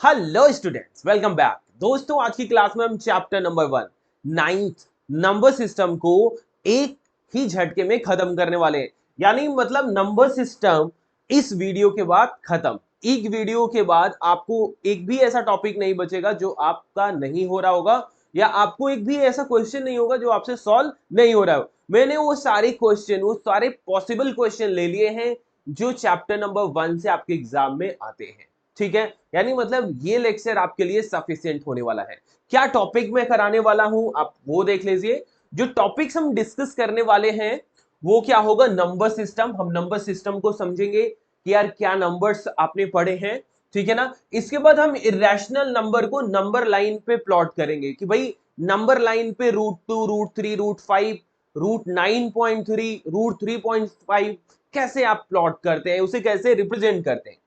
Hello students, welcome back. दोस्तों, आज की क्लास में हम chapter number 1 ninth number system को एक ही झटके में खत्म करने वाले हैं। यानी मतलब नंबर सिस्टम इस वीडियो के बाद खत्म। एक वीडियो के बाद आपको एक भी ऐसा टॉपिक नहीं बचेगा जो आपका नहीं हो रहा होगा, या आपको एक भी ऐसा क्वेश्चन नहीं होगा जो आपसे सॉल्व नहीं हो रहा हो। मैंने वो सारे क्वेश्चन, वो सारे पॉसिबल क्वेश्चन ले लिए हैं जो चैप्टर नंबर 1 से आपके एग्जाम में आते हैं। ठीक है, यानी मतलब ये लेक्चर आपके लिए सफिशिएंट होने वाला है। क्या टॉपिक मैं कराने वाला हूं आप वो देख लीजिए। जो टॉपिक्स हम डिस्कस करने वाले हैं वो क्या होगा, नंबर सिस्टम। हम नंबर सिस्टम को समझेंगे कि यार क्या नंबर्स आपने पढ़े हैं, ठीक है ना। इसके बाद हम इरेशनल नंबर को नंबर लाइन पे प्लॉट करेंगे कि भाई नंबर लाइन पे √2, √3, √5, √9.3, √3.5 कैसे आप प्लॉट करते हैं, उसे कैसे रिप्रेजेंट करते हैं।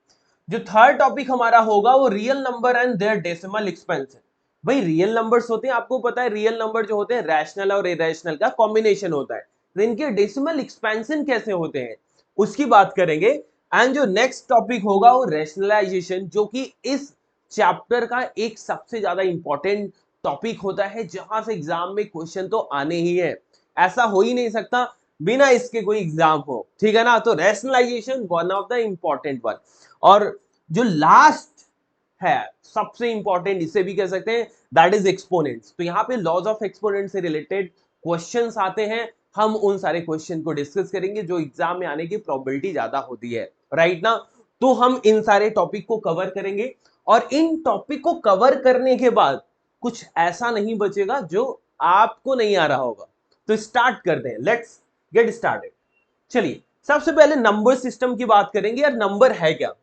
जो थर्ड टॉपिक हमारा होगा वो real number and their decimal expansion. भाई रियल नंबर्स होते हैं, आपको पता है रियल नंबर जो होते हैं रैशनल और इरेशनल का कॉम्बिनेशन होता है, तो इनके डेसिमल एक्सपेंशन कैसे होते हैं उसकी बात करेंगे। एंड जो नेक्स्ट टॉपिक होगा वो रैशनलाइजेशन, जो कि इस चैप्टर का एक सबसे ज्यादा इंपॉर्टेंट टॉपिक होता है, जहां से एग्जाम में क्वेश्चन तो आने ही है। ऐसा हो ही नहीं सकता बिना इसके कोई एग्जाम हो, ठीक है ना। तो rationalisation one of the important one. और जो लास्ट है सबसे इंपॉर्टेंट, इसे भी कह सकते हैं, दैट इज एक्सपोनेंट्स। तो यहाँ पे लॉज ऑफ एक्सपोनेंट से रिलेटेड क्वेश्चंस आते हैं। हम उन सारे क्वेश्चन को डिस्कस करेंगे जो एग्जाम में आने की प्रोबेबिलिटी ज्यादा होती है, राइट ना। तो हम इन सारे टॉपिक को कवर करेंगे, और इन टॉपिक को कवर करने के बाद कुछ ऐसा नहीं बचेगा जो आपको नहीं आ रहा होगा। तो स्टार्ट करते हैं, लेट्स गेट स्टार्टेड। चलिए, सबसे पहले नंबर सिस्टम की बात करेंगे। यार नंबर है क्या।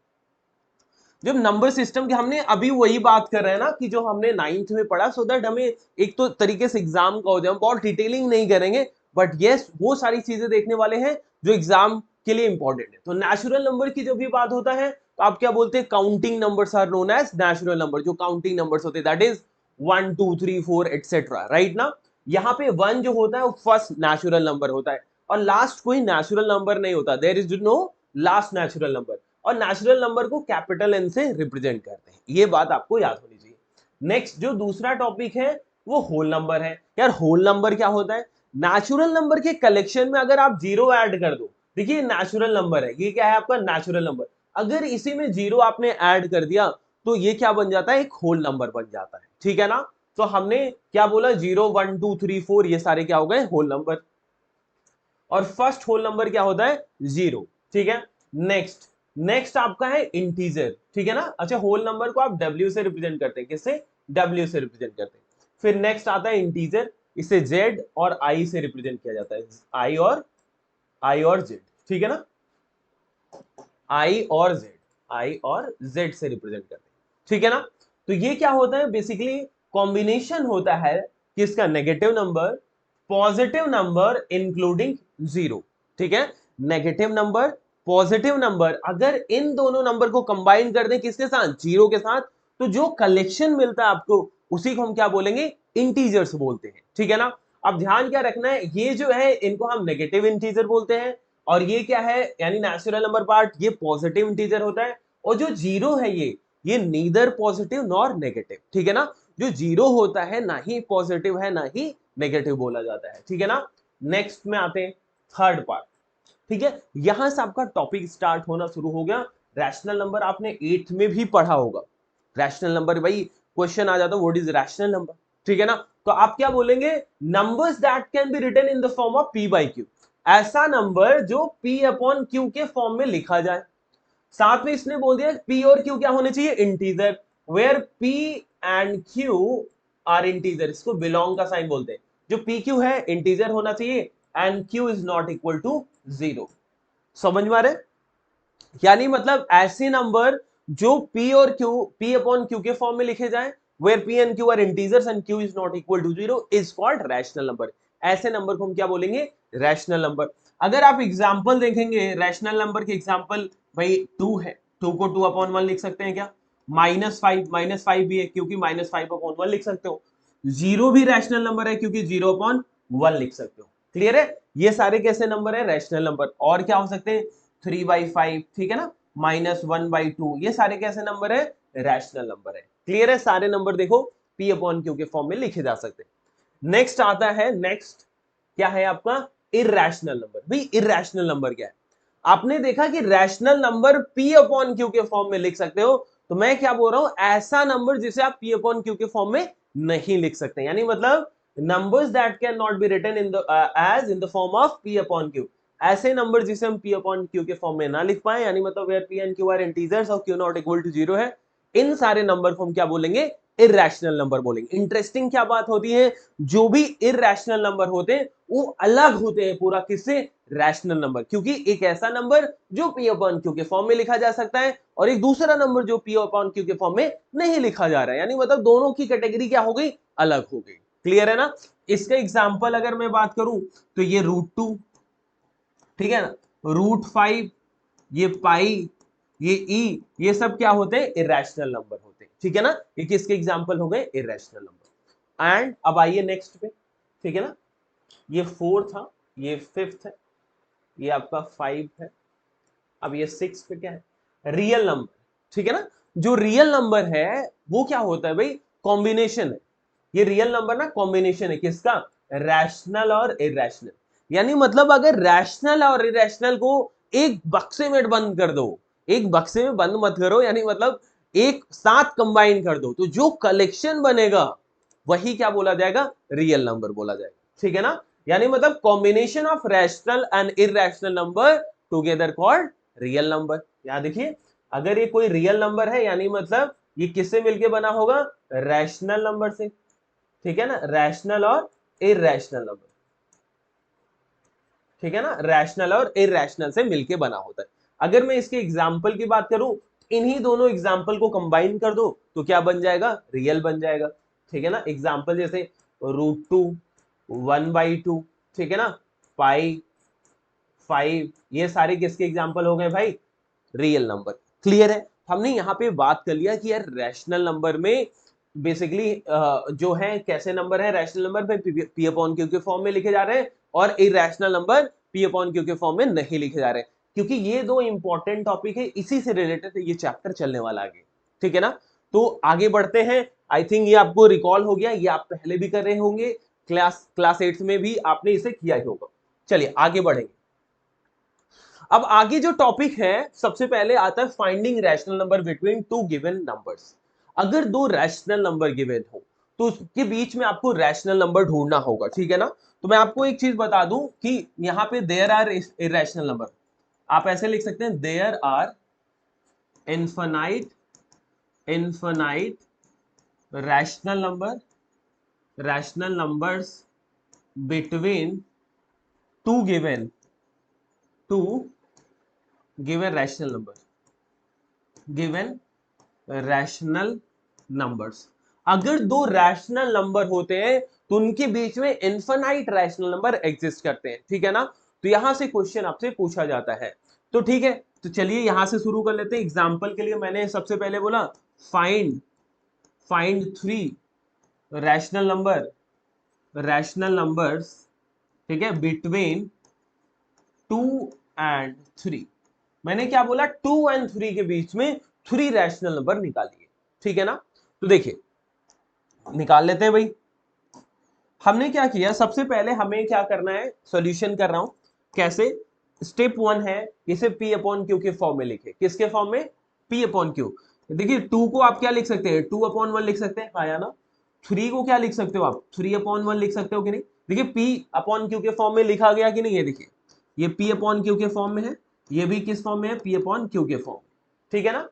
जब नंबर सिस्टम की हमने अभी वही बात कर रहे हैं ना कि जो हमने 9th में पढ़ा, सो दैट हमें एक तो तरीके से एग्जाम का हो जाए। हम बहुत डिटेलिंग नहीं करेंगे, बट यस वो सारी चीजें देखने वाले हैं जो एग्जाम के लिए इंपॉर्टेंट है। तो नेचुरल नंबर की जब भी बात होता है तो आप क्या बोलते हैं, counting numbers are known as natural number. जो काउंटिंग नंबर्स होते हैं दैट इज 1 2 3 4 एटसेट्रा, राइट ना। यहाँ पे 1 जो होता है वो फर्स्ट नेचुरल नंबर होता है, और लास्ट कोई नेचुरल नंबर नहीं होता। There is no last natural number. और नेचुरल नंबर को कैपिटल एन से रिप्रेजेंट करते हैं, ये बात आपको याद होनी चाहिए। नेक्स्ट जो दूसरा टॉपिक है वो होल नंबर है। यार होल नंबर क्या होता है, नेचुरल नंबर के कलेक्शन में अगर आप जीरो ऐड कर दो, देखिए नेचुरल नंबर है, ये क्या है आपका नेचुरल नंबर, अगर इसी में जीरो आपने ऐड कर दिया तो ये क्या बन जाता है, एक होल नंबर बन जाता है, ठीक है ना। तो हमने क्या बोला, 0 1 2 3 4 ये सारे क्या हो गए, होल नंबर। और फर्स्ट होल नंबर क्या होता है, 0, ठीक है। नेक्स्ट नेक्स्ट आपका है इंटीजर, ठीक है ना। अच्छा, होल नंबर को आप W से रिप्रेजेंट करते हैं, किससे, W से रिप्रेजेंट करते हैं। फिर नेक्स्ट आता है इंटीजर, इसे Z और I से रिप्रेजेंट किया जाता है, I और Z, ठीक है ना। I और Z से रिप्रेजेंट करते हैं, ठीक है ना। तो ये क्या होता है, बेसिकली कॉम्बिनेशन होता है किसका, negative number, positive number including zero, ठीक है। नेगेटिव नंबर, पॉजिटिव नंबर, अगर इन दोनों नंबर को कंबाइन कर दें किसके साथ, जीरो के साथ, तो जो कलेक्शन मिलता है आपको उसी को हम क्या बोलेंगे, इंटीजर्स बोलते हैं, ठीक है ना। अब ध्यान क्या रखना है, ये जो है इनको हम नेगेटिव इंटीजर बोलते हैं, और ये क्या है, यानी नेचुरल नंबर पार्ट, ये पॉजिटिव इंटीजर होता है। और जो जीरो है ये नीदर पॉजिटिव नॉर नेगेटिव, ठीक है ना। जो जीरो होता है ना ही पॉजिटिव है ना ही नेगेटिव बोला जाता है, ठीक है ना। नेक्स्ट में आते हैं थर्ड पार्ट, ठीक है। यहां से आपका टॉपिक स्टार्ट होना शुरू हो गया। रैशनल नंबर आपने 8th में भी पढ़ा होगा। रैशनल नंबर, भाई क्वेश्चन आ जाता है व्हाट इज रैशनल नंबर, ठीक है ना। तो आप क्या बोलेंगे, numbers that can be written in the form of P/Q। ऐसा नंबर जो P/Q के फॉर्म में लिखा जाए। साथ में इसने बोल दिया P और Q क्या होने चाहिए, integer, where P and Q are integer. इसको बिलोंग का साइन बोलते हैं। जो PQ है इंटीजर होना चाहिए, and Q is not equal to 0। समझ में आ रहे, यानी मतलब ऐसे नंबर जो P और Q, P/Q के फॉर्म में लिखे जाए, where P and Q are integers and Q is not equal to 0 is called rational number। ऐसे नंबर को हम क्या बोलेंगे, रैशनल नंबर। अगर आप एग्जांपल देखेंगे रैशनल नंबर के एग्जांपल, भाई 2 है, 2 को 2/1 लिख सकते हैं क्या, -5 भी है क्योंकि -5/1 लिख सकते हो। 0 भी रैशनल नंबर है क्योंकि 0/1 लिख सकते हो। क्लियर है, ये सारे कैसे नंबर है, रैशनल नंबर। और क्या हो सकते हैं, 3/5, ठीक है ना, -1/2, ये सारे कैसे नंबर है, रैशनल नंबर है। क्लियर है? सारे नंबर देखो P अपॉन Q के फॉर्म में लिखे जा सकते हैं। नेक्स्ट आता है, नेक्स्ट क्या है आपका? Irrational number. भाई इरैशनल नंबर क्या है? आपने देखा कि rational number P upon Q के फॉर्म में लिख सकते हो, तो मैं क्या बोल रहा हूं, ऐसा नंबर जिसे आप P अपॉन Q के फॉर्म में नहीं लिख सकते, यानी मतलब numbers that can not be written in the as in the form of P upon Q, ऐसे नंबर जिसे हम P upon Q के फॉर्म में ना लिख पाए, यानी मतलब where P and Q are integers और Q not equal to 0 है, इन सारे नंबर को हम क्या बोलेंगे? इरैशनल नंबर बोलेंगे। इंटरेस्टिंग क्या बात होती है, जो भी इरैशनल नंबर होते हैं वो अलग होते हैं पूरा किससे? Rational number. क्योंकि एक ऐसा नंबर जो P upon Q के फॉर्म में लिखा जा सकता है और एक दूसरा नंबर जो P upon Q के फॉर्म में नहीं लिखा जा रहा है, यानी मतलब दोनों की कैटेगरी क्या हो गई? अलग हो गई। क्लियर है ना? इसका एग्जाम्पल अगर मैं बात करूं तो ये √2, ठीक है ना, √5, ये पाई, ये ई, ये सब क्या होते हैं? इरैशनल नंबर होते हैं। ठीक है ना? ये किसके एग्जाम्पल हो गए? Irrational number. एंड अब आइए नेक्स्ट पे, ठीक है ना, ये 4 था, ये 5th है, ये आपका 5 है, अब ये 6 पे क्या है? Real number. ठीक है ना? जो रियल नंबर है वो क्या होता है भाई? कॉम्बिनेशन है। ये रियल नंबर ना कॉम्बिनेशन है किसका? रैशनल और इरैशनल। यानी मतलब अगर रैशनल और इरैशनल को एक बक्से में बंद कर दो, एक बक्से में बंद मत करो, यानी मतलब एक साथ कंबाइन कर दो, तो जो कलेक्शन बनेगा वही क्या बोला जाएगा? रियल नंबर बोला जाएगा। ठीक है ना? यानी मतलब combination of rational and irrational number together called real number. याद देखिए, अगर ये कोई रियल नंबर है यानी मतलब ये किससे मिलके बना होगा? रैशनल नंबर से। ठीक है ना? रैशनल और इरैशनल नंबर, ठीक है ना, रैशनल और इरैशनल से मिलके बना होता है। अगर मैं इसके एग्जाम्पल की बात करूं, इन्हीं दोनों एग्जाम्पल को कंबाइन कर दो तो क्या बन जाएगा? रियल बन जाएगा। ठीक है ना? एग्जाम्पल जैसे √2, 1/2, ठीक है ना, पाई, 5, ये सारे किसके एग्जाम्पल हो गए भाई? Real number. क्लियर है? हमने यहाँ पे बात कर लिया कि यार रैशनल नंबर में बेसिकली जो है कैसे नंबर है? Rational number P upon Q के फॉर्म में लिखे जा रहे हैं और irrational number P upon Q के फॉर्म में नहीं लिखे जा रहे हैं, क्योंकि ये दो इंपॉर्टेंट टॉपिक है, इसी से रिलेटेड ये चैप्टर चलने वाला आगे। ठीक है ना? तो आगे बढ़ते हैं। आई थिंक ये आपको रिकॉल हो गया, ये आप पहले भी कर रहे होंगे, क्लास 8 में भी आपने इसे किया ही होगा। चलिए आगे बढ़ेंगे। अब आगे जो टॉपिक है, सबसे पहले आता है finding rational number between two given numbers. अगर दो रैशनल नंबर गिवन हो तो उसके बीच में आपको रैशनल नंबर ढूंढना होगा। ठीक है ना? तो मैं आपको एक चीज बता दूं कि यहाँ पे देयर आर इरैशनल नंबर, आप ऐसे लिख सकते हैं, there are infinite rational numbers between two given rational numbers. अगर दो रैशनल नंबर होते हैं तो उनके बीच में इनफाइनाइट रैशनल नंबर एग्जिस्ट करते हैं। ठीक है ना? तो यहां से क्वेश्चन आपसे पूछा जाता है। तो ठीक है, तो चलिए यहां से शुरू कर लेते हैं। एग्जांपल के लिए मैंने सबसे पहले बोला फाइंड 3 रैशनल नंबर्स, ठीक है, बिटवीन 2 एंड 3। मैंने क्या बोला? 2 एंड 3 के बीच में 3 रैशनल नंबर निकालिए। ठीक है ना? तो देखिए निकाल लेते हैं भाई। हमने क्या किया, सबसे पहले हमें क्या करना है, सॉल्यूशन कर रहा हूं। कैसे? स्टेप 1 है, इसे P अपॉन Q के फॉर्म में लिखे। किसके फॉर्म में? P upon Q। देखिए 2 को आप क्या लिख सकते हैं? 2 अपॉन 1 लिख सकते हैं, हाँ या ना? 3 को क्या लिख सकते हो आप? 3 अपॉन 1 लिख सकते हो कि नहीं? देखिए P अपॉन Q के फॉर्म में लिखा गया कि नहीं है? देखिए ये P अपॉन Q के फॉर्म में है, ये भी किस फॉर्म में है? P अपॉन Q के फॉर्म। ठीक है ना?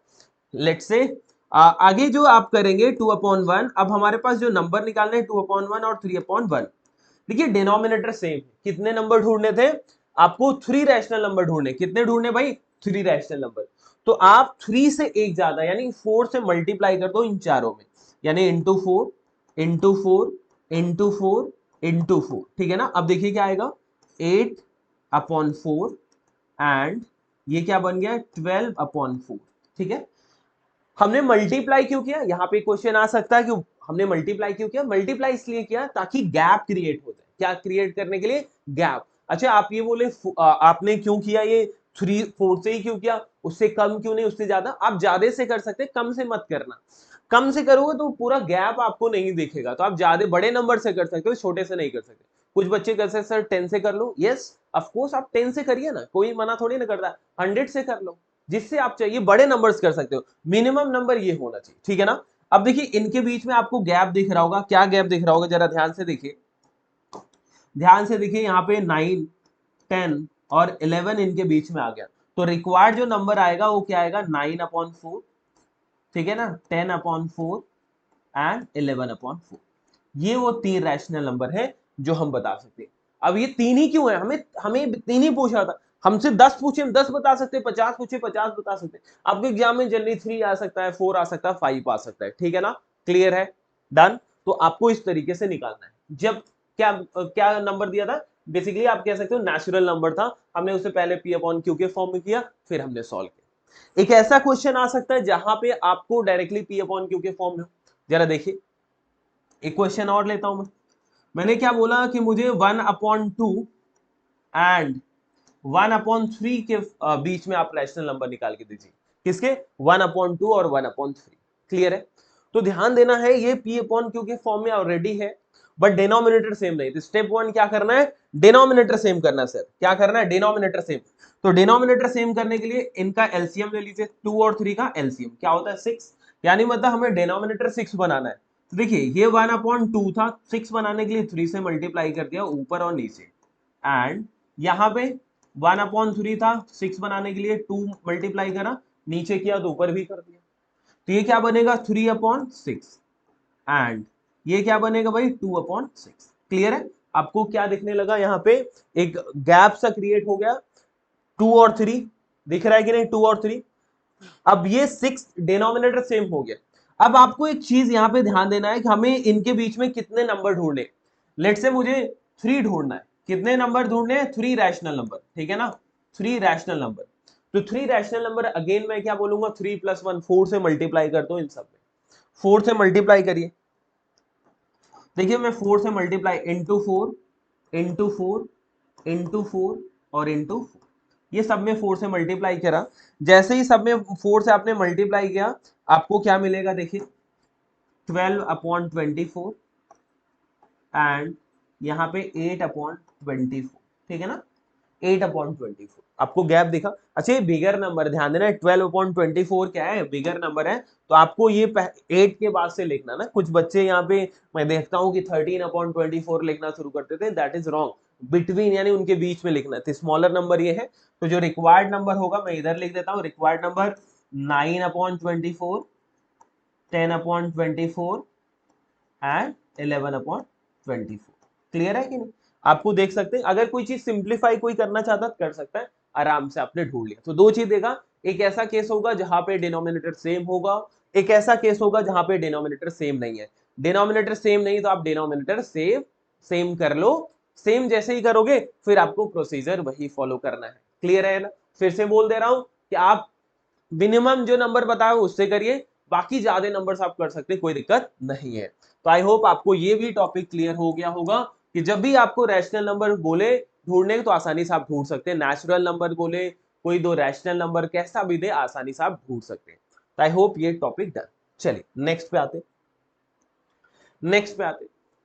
लेट्स से आगे जो आप करेंगे 2/1। अब हमारे पास जो नंबर निकालने हैं 2/1 और 3/1। देखिए डिनोमिनेटर सेम, कितने नंबर ढूंढने थे आपको? 3 रैशनल नंबर ढूंढने। कितने ढूंढने भाई? 3 रैशनल नंबर। तो आप 3 से एक ज्यादा यानी 4 से मल्टीप्लाई कर दो इन चारों में, यानी इंटू 4 इंटू 4 इंटू 4 इंटू 4। ठीक है ना? अब देखिए क्या आएगा, 8/4 एंड ये क्या बन गया? 12/4। ठीक है? हमने मल्टीप्लाई क्यों किया? यहां पे क्वेश्चन आ सकता है कि हमने मल्टीप्लाई क्यों किया? मल्टीप्लाई इसलिए किया ताकि गैप क्रिएट हो जाए। क्या क्रिएट करने के लिए? गैप। अच्छा आप ये बोले आपने क्यों किया ये थ्री फोर से ही क्यों किया, उससे कम क्यों नहीं, उससे ज्यादा। आप ज्यादा से कर सकते, कम से मत करना। कम से करोगे तो पूरा गैप आपको नहीं दिखेगा, तो आप ज्यादा बड़े नंबर से कर सकते हो, छोटे से नहीं कर सकते। कुछ बच्चे कर सकते सर 10 से कर लो, यस ऑफ कोर्स आप 10 से करिए ना, कोई मना थोड़ी ना करता। 100 से कर लो, जिससे आप चाहिए बड़े नंबर्स कर सकते हो, मिनिमम नंबर ये होना चाहिए, ठीक है ना। अब देखिए इनके बीच में आपको गैप दिख रहा होगा, क्या गैप दिख रहा होगा जरा ध्यान से देखिए, ध्यान से देखिए यहाँ पे 9 10 और 11 इनके बीच में आ गया, तो रिक्वायर्ड जो नंबर आएगा वो क्या आएगा, 9/4, ठीक है ना, 10/4 एंड 11/4। ये वो तीन रैशनल नंबर है जो हम बता सकते हैं। अब ये तीन ही क्यों है, हमें हमें तीन ही पूछ रहा था, हमसे 10 पूछे हम 10 बता सकते हैं, 50 पूछे 50 बता सकते हैं। आपके एग्जाम में जनरली 3 आ सकता है, 4 आ सकता है, 5 आ सकता है, ठीक है ना, क्लियर है, डन। तो आपको इस तरीके से निकालना है। जब क्या क्या नंबर दिया था, बेसिकली आप कह सकते हो नेचुरल नंबर था, हमने उसे पहले पी अपॉन क्यू के फॉर्म में किया, फिर हमने सॉल्व किया। एक ऐसा क्वेश्चन आ सकता है जहां पे आपको डायरेक्टली पी अपॉन क्यू के फॉर्म में, जरा देखिए एक क्वेश्चन और लेता हूं मैं। मैंने क्या बोला कि मुझे 1/2 एंड 1/3 के बीच में आप रैशनल नंबर निकाल के दीजिए, किसके, 1/2 और 1/3, क्लियर है। तो ध्यान देना है ये पी अपॉन क्यू के फॉर्म में ऑलरेडी है, बट डिनोमिनेटर सेम नहीं। तो स्टेप 1 क्या करना है, डिनोमिनेटर सेम करना है। सर क्या करना है, डिनोमिनेटर सेम। तो डिनोमिनेटर सेम करने के लिए इनका एलसीएम ले लीजिए, 2 और 3 का एलसीएम क्या होता है 6, यानी मतलब हमें डिनोमिनेटर 6 बनाना है। तो देखिए ये 1/2 था, 6 बनाने के लिए 3 से मल्टीप्लाई कर दिया ऊपर और नीचे, एंड यहाँ पे 1/3 था, 6 बनाने के लिए 2 मल्टीप्लाई करा, नीचे किया तो ऊपर भी कर दिया। तो ये क्या बनेगा 3/6 एंड ये क्या बनेगा भाई 2/6, क्लियर है। आपको क्या दिखने लगा, यहाँ पे एक गैप सा क्रिएट हो गया, 2 और 3 दिख रहा है कि नहीं, 2 और 3। अब ये 6 डिनोमिनेटर सेम हो गया। अब आपको एक चीज यहाँ पे ध्यान देना है कि हमें इनके बीच में कितने नंबर ढूंढने, लेट से मुझे 3 ढूंढना है, कितने नंबर ढूंढने हैं, 3 रैशनल नंबर, ठीक है ना, 3 रैशनल नंबर। तो 3 रैशनल नंबर अगेन मैं क्या बोलूंगा, 3 + 1 4 से मल्टीप्लाई कर दो इन सब में, 4 से मल्टीप्लाई करिए। देखिए मैं 4 से मल्टीप्लाई, इंटू 4 इंटू 4 इंटू 4 और इंटू 4, ये सब में 4 से मल्टीप्लाई करा। जैसे ही सब में 4 से आपने मल्टीप्लाई किया, आपको क्या मिलेगा देखिए 12/24 एंड यहाँ पे 8/24, ठीक है ना, 8/24 आपको गैप दिखा। अच्छा ये बिगर नंबर, ध्यान देना 12/24 क्या है, बिगर नंबर है, तो आपको ये 8 के बाद से लिखना ना। कुछ बच्चे यहाँ पे मैं देखता हूँ कि 13/24 लिखना शुरू करते थे, दैट इज रॉन्ग, बिटवीन यानी उनके बीच में लिखना है, स्मॉलर नंबर ये है। तो जो रिक्वायर्ड नंबर होगा मैं इधर लिख देता हूँ, रिक्वायर्ड नंबर 9/24 10/24 एंड 11/24, क्लियर है कि नहीं। आपको देख सकते हैं, अगर कोई चीज सिंप्लीफाई कोई करना चाहता कर सकता है, आराम से आपने ढूंढ लिया। तो दो चीज देखा, एक ऐसा केस होगा जहां पे डिनोमिनेटर सेम होगा, एक ऐसा केस होगा जहां पे डिनोमिनेटर सेम नहीं है। डिनोमिनेटर सेम नहीं तो आप डिनोमिनेटर सेम कर लो, सेम जैसे ही करोगे फिर आपको प्रोसीजर वही फॉलो करना है, क्लियर है ना। फिर से बोल दे रहा हूं कि आप मिनिमम जो नंबर बताओ उससे करिए, बाकी ज्यादा नंबर्स आप कर सकते हैं, कोई दिक्कत नहीं है। तो आई होप आपको ये भी टॉपिक क्लियर हो गया होगा कि जब भी आपको रैशनल नंबर बोले ढूंढने तो आसानी से आप ढूंढ सकते हैं, नेचुरल नंबर बोले कोई दो रैशनल नंबर कैसा भी दे आसानी से आप ढूंढ सकते हैं। तो आई होप ये टॉपिक डन। चलिए नेक्स्ट पे आते,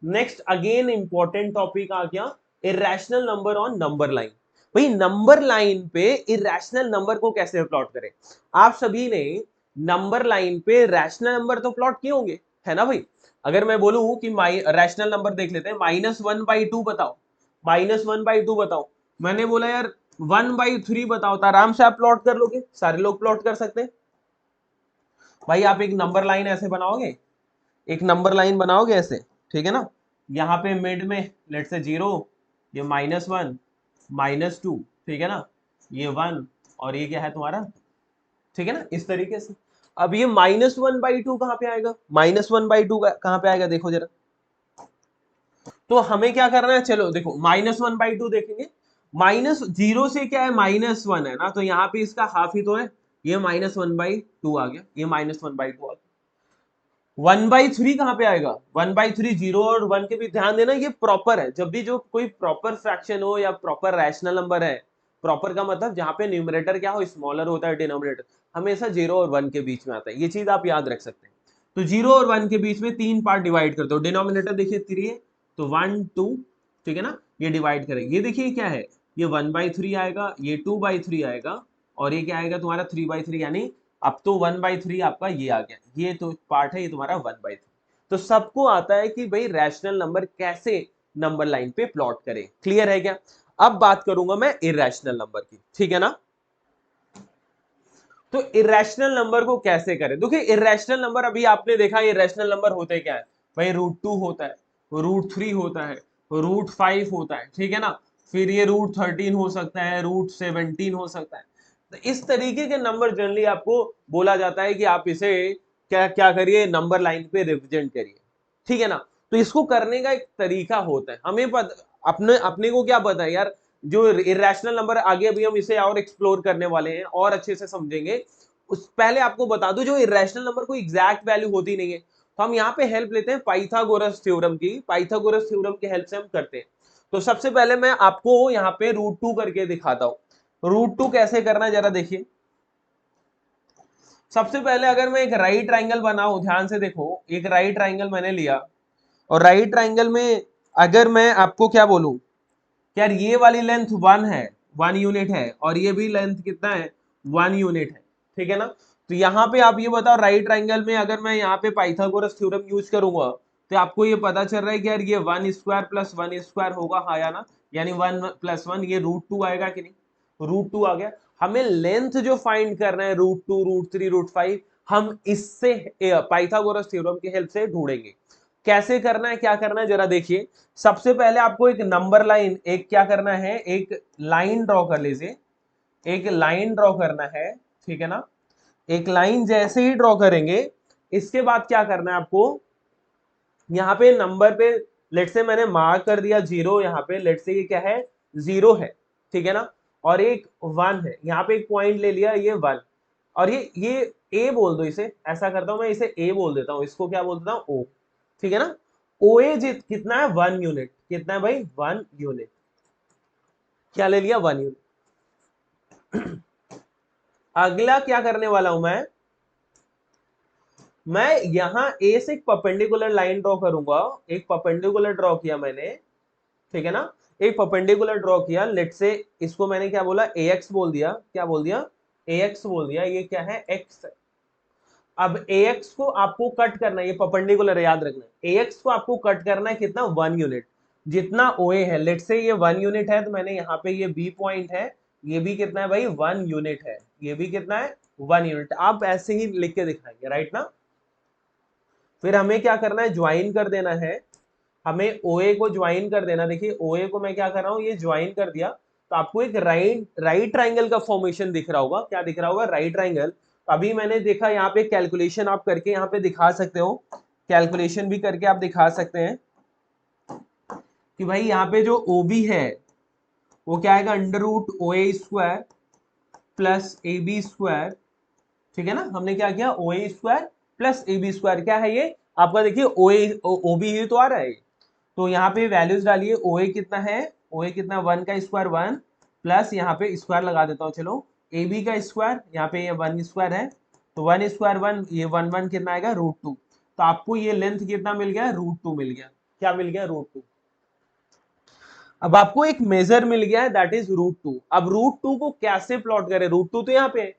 नेक्स्ट अगेन इंपॉर्टेंट टॉपिक आ गया, irrational number on number line. भाई नंबर लाइन पे इरेशनल नंबर को कैसे प्लॉट करें। आप सभी ने नंबर लाइन पे रैशनल नंबर तो प्लॉट किए होंगे, है ना भाई। अगर मैं बोलूं कि रैशनल नंबर देख लेते हैं, -1/2 बताओ, -1/2 बताओ, मैंने बोला यार 1/3 बताओ, तो आराम से आप प्लॉट कर लोगे, सारे लोग प्लॉट कर सकते हैं। भाई आप एक नंबर लाइन ऐसे बनाओगे, एक नंबर लाइन बनाओगे ऐसे, ठीक है ना, यहाँ पे मिड में लेट से 0, ये -1 -2, ठीक है ना, ये 1 और ये क्या है तुम्हारा, ठीक है ना, इस तरीके से। अब ये -1/2 कहाँ पे आएगा, -1/2 कहाँ पे आएगा देखो जरा। तो हमें क्या करना है, चलो देखो -1/2 देखेंगे, -0 से क्या है -1 है ना, तो यहाँ पे इसका हाफ ही तो है, ये -1/2 आ गया, ये -1/2 आ गया। 1/3 कहाँ पे आएगा, 1/3 0 और 1 के भी ध्यान देना, ये प्रॉपर है। जब भी जो कोई प्रॉपर फ्रैक्शन हो या प्रॉपर रैशनल नंबर है प्रॉपर का मतलब जहां पे न्यूमरेटर क्या हो स्मॉलर होता है, डिनोमिनेटर हमेशा 0 और 1 के बीच में आता है, ये चीज आप याद रख सकते हैं। तो 0 और 1 के बीच में 3 पार्ट डिवाइड कर दो, डिनोमिनेटर देखिए 3 है तो 1 2, ठीक है ना, ये डिवाइड करें, ये देखिए क्या है, ये 1/3 आएगा, ये 2/3 आएगा, और ये क्या आएगा तुम्हारा 3/3, यानी अब तो 1/3 आपका ये आ गया, ये तो पार्ट है ये तुम्हारा 1/3। तो सबको आता है कि भाई रैशनल नंबर कैसे नंबर लाइन पे प्लॉट करें, क्लियर है क्या। अब बात करूंगा मैं इरेशनल नंबर की, ठीक है ना। तो इरेशनल नंबर को कैसे करें, देखिए इरेशनल नंबर अभी आपने देखा इरेशनल नंबर होते क्या है भाई, √2 होता है, √3 होता है, √5 होता है, ठीक है ना, फिर ये √13 हो सकता है, √17 हो सकता है। तो इस तरीके के नंबर जनरली आपको बोला जाता है कि आप इसे क्या क्या करिए, नंबर लाइन पे रिप्रेजेंट करिए, ठीक है ना। तो इसको करने का एक तरीका होता है, हमें पता अपने अपने को क्या पता है यार, जो इरेशनल नंबर आगे अभी हम इसे और एक्सप्लोर करने वाले हैं और अच्छे से समझेंगे। उस पहले आपको बता दूं जो इरेशनल नंबर कोई एग्जैक्ट वैल्यू होती नहीं है, तो हम यहाँ पे हेल्प लेते हैं पाइथागोरस थ्योरम की, पाइथागोरस थ्योरम की हेल्प से हम करते हैं। तो सबसे पहले मैं आपको यहाँ पे √2 करके दिखाता हूँ, √2 कैसे करना है जरा देखिए। सबसे पहले अगर मैं एक राइट ट्राइंगल बनाऊं, ध्यान से देखो, एक राइट ट्राइंगल मैंने लिया, और राइट ट्राइंगल में अगर मैं आपको क्या बोलूं, यार ये वाली लेंथ 1 है, 1 यूनिट है, और ये भी लेंथ कितना है, 1 यूनिट है, ठीक है ना। तो यहाँ पे आप ये बताओ राइट ट्राइंगल में अगर मैं यहाँ पे पाइथागोरस थ्योरम यूज करूंगा, तो आपको ये पता चल रहा है कि यार ये 1² + 1² होगा, हाँ या ना, यानी 1 + 1 ये √2 आएगा कि नहीं, √2 आ गया। हमें लेंथ जो फाइंड करना है √2 √3 √5, हम इससे पाइथागोरस थ्योरम की हेल्प से ढूंढेंगे। कैसे करना है क्या करना है जरा देखिए। सबसे पहले आपको एक नंबर लाइन, एक क्या करना है, एक लाइन ड्रॉ कर लीजिए, एक लाइन ड्रॉ करना है, ठीक है ना। एक लाइन जैसे ही ड्रॉ करेंगे, इसके बाद क्या करना है आपको, यहाँ पे नंबर पे लेट से मैंने मार्क कर दिया 0, यहाँ पे लेट से ये क्या है 0 है, ठीक है ना, और एक 1 है, यहाँ पे एक पॉइंट ले लिया ये 1, और ये ए बोल दो इसे, ऐसा करता हूं मैं इसे ए बोल देता हूं, इसको क्या बोल देता हूं ओ, ठीक है ना। ओ ए कितना है 1 यूनिट, कितना है भाई 1 यूनिट, क्या ले लिया 1 यूनिट। अगला क्या करने वाला हूं मैं यहां ए से एक परपेंडिकुलर लाइन ड्रॉ करूंगा, एक परपेंडिकुलर ड्रॉ किया मैंने, ठीक है ना, एक परपेंडिकुलर ड्रॉ किया, लेट से इसको मैंने क्या बोला ax बोल दिया, क्या बोल दिया ax बोल दिया, ये क्या है x है। अब ax को आपको कट करना है, ये परपेंडिकुलर है याद रखना है, ax को आपको कट करना है कितना 1 यूनिट, जितना OA है, लेट से ये 1 यूनिट है, तो मैंने यहाँ पे ये B पॉइंट है, ये भी कितना है भाई 1 यूनिट है, ये भी कितना है 1 यूनिट, आप ऐसे ही लिख के दिखाएंगे राइट ना। फिर हमें क्या करना है ज्वाइन कर देना है, हमें OA को ज्वाइन कर देना, देखिए OA को मैं क्या कर रहा हूँ ये ज्वाइन कर दिया, तो आपको एक राइट ट्राइंगल का फॉर्मेशन दिख रहा होगा, क्या दिख रहा होगा राइट ट्राइंगल। तो अभी मैंने देखा यहाँ पे कैलकुलेशन आप करके यहाँ पे दिखा सकते हो, कैलकुलेशन भी करके आप दिखा सकते हैं कि भाई यहाँ पे जो OB है वो क्या आएगा √OA² + AB², ठीक है ना, हमने क्या किया OA² + AB², क्या है ये आपका देखिए OB ही तो आ रहा है, तो यहाँ पे वैल्यूज डालिए, OA कितना है, OA कितना 1 का स्क्वायर 1 प्लस यहाँ पे स्क्वायर लगा देता हूँ चलो, AB का स्क्वायर, यहाँ पे ये 1² है, तो 1² 1, ये 1 1 कितना आएगा √2, तो आपको ये लेंथ कितना मिल गया √2 मिल गया, क्या मिल गया √2। अब आपको एक मेजर मिल गया है दैट इज √2। अब √2 को कैसे प्लॉट करें, √2 तो यहाँ पे है,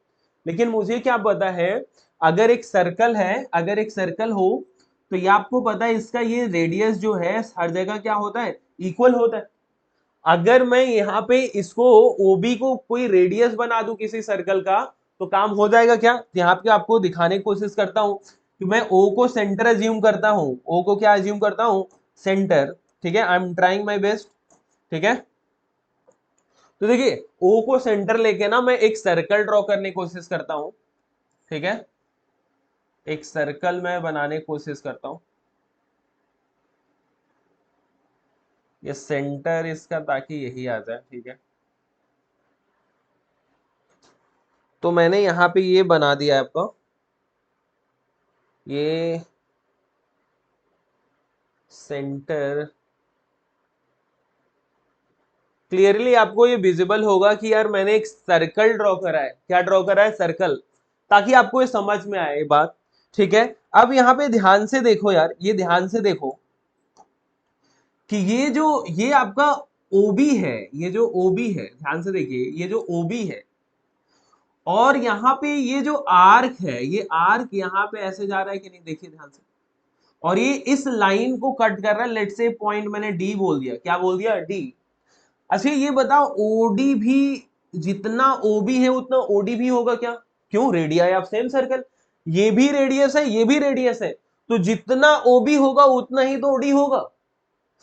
लेकिन मुझे क्या पता है, अगर एक सर्कल है, अगर एक सर्कल हो, तो ये आपको पता है इसका ये रेडियस जो है हर जगह क्या होता है इक्वल होता है। अगर मैं यहाँ पे इसको OB को कोई रेडियस बना दूं किसी सर्कल का, तो काम हो जाएगा क्या, यहाँ पे आपको दिखाने की कोशिश करता हूं कि मैं O को सेंटर अज्यूम करता हूं, O को क्या अज्यूम करता हूं सेंटर, ठीक है, I am trying my best, ठीक है। तो देखिए O को सेंटर लेके ना मैं एक सर्कल ड्रॉ करने की कोशिश करता हूं, ठीक है, एक सर्कल मैं बनाने की कोशिश करता हूं, ये सेंटर इसका ताकि यही आ जाए, ठीक है। तो मैंने यहाँ पे ये बना दिया है आपको, ये सेंटर क्लियरली आपको ये विजिबल होगा कि यार मैंने एक सर्कल ड्रॉ करा है। क्या ड्रॉ करा है? सर्कल, ताकि आपको ये समझ में आए ये बात। ठीक है, अब यहाँ पे ध्यान से देखो यार, ये ध्यान से देखो कि ये आपका ओबी है, ये जो ओबी है, ध्यान से देखिए, ये जो ओबी है और यहाँ पे ये जो आर्क है, ये आर्क यहाँ पे ऐसे जा रहा है कि नहीं, देखिए ध्यान से, और ये इस लाइन को कट कर रहा है। लेट्स से पॉइंट मैंने डी बोल दिया, क्या बोल दिया? डी। अच्छा ये बताओ, ओडी भी, जितना ओबी है उतना ओडी भी होगा क्या? क्यों? रेडियस ऑफ सेम सर्कल, ये भी रेडियस है, ये भी रेडियस है, तो जितना ओबी होगा उतना ही तो ओडी होगा।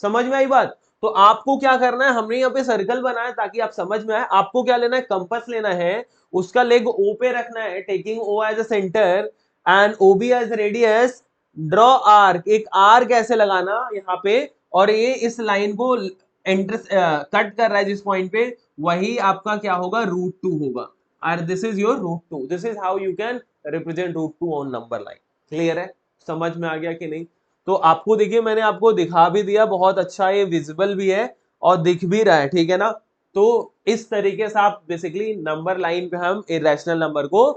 समझ में आई बात? तो आपको क्या करना है, हमने यहाँ पे सर्कल बनाया ताकि आप समझ में आए। आपको क्या लेना है? कंपास लेना है, उसका लेग ओ पे रखना है, taking O as a centre and OB as radius. Draw arc, एक आर्क ऐसे लगाना यहाँ पे, और ये इस लाइन को एंटर कट कर रहा है जिस पॉइंट पे, वही आपका क्या होगा? √2 होगा। और this is your √2। This is how you can represent √2 on number line. Clear है? समझ में आ गया कि नहीं? तो आपको देखिए, मैंने आपको दिखा भी दिया, बहुत अच्छा, ये विजिबल भी है और दिख भी रहा है। ठीक है ना? तो इस तरीके से आप बेसिकली नंबर लाइन पे हम इरेशनल नंबर को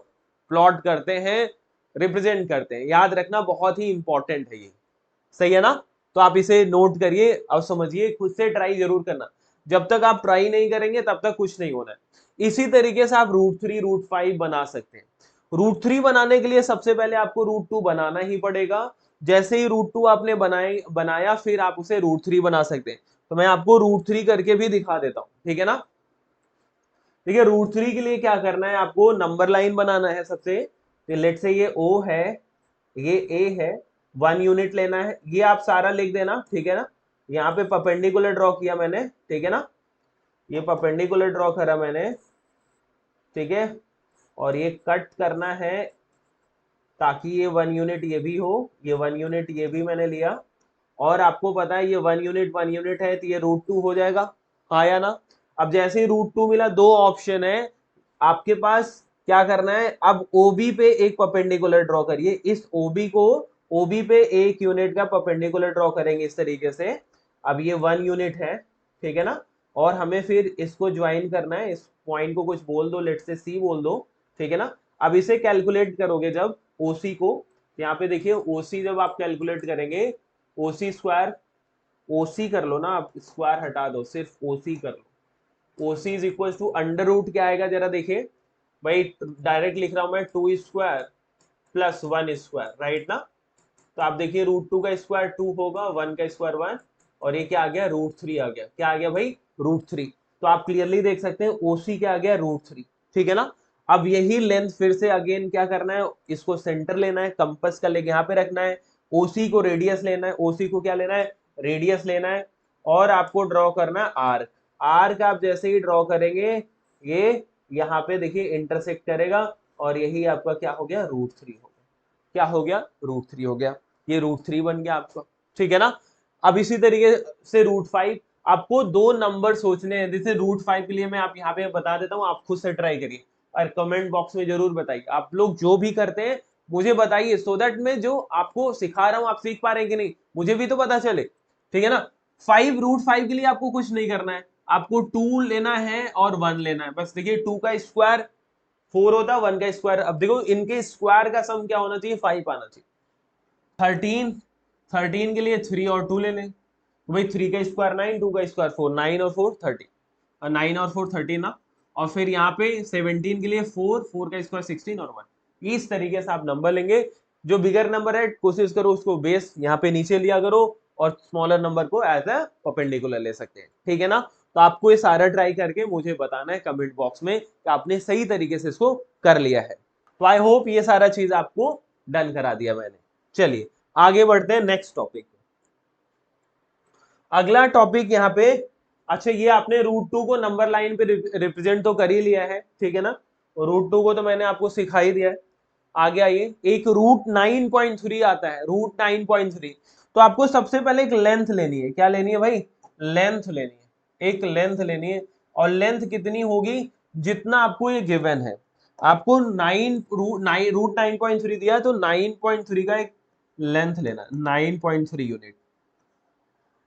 प्लॉट करते हैं, रिप्रेजेंट करते हैं। याद रखना, बहुत ही इंपॉर्टेंट है ये। सही है ना? तो आप इसे नोट करिए और समझिए, खुद से ट्राई जरूर करना। जब तक आप ट्राई नहीं करेंगे तब तक कुछ नहीं होना है। इसी तरीके से आप √3 √5 बना सकते हैं। √3 बनाने के लिए सबसे पहले आपको √2 बनाना ही पड़ेगा। जैसे ही √2 आपने बनाया फिर आप उसे √3 बना सकते हैं। तो मैं आपको √3 करके भी दिखा देता हूं। ठीक है ना? देखिए, √3 के लिए क्या करना है, आपको नंबर लाइन बनाना है सबसे। तो लेट से ये O है, ये A है, 1 यूनिट लेना है, ये आप सारा लिख देना। ठीक है ना? यहाँ पे परपेंडिकुलर ड्रॉ किया मैंने। ठीक है ना? ये परपेंडिकुलर ड्रॉ करा मैंने। ठीक है, और ये कट करना है ताकि ये 1 यूनिट ये भी हो, ये 1 यूनिट ये भी मैंने लिया। और आपको पता है ये 1 यूनिट है, तो ये √2 हो जाएगा। हाँ या ना? अब जैसे ही √2 मिला, दो ऑप्शन है आपके पास, क्या करना है? अब ओबी पे एक परपेंडिकुलर ड्रॉ करिए। इस ओबी को, ओबी पे 1 यूनिट का परपेंडिकुलर ड्रॉ करेंगे इस तरीके से। अब ये 1 यूनिट है। ठीक है ना? और हमें फिर इसको ज्वाइन करना है, इस पॉइंट को कुछ बोल दो, लेट से सी बोल दो। ठीक है ना? अब इसे कैलकुलेट करोगे जब ओसी को, यहाँ पे देखिए ओसी जब आप कैलकुलेट करेंगे, ओसी स्क्वायर, ओसी कर लो ना आप, स्क्वायर हटा दो, सिर्फ ओसी कर लो। OC is equal to under root, क्या आएगा जरा देखिए भाई, डायरेक्ट लिख रहा हूं मैं, 2 स्क्वायर प्लस 1 स्क्वायर, राइट ना? तो आप देखिए √2 का स्क्वायर 2 होगा, 1 का स्क्वायर 1, और ये क्या आ गया? √3 आ गया। क्या आ गया भाई? √3। तो आप क्लियरली देख सकते हैं ओसी क्या आ गया? √3। ठीक है ना? अब यही लेंथ फिर से अगेन क्या करना है, इसको सेंटर लेना है, कंपास का लेग यहाँ पे रखना है, ओसी को रेडियस लेना है, ओसी को क्या लेना है? रेडियस लेना है, और आपको ड्रॉ करना है आर्क। आर्क आप जैसे ही ड्रॉ करेंगे, ये यहाँ पे देखिए इंटरसेक्ट करेगा, और यही आपका क्या हो गया? √3 हो गया। क्या हो गया? √3 हो गया। ये √3 बन गया आपका। ठीक है ना? अब इसी तरीके से √5, आपको दो नंबर सोचने हैं। जैसे √5 के लिए मैं आप यहाँ पे बता देता हूँ, आप खुद से ट्राई करिए और कमेंट बॉक्स में जरूर बताइए। आप लोग जो भी करते हैं मुझे बताइए, सो दैट मैं जो आपको सिखा रहा हूँ आप सीख पा रहे हैं कि नहीं, मुझे भी तो पता चले। ठीक है ना? √5 के लिए आपको कुछ नहीं करना है, आपको 2 लेना है और 1 लेना है। बस देखिए 2 का स्क्वायर 4 होता है, 1 का स्क्वायर, अब देखो इनके स्क्वायर का सम क्या होना चाहिए? 5 आना चाहिए। 13, 13 के लिए 3 और 2 ले लें, तो भाई 3 का स्क्वायर 9, 2 का स्क्वायर 4, 9 और 4 30, और 9 और 4 13 ना। और फिर यहाँ पे 17 के लिए 4, 4 का स्क्वायर 16 और 1। इस तरीके से आप नंबर लेंगे। जो बिगर नंबर है कोशिश करो उसको बेस यहाँ पे नीचे लिया करो, और स्मॉलर नंबर को एज ए परपेंडिकुलर ले सकते हैं। ठीक है ना? तो आपको ये सारा ट्राई करके मुझे बताना है कमेंट बॉक्स में कि आपने सही तरीके से इसको कर लिया है। तो आई होप ये सारा चीज आपको डन करा दिया मैंने। चलिए आगे बढ़ते हैं नेक्स्ट टॉपिक। अगला टॉपिक यहाँ पे, अच्छा ये आपने √2 को नंबर लाइन पे रिप्रेजेंट तो कर ही लिया है। ठीक है ना? √2 को तो मैंने आपको सिखा ही दिया है। आगे आइए, एक √9.3 आता है, √9.3। तो आपको सबसे पहले एक लेंथ लेनी है। क्या लेनी है भाई? लेंथ लेनी है, एक लेंथ लेनी है। और लेंथ कितनी होगी? जितना आपको ये गिवन है। आपको 9 √9.3 दिया है, तो 9.3 का एक लेंथ लेना, 9.3 यूनिट।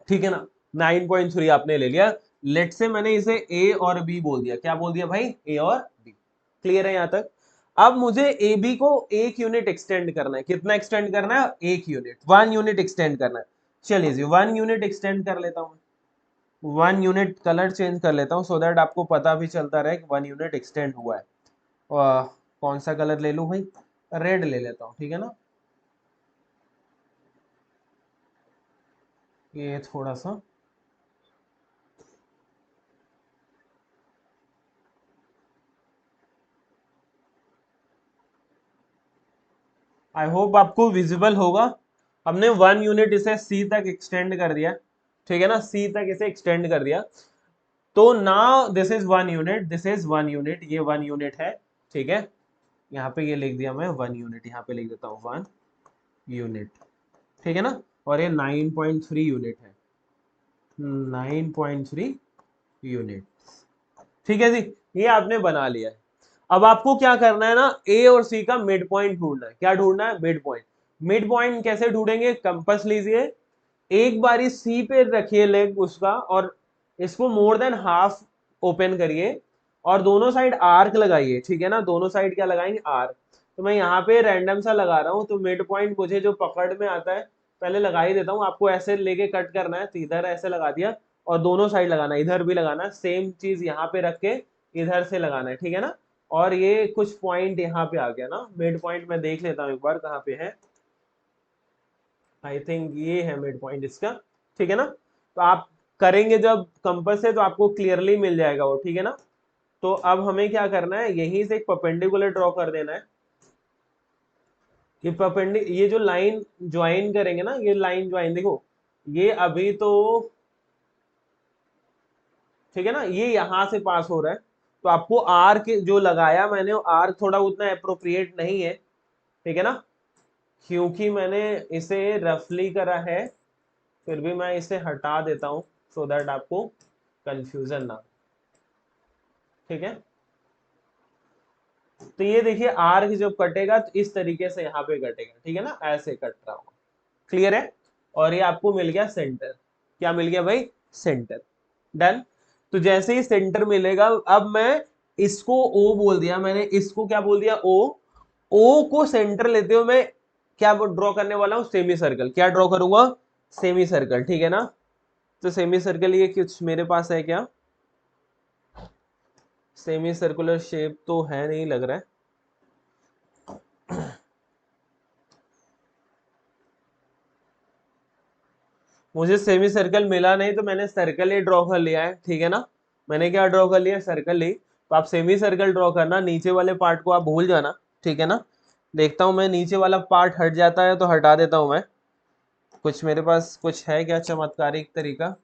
ठीक है ना? 9.3 आपने ले लिया। लेट से मैंने इसे ए और बी बोल दिया, क्या बोल दिया भाई, ए और बी। क्लियर है यहां तक? अब मुझे ए बी को 1 यूनिट एक्सटेंड करना है, कितना एक्सटेंड करना है, 1 यूनिट, 1 यूनिट एक्सटेंड करना है। चलिए जी 1 यूनिट एक्सटेंड कर लेता हूँ, 1 यूनिट कलर चेंज कर लेता हूँ, सो दैट आपको पता भी चलता रहे कि 1 यूनिट एक्सटेंड हुआ है। कौन सा कलर ले लूं भाई, रेड ले लेता हूँ, ठीक है ना। ये थोड़ा सा आई होप आपको विजिबल होगा। हमने 1 यूनिट इसे सी तक एक्सटेंड कर दिया, ठीक है ना, सी तक इसे एक्सटेंड कर दिया। तो now this is 1 unit, this is 1 unit, ये 1 यूनिट है, ठीक है। यहाँ पे ये लिख दिया मैं 1 यूनिट, यहाँ पे लिख देता हूँ 1 यूनिट, ठीक है ना। और ये 9.3 यूनिट है, 9.3 यूनिट, ठीक है जी। ये आपने बना लिया है। अब आपको क्या करना है ना, ए और सी का मिड पॉइंट ढूंढना है। क्या ढूंढना है, मिड पॉइंट। मिड पॉइंट कैसे ढूंढेंगे, कंपास लीजिए, एक बारी सी पे रखिए लेग उसका, और इसको मोर देन हाफ ओपन करिए, और दोनों साइड आर्क लगाइए, ठीक है ना। दोनों साइड क्या लगाएंगे, आर्क। तो मैं यहाँ पे रैंडम सा लगा रहा हूँ, तो मिड पॉइंट मुझे जो पकड़ में आता है पहले लगा ही देता हूँ। आपको ऐसे लेके कट करना है, तो इधर ऐसे लगा दिया, और दोनों साइड लगाना है, इधर भी लगाना है, सेम चीज यहाँ पे रख के इधर से लगाना है, ठीक है ना। और ये कुछ पॉइंट यहाँ पे आ गया ना मिड पॉइंट, मैं देख लेता हूँ एक बार कहाँ पे है। आई थिंक ये है मिड पॉइंट इसका, ठीक है ना। तो आप करेंगे जब कंपास से तो आपको क्लियरली मिल जाएगा वो, ठीक है ना। तो अब हमें क्या करना है, यहीं से एक परपेंडिकुलर ड्रॉ कर देना है। ये जो लाइन ज्वाइन करेंगे ना, ये लाइन ज्वाइन देखो, ये अभी तो ठीक है ना, ये यहां से पास हो रहा है। तो आपको आर्क जो लगाया मैंने, वो आर्क थोड़ा उतना अप्रोप्रिएट नहीं है, ठीक है ना, क्योंकि मैंने इसे रफली करा है। फिर भी मैं इसे हटा देता हूं, सो दैट आपको कंफ्यूजन ना, ठीक है। तो ये देखिए आर्क जब कटेगा तो इस तरीके से यहाँ पे कटेगा, ठीक है ना, ऐसे कट रहा होगा। क्लियर है? और ये आपको मिल गया सेंटर। क्या मिल गया भाई, सेंटर। डन। तो जैसे ही सेंटर मिलेगा, अब मैं इसको ओ बोल दिया मैंने, इसको क्या बोल दिया, ओ। ओ को सेंटर लेते हुए मैं क्या ड्रॉ करने वाला हूं, सेमी सर्कल। क्या ड्रॉ करूंगा, सेमी सर्कल, ठीक है ना। तो सेमी सर्कल ये कुछ मेरे पास है क्या, सेमी सर्कुलर शेप तो है नहीं लग रहा है। मुझे सेमी सर्कल मिला नहीं, तो मैंने सर्कल ही ड्रॉ कर लिया है, ठीक है ना। मैंने क्या ड्रॉ कर लिया, सर्कल ही। तो आप सेमी सर्कल ड्रॉ करना, नीचे वाले पार्ट को आप भूल जाना, ठीक है ना। देखता हूं मैं नीचे वाला पार्ट हट जाता है तो हटा देता हूं मैं। कुछ मेरे पास कुछ है क्या चमत्कारिक तरीका।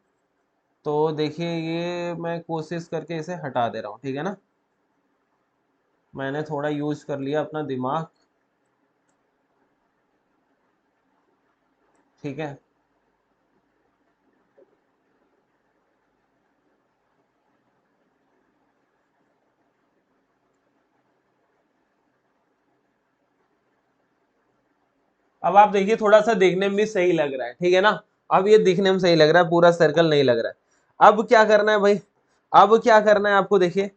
तो देखिए ये मैं कोशिश करके इसे हटा दे रहा हूँ, ठीक है ना। मैंने थोड़ा यूज कर लिया अपना दिमाग, ठीक है। अब आप देखिए थोड़ा सा देखने में भी सही लग रहा है, ठीक है ना। अब ये दिखने में सही लग रहा है, पूरा सर्कल नहीं लग रहा है। अब क्या करना है भाई, अब क्या करना है आपको, देखिए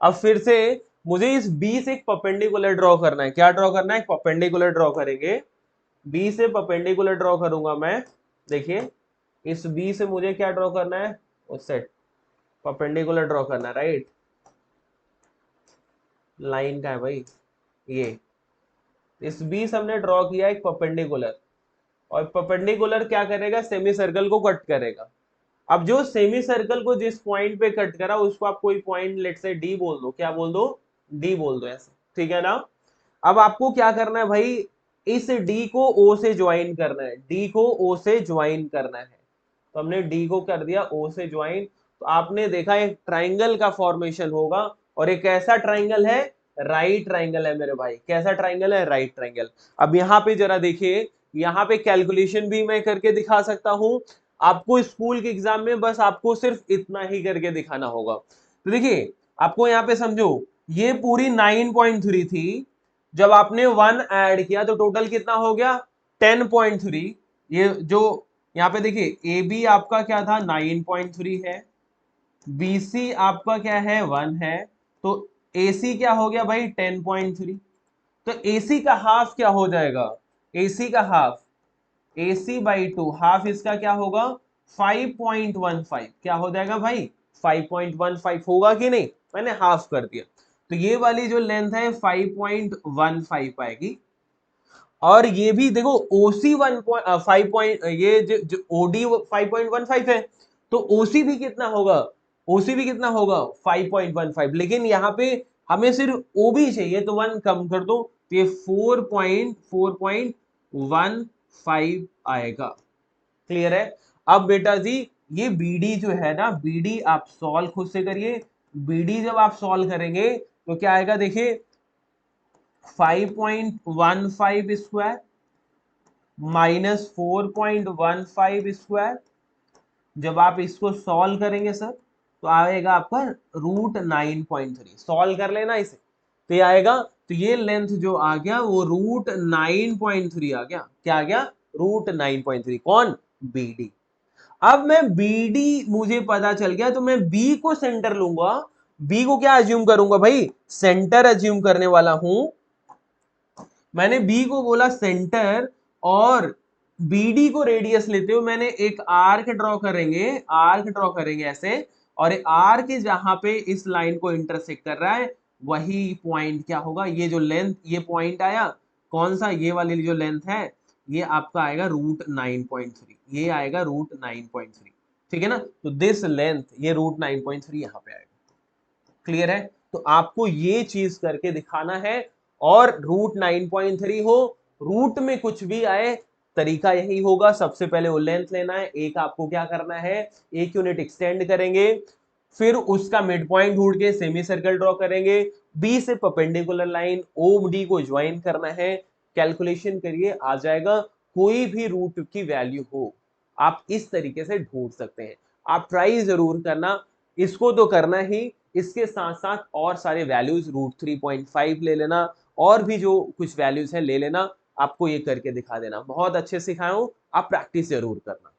अब फिर से मुझे इस बी से एक परपेंडिकुलर ड्रॉ करना है। क्या ड्रॉ करना है, परपेंडिकुलर ड्रॉ करेंगे। बी से परपेंडिकुलर ड्रॉ करूंगा मैं। देखिए इस बी से मुझे क्या ड्रॉ करना है, उससे परपेंडिकुलर ड्रॉ करना है, राइट। लाइन का है भाई ये, इस बी से हमने ड्रॉ किया एक परपेंडिकुलर, और परपेंडिकुलर क्या करेगा, सेमी सर्कल को कट करेगा। अब जो सेमी सर्कल को जिस पॉइंट पे कट करा, उसको आप कोई पॉइंट लेट से डी बोल दो। क्या बोल दो, डी बोल दो ऐसे, ठीक है ना। अब आपको क्या करना है भाई, इस डी को ओ से ज्वाइन करना है, डी को ओ से ज्वाइन करना है। तो हमने डी को कर दिया ओ से ज्वाइन। तो आपने देखा एक ट्राइंगल का फॉर्मेशन होगा, और एक कैसा ट्राइंगल है, राइट ट्राइंगल है मेरे भाई। कैसा ट्राइंगल है, राइट ट्राइंगल। अब यहाँ पे जरा देखिए, यहाँ पे कैलकुलेशन भी मैं करके दिखा सकता हूं। आपको स्कूल के एग्जाम में बस आपको सिर्फ इतना ही करके दिखाना होगा। तो देखिए आपको यहाँ पे समझो, ये पूरी 9.3 थी, जब आपने 1 ऐड किया तो टोटल कितना हो गया, 10.3। ये जो यहाँ पे देखिए ए बी आपका क्या था, 9.3 है, BC आपका क्या है 1 है, तो AC क्या हो गया भाई 10.3। तो AC का हाफ क्या हो जाएगा, AC का हाफ AC/2 हाफ इसका क्या होगा 5.15, क्या हो जाएगा भाई 5.15 होगा कि नहीं, मैंने हाफ कर दिया। तो ये वाली जो लेंथ है 5.15 आएगी। और ये भी देखो OC 1.5 ये जो OD 5.15 है, तो OC भी कितना होगा, OC भी कितना होगा 5.15, लेकिन यहाँ पे हमें सिर्फ OB चाहिए तो 1 कम कर दो, तो ये 4.15 आएगा। क्लियर है। अब बेटा जी ये BD जो है ना, BD आप सॉल्व खुद से करिए। BD जब आप सॉल्व करेंगे तो क्या आएगा देखिए 5.15 स्क्वायर माइनस 4.15 स्क्वायर। जब आप इसको सॉल्व करेंगे सर तो आएगा आपका √9.3, सॉल्व कर लेना इसे तो ये आएगा। तो ये लेंथ जो आ गया वो √9.3 आ गया, क्या आ गया √9.3, कौन BD। अब मैं BD मुझे पता चल गया तो मैं B को सेंटर लूंगा, B को क्या अज्यूम करूंगा भाई सेंटर अज्यूम करने वाला हूं। मैंने बी को बोला सेंटर और BD को रेडियस लेते हुए मैंने एक आर्क ड्रॉ करेंगे, आर्क ड्रॉ करेंगे ऐसे, और आर्क जहां पे इस लाइन को इंटरसेक्ट कर रहा है वही पॉइंट क्या होगा, ये जो लेंथ ये पॉइंट आया कौन सा, ये वाली जो लेंथ है ये आपका आएगा √9.3, ये आएगा √9.3। ठीक है ना, तो दिस लेंथ ये √9.3 यहाँ पे आएगा। क्लियर है। तो आपको ये चीज करके दिखाना है, और √9.3 हो रूट में कुछ भी आए तरीका यही होगा, सबसे पहले वो लेंथ लेना है, एक आपको क्या करना है 1 यूनिट एक्सटेंड करेंगे, फिर उसका मिड पॉइंट ढूंढ के सेमी सर्कल ड्रॉ करेंगे, बी से परपेंडिकुलर लाइन OD को ज्वाइन करना है, कैलकुलेशन करिए आ जाएगा, कोई भी रूट की वैल्यू हो आप इस तरीके से ढूंढ सकते हैं। आप ट्राई जरूर करना, इसको तो करना ही, इसके साथ साथ और सारे वैल्यूज √3.5 ले लेना, और भी जो कुछ वैल्यूज है ले लेना, आपको ये करके दिखा देना, बहुत अच्छे सिखाया हूं, आप प्रैक्टिस जरूर करना।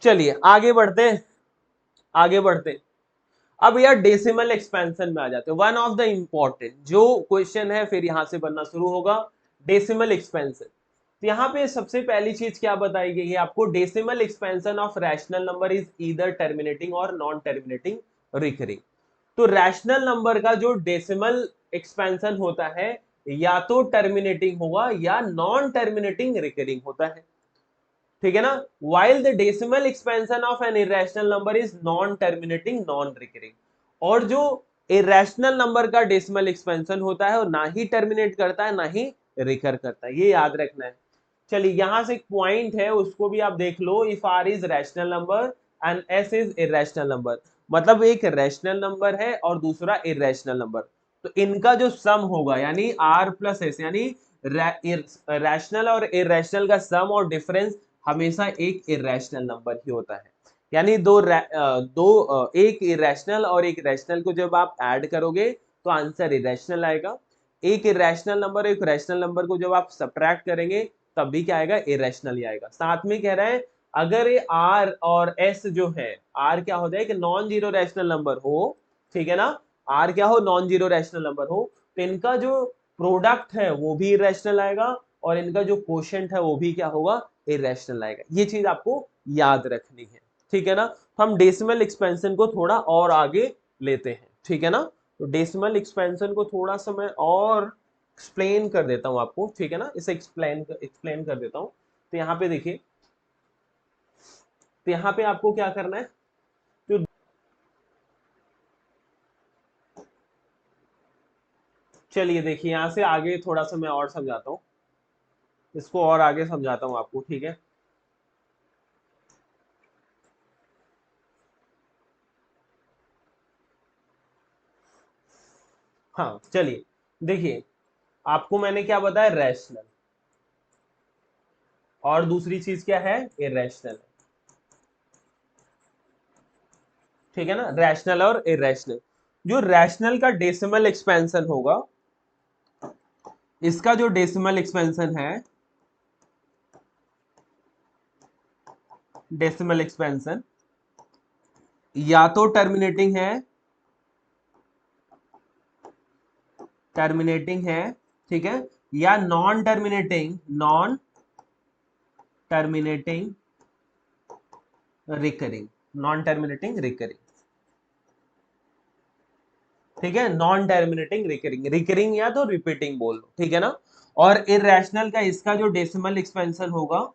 चलिए आगे बढ़ते हैं, आगे बढ़ते हैं। अब यार डेसिमल एक्सपेंशन में आ जाते हैं, वन ऑफ द इंपॉर्टेंट जो क्वेश्चन है फिर यहां से बनना शुरू होगा, डेसिमल एक्सपेंशन। तो यहाँ पे सबसे पहली चीज क्या बताई गई है आपको, decimal expansion of rational number is either terminating और नॉन टर्मिनेटिंग रिकरिंग। तो रैशनल नंबर का जो डेसिमल एक्सपेंशन होता है या तो टर्मिनेटिंग होगा या नॉन टर्मिनेटिंग रिकरिंग होता है। ठीक है ना, while the decimal expansion of an irrational number is non terminating non recurring। और जो irrational नंबर का डेसिमल एक्सपेंशन होता है वो ना ही टर्मिनेट करता है ना ही रिकर करता है, ये याद रखना है। चलिए यहां से एक पॉइंट है उसको भी आप देख लो, if R is rational number and S is irrational number, मतलब एक रैशनल नंबर है और दूसरा इरेशनल नंबर, तो इनका जो सम होगा यानी R प्लस S, यानी रैशनल और इरेशनल का सम और डिफरेंस हमेशा एक इरेशनल नंबर ही होता है। यानी एक इरेशनल और एक रैशनल को जब आप ऐड करोगे तो आंसर इरेशनल आएगा, एक इरेशनल नंबर एक रैशनल नंबर को जब आप सब्ट्रैक्ट करेंगे तब भी क्या आएगा इरेशनल ही आएगा। साथ में कह रहा है अगर ये R और S जो है, R क्या हो जाए कि नॉन जीरो रैशनल नंबर हो, ठीक है ना, R क्या हो नॉन जीरो रैशनल नंबर हो, तो इनका जो प्रोडक्ट है वो भी इरेशनल आएगा और इनका जो क्वोशिएंट है वो भी क्या होगा इरेशनल आएगा। ये चीज आपको याद रखनी है। ठीक है ना, तो हम डेसिमल एक्सपेंशन को थोड़ा और आगे लेते हैं। ठीक है ना, तो डेसिमल एक्सपेंशन को थोड़ा सा मैं और एक्सप्लेन कर देता हूं आपको। ठीक है ना, इसे एक्सप्लेन कर देता हूं। तो यहाँ पे देखिए, तो यहाँ पे आपको क्या करना है, तो चलिए देखिए यहां से आगे थोड़ा सा मैं और समझाता हूँ, इसको और आगे समझाता हूँ आपको। ठीक है, हाँ चलिए देखिए, आपको मैंने क्या बताया रैशनल, और दूसरी चीज क्या है इरेशनल। ठीक है ना, रैशनल और इरेशनल। जो रैशनल का डेसिमल एक्सपेंशन होगा, इसका जो डेसिमल एक्सपेंशन है डेसिमल एक्सपेंशन या तो टर्मिनेटिंग है, ठीक है, या non terminating recurring, non terminating recurring, ठीक है, नॉन टर्मिनेटिंग रिकरिंग, रिकरिंग या तो रिपीटिंग बोल लो, ठीक है ना। और इरेशनल का इसका जो डेसिमल एक्सपेंशन होगा,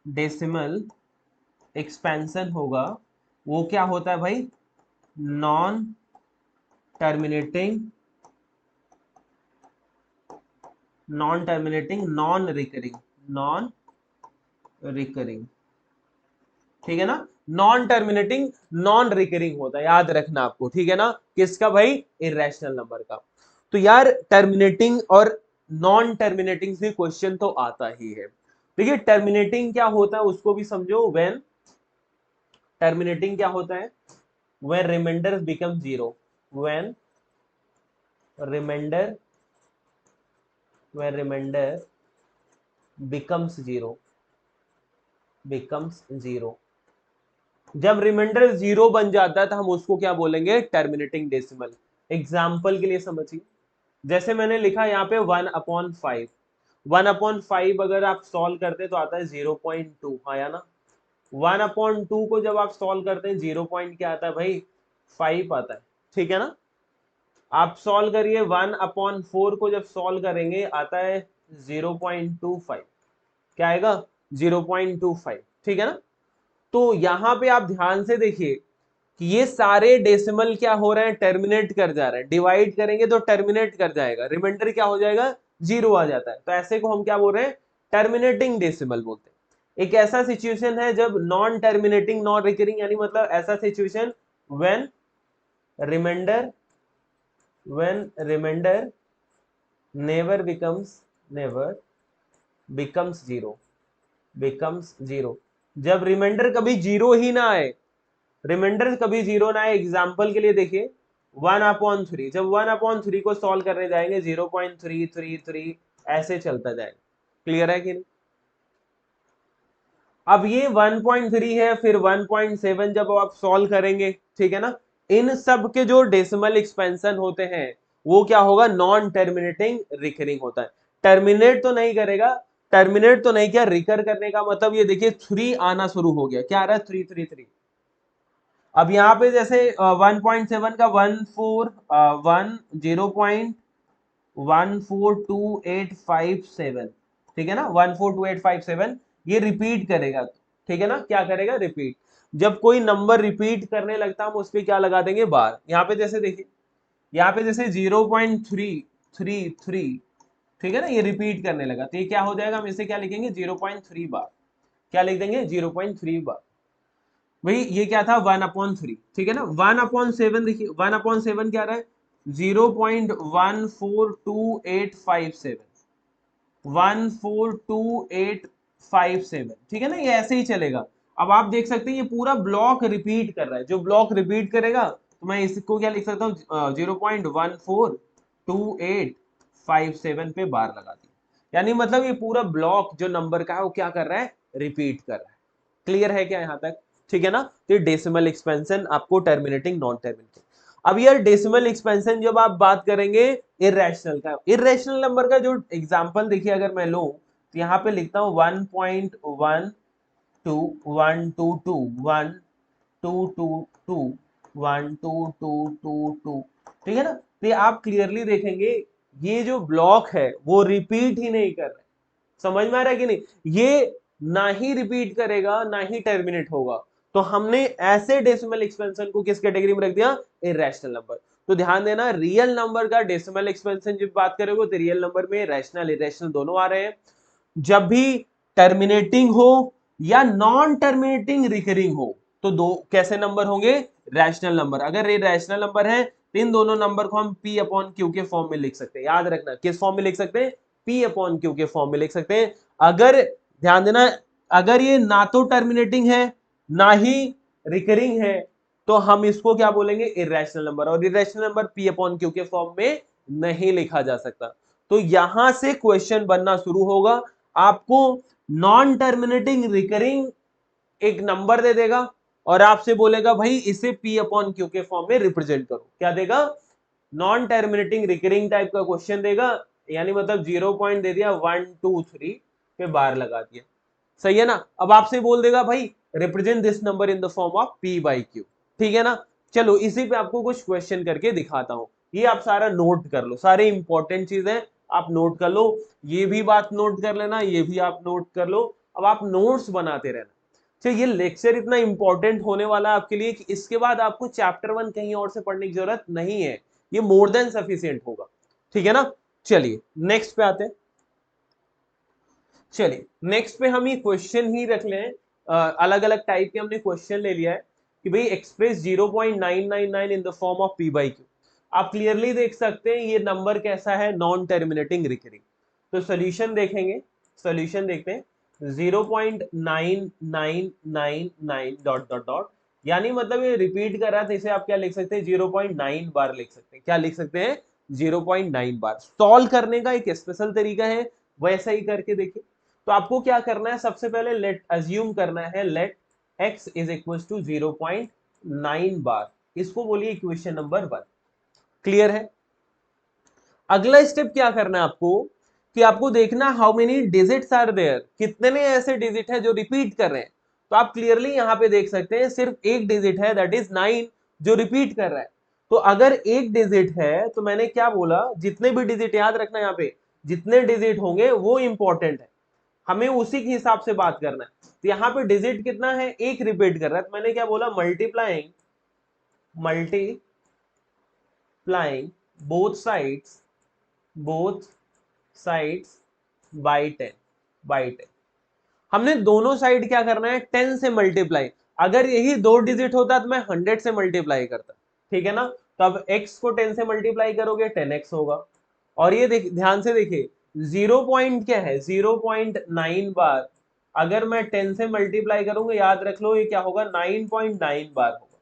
डेसिमल एक्सपेंशन होगा, वो क्या होता है भाई, non terminating non recurring, non recurring, ठीक है ना। नॉन टर्मिनेटिंग नॉन रिकरिंग होता है, याद रखना आपको, ठीक है ना, किसका भाई, इरेशनल नंबर का। तो यार टर्मिनेटिंग और नॉन टर्मिनेटिंग से क्वेश्चन तो आता ही है। देखिए टर्मिनेटिंग क्या होता है उसको भी समझो। व्हेन टर्मिनेटिंग क्या होता है, when remainder become zero, when remainder remainder becomes zero, जब रिमाइंडर जीरो बन जाता है तो हम उसको क्या बोलेंगे, टर्मिनेटिंग डेसिमल। एग्जाम्पल के लिए समझिए, जैसे मैंने लिखा यहाँ पे 1/5, 1/5 अगर आप सॉल्व करते तो आता है 0.2, आया ना। 1/2 को जब आप सॉल्व करते हैं 0 पॉइंट क्या आता है भाई, 5 आता है, ठीक है ना। आप सॉल्व करिए 1/4 को जब सॉल्व करेंगे आता है 0.25, क्या आएगा, 0.25, ठीक है ना। तो यहां पे आप ध्यान से देखिए कि ये सारे डेसिमल क्या हो रहे हैं, टर्मिनेट कर जा रहे हैं, डिवाइड करेंगे तो टर्मिनेट कर जाएगा, रिमाइंडर क्या हो जाएगा, जीरो आ जाता है, तो ऐसे को हम क्या बोल रहे हैं, टर्मिनेटिंग डेसिमल बोलते हैं। एक ऐसा सिचुएशन है जब नॉन टर्मिनेटिंग नॉन रिकरिंग, यानी मतलब ऐसा situation when reminder never becomes zero, जब रिमाइंडर कभी जीरो ही ना आए, रिमाइंडर कभी जीरो ना आए। एग्जाम्पल के लिए देखिए 1/3, जब 1/3 को सॉल्व करने जाएंगे 0.333 ऐसे चलता जाएगा, क्लियर है कि नहीं। अब ये 1.3 है, फिर 1.7 जब आप सॉल्व करेंगे, ठीक है ना, इन सब के जो डेसिमल एक्सपेंशन होते हैं वो क्या होगा, नॉन टर्मिनेटिंग रिकरिंग होता है। टर्मिनेट तो नहीं किया, रिकर करने का मतलब ये देखिए 3 आना शुरू हो गया, क्या आ रहा है, 333। अब यहाँ पे जैसे 1.7 का 1.142857, ठीक है ना, 142,857 ये रिपीट करेगा, ठीक है ना, क्या करेगा, रिपीट। जब कोई नंबर रिपीट करने लगता है हम उस पर क्या लगा देंगे, बार। यहाँ पे जैसे देखिए, यहाँ पे जैसे 0.333, ठीक है ना, ये रिपीट करने लगा तो ये क्या हो जाएगा, हम इसे क्या लिखेंगे, 0.3 बार, क्या लिख देंगे, 0.3 बार। भाई ये क्या था, 1/3, ठीक है ना। 1/7 देखिए, 1/7 क्या रहा है, 0.142,857, ठीक है ना, ये ऐसे ही चलेगा। अब आप देख सकते हैं ये पूरा ब्लॉक रिपीट कर रहा है, जो ब्लॉक रिपीट करेगा तो मैं इसको क्या लिख सकता हूँ, 0.142,857 पे बार लगा दी, यानी मतलब ये पूरा ब्लॉक जो नंबर का है वो क्या कर रहा है, रिपीट कर रहा है। क्लियर है क्या यहाँ तक, ठीक है ना। तो डेसिमल एक्सपेंशन आपको टर्मिनेटिंग नॉन टर्मिनेटिंग। अब यार डेसिमल एक्सपेंशन जब आप बात करेंगे इरेशनल का, इरेशनल नंबर का जो एग्जांपल देखिए अगर मैं लूं तो यहाँ पे लिखता हूँ 1.12 ठीक है ना। तो ये आप क्लियरली देखेंगे ये जो ब्लॉक है वो रिपीट ही नहीं कर रहे, समझ में आ रहा है कि नहीं, ये ना ही रिपीट करेगा ना ही टर्मिनेट होगा। तो हमने ऐसे डेसिमल एक्सपेंशन को किस कैटेगरी में रख दिया, इरेशनल नंबर। तो ध्यान देना, रियल नंबर का डेसिमल एक्सपेंशन जब बात करोगे तो रियल नंबर में रैशनल इरेशनल दोनों आ रहे हैं। जब भी टर्मिनेटिंग हो या नॉन टर्मिनेटिंग रिकरिंग हो तो दो कैसे नंबर होंगे, रैशनल नंबर। अगर ये रैशनल नंबर है तो इन दोनों नंबर को हम P अपॉन Q के फॉर्म में लिख सकते हैं, याद रखना किस फॉर्म में लिख सकते हैं, P अपॉन Q के फॉर्म में लिख सकते हैं। अगर ध्यान देना, अगर ये ना तो टर्मिनेटिंग है ना ही रिकरिंग है तो हम इसको क्या बोलेंगे, इरेशनल नंबर। और irrational number P upon Q के फॉर्म में नहीं लिखा जा सकता। तो यहां से क्वेश्चन बनना शुरू होगा, आपको नॉन टर्मिनेटिंग रिकरिंग एक नंबर दे देगा और आपसे बोलेगा भाई इसे P अपॉन Q के फॉर्म में रिप्रेजेंट करो। क्या देगा? नॉन टर्मिनेटिंग रिकरिंग टाइप का क्वेश्चन देगा, यानी मतलब 0 पॉइंट दे दिया, 1 2 3 पे बार लगा दिया। सही है ना? अब आपसे बोल देगा भाई represent this number in the form of P by Q। ठीक है ना? चलो इसी पे आपको कुछ क्वेश्चन करके दिखाता हूं। ये आप सारा नोट कर लो, सारे इंपॉर्टेंट चीजें आप नोट कर लो। ये भी बात नोट कर लेना, ये भी आप नोट कर लो। अब आप नोट्स बनाते रहना। तो ये लेक्चर इतना इंपॉर्टेंट होने वाला है आपके लिए कि इसके बाद आपको चैप्टर 1 कहीं और से पढ़ने की जरूरत नहीं है, ये मोर देन सफिशिएंट होगा। ठीक है ना? चलिए नेक्स्ट पे आते हैं। चलिए नेक्स्ट पे हम ये क्वेश्चन ही रख लें, अलग अलग टाइप के हमने क्वेश्चन ले लिया है कि भाई express 0.999 in the form of P by Q। आप क्लियरली देख सकते हैं ये नंबर कैसा है, नॉन टर्मिनेटिंग रिकरिंग। तो सोल्यूशन देखेंगे, सोल्यूशन देखते हैं। 0.9999 डॉट डॉट डॉट, यानी मतलब ये रिपीट कर रहा था, इसे आप क्या लिख सकते हैं, 0.9 बार लिख सकते हैं। क्या लिख सकते हैं? 0.9 बार। सॉल्व करने का एक स्पेशल तरीका है, वैसा ही करके देखिए। तो आपको क्या करना है, सबसे पहले लेट अज्यूम करना है let x is equal to 0.9 bar. इसको बोलिए इक्वेशन नंबर 1। क्लियर है? अगला स्टेप क्या करना है आपको कि आपको देखना how many digits are there, कितने ऐसे डिजिट है जो रिपीट कर रहे हैं। तो आप क्लियरली यहां पे देख सकते हैं सिर्फ एक डिजिट है, दैट इज 9, जो रिपीट कर रहा है। तो अगर एक डिजिट है तो मैंने क्या बोला, जितने भी डिजिट, याद रखना यहाँ पे जितने डिजिट होंगे वो इंपॉर्टेंट है, हमें उसी के हिसाब से बात करना है। तो यहाँ पे डिजिट कितना है, एक रिपीट कर रहा है, तो मैंने क्या बोला, multiplying both sides both sides by 10 हमने दोनों साइड क्या करना है, 10 से मल्टीप्लाई। अगर यही दो डिजिट होता तो मैं 100 से मल्टीप्लाई करता। ठीक है ना? तो अब x को 10 से मल्टीप्लाई करोगे 10x होगा। और ये ध्यान से देखिए, 0 पॉइंट क्या है, 0.9 बार। अगर मैं 10 से मल्टीप्लाई करूंगा, याद रख लो ये क्या होगा, 9.9 बार होगा।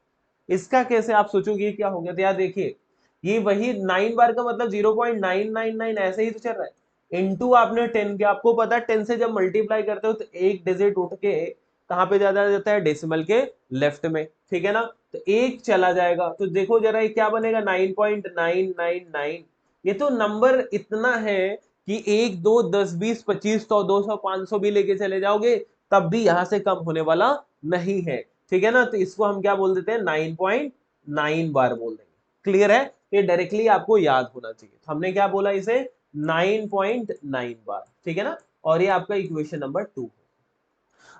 इसका कैसे आप सोचोगे क्या हो गया, तो यार देखिए ये वही 9 बार का मतलब 0.999 ऐसे ही तो चल रहा है, इनटू आपने 10 के, आपको पता है 10 से जब मल्टीप्लाई करते हो तो एक डिजिट उठ के कहां पे ज्यादा जाता है, डेसिमल के लेफ्ट में। ठीक है ना? तो एक चला जाएगा, तो देखो जरा ये क्या बनेगा, 9.999। ये तो नंबर इतना है कि 1 2 10 20 25 100 200 500 भी लेके चले जाओगे तब भी यहां से कम होने वाला नहीं है। ठीक है ना? तो इसको हम क्या बोल देते हैं, 9.9 बार बोल देंगे। क्लियर है? ये डायरेक्टली आपको याद होना चाहिए। तो हमने क्या बोला इसे, 9.9 बार। ठीक है ना? और ये आपका इक्वेशन नंबर 2।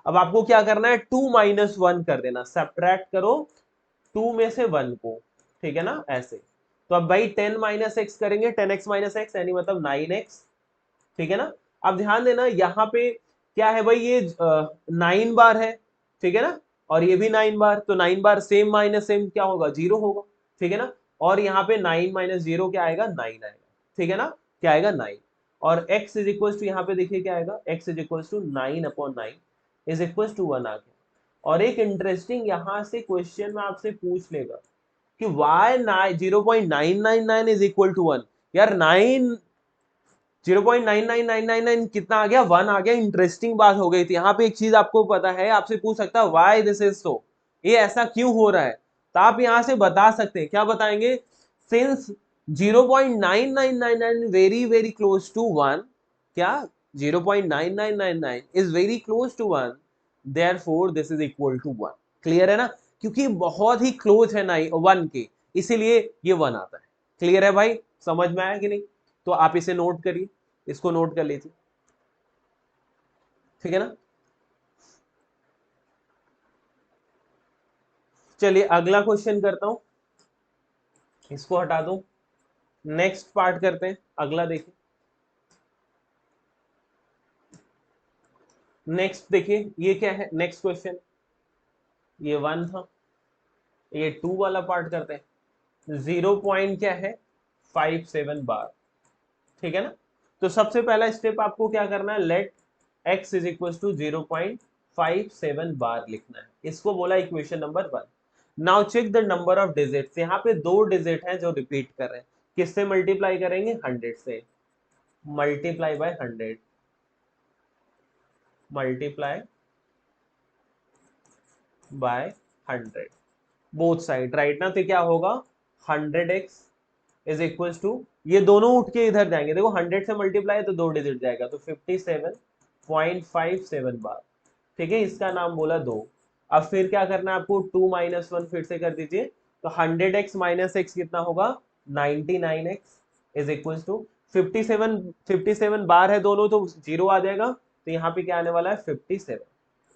अब आपको क्या करना है, 2 माइनस 1 कर देना, सब्ट्रैक्ट करो 2 में से 1 को। ठीक है ना? ऐसे। तो अब भाई 10 माइनस एक्स करेंगे, 10x माइनस एक्स यानी मतलब 9x। ठीक है ना? अब ध्यान देना यहाँ पे क्या है भाई, ये 9 बार है। ठीक है ना? और ये भी 9 बार, तो 9 बार सेम माइनस सेम क्या होगा, 0 होगा। ठीक है ना? और यहाँ पे 9 माइनस 0 क्या आएगा, 9 आएगा। ठीक है ना? क्या आएगा, 9। और x इज इक्वल टू, यहाँ पे देखिए क्या आएगा, x is equal to 9/9 is equal to 1 आ गया। और एक इंटरेस्टिंग यहाँ से क्वेश्चन में आपसे पूछ लेगा कि वाई 0.999 इज इक्वल टू 1। यार 0.99999 कितना आ गया, 1 आ गया। इंटरेस्टिंग बात हो गई थी यहाँ पे, एक चीज आपको पता है, आपसे पूछ सकता है व्हाई दिस इज सो, ये ऐसा क्यों हो रहा है। तो आप यहाँ से बता सकते हैं, क्या बताएंगे, since 0.9999 very very close to 1, क्या 0.9999 is very close to 1, therefore this is equal to 1। Clear है ना? क्योंकि बहुत ही क्लोज है 1 के, इसीलिए ये 1 आता है। क्लियर है भाई? समझ में आया कि नहीं? तो आप इसे नोट करिए, इसको नोट कर लीजिए। ठीक है ना? चलिए अगला क्वेश्चन करता हूं, इसको हटा दूं, नेक्स्ट पार्ट करते हैं। अगला देखिए, नेक्स्ट देखिए ये क्या है, नेक्स्ट क्वेश्चन, ये 1 था, ये 2 वाला पार्ट करते हैं। 0 पॉइंट क्या है, 57 बार। ठीक है ना? तो सबसे पहला स्टेप आपको क्या करना है, let x is equal to 0.57 bar लिखना है। इसको बोला equation number 1। Now check the number of digits, यहाँ पे दो डिजिट हैं जो रिपीट कर रहे हैं, किससे मल्टीप्लाई करेंगे, 100 से। Multiply by 100, multiply by 100 both side, right ना। तो क्या होगा 100x इज इक्वल टू, ये दोनों उठ के इधर जाएंगे, देखो 100 से मल्टीप्लाई है तो 2 डिजिट जाएगा, तो 57.57 बार। ठीक है, इसका नाम बोला 2। अब फिर क्या करना है आपको, 2 माइनस 1 फिर से कर दीजिए, तो 100x माइनस x कितना होगा 99x इज इक्वल टू 57 बार है दोनों, तो जीरो आ जाएगा, तो यहाँ पे क्या आने वाला है 57,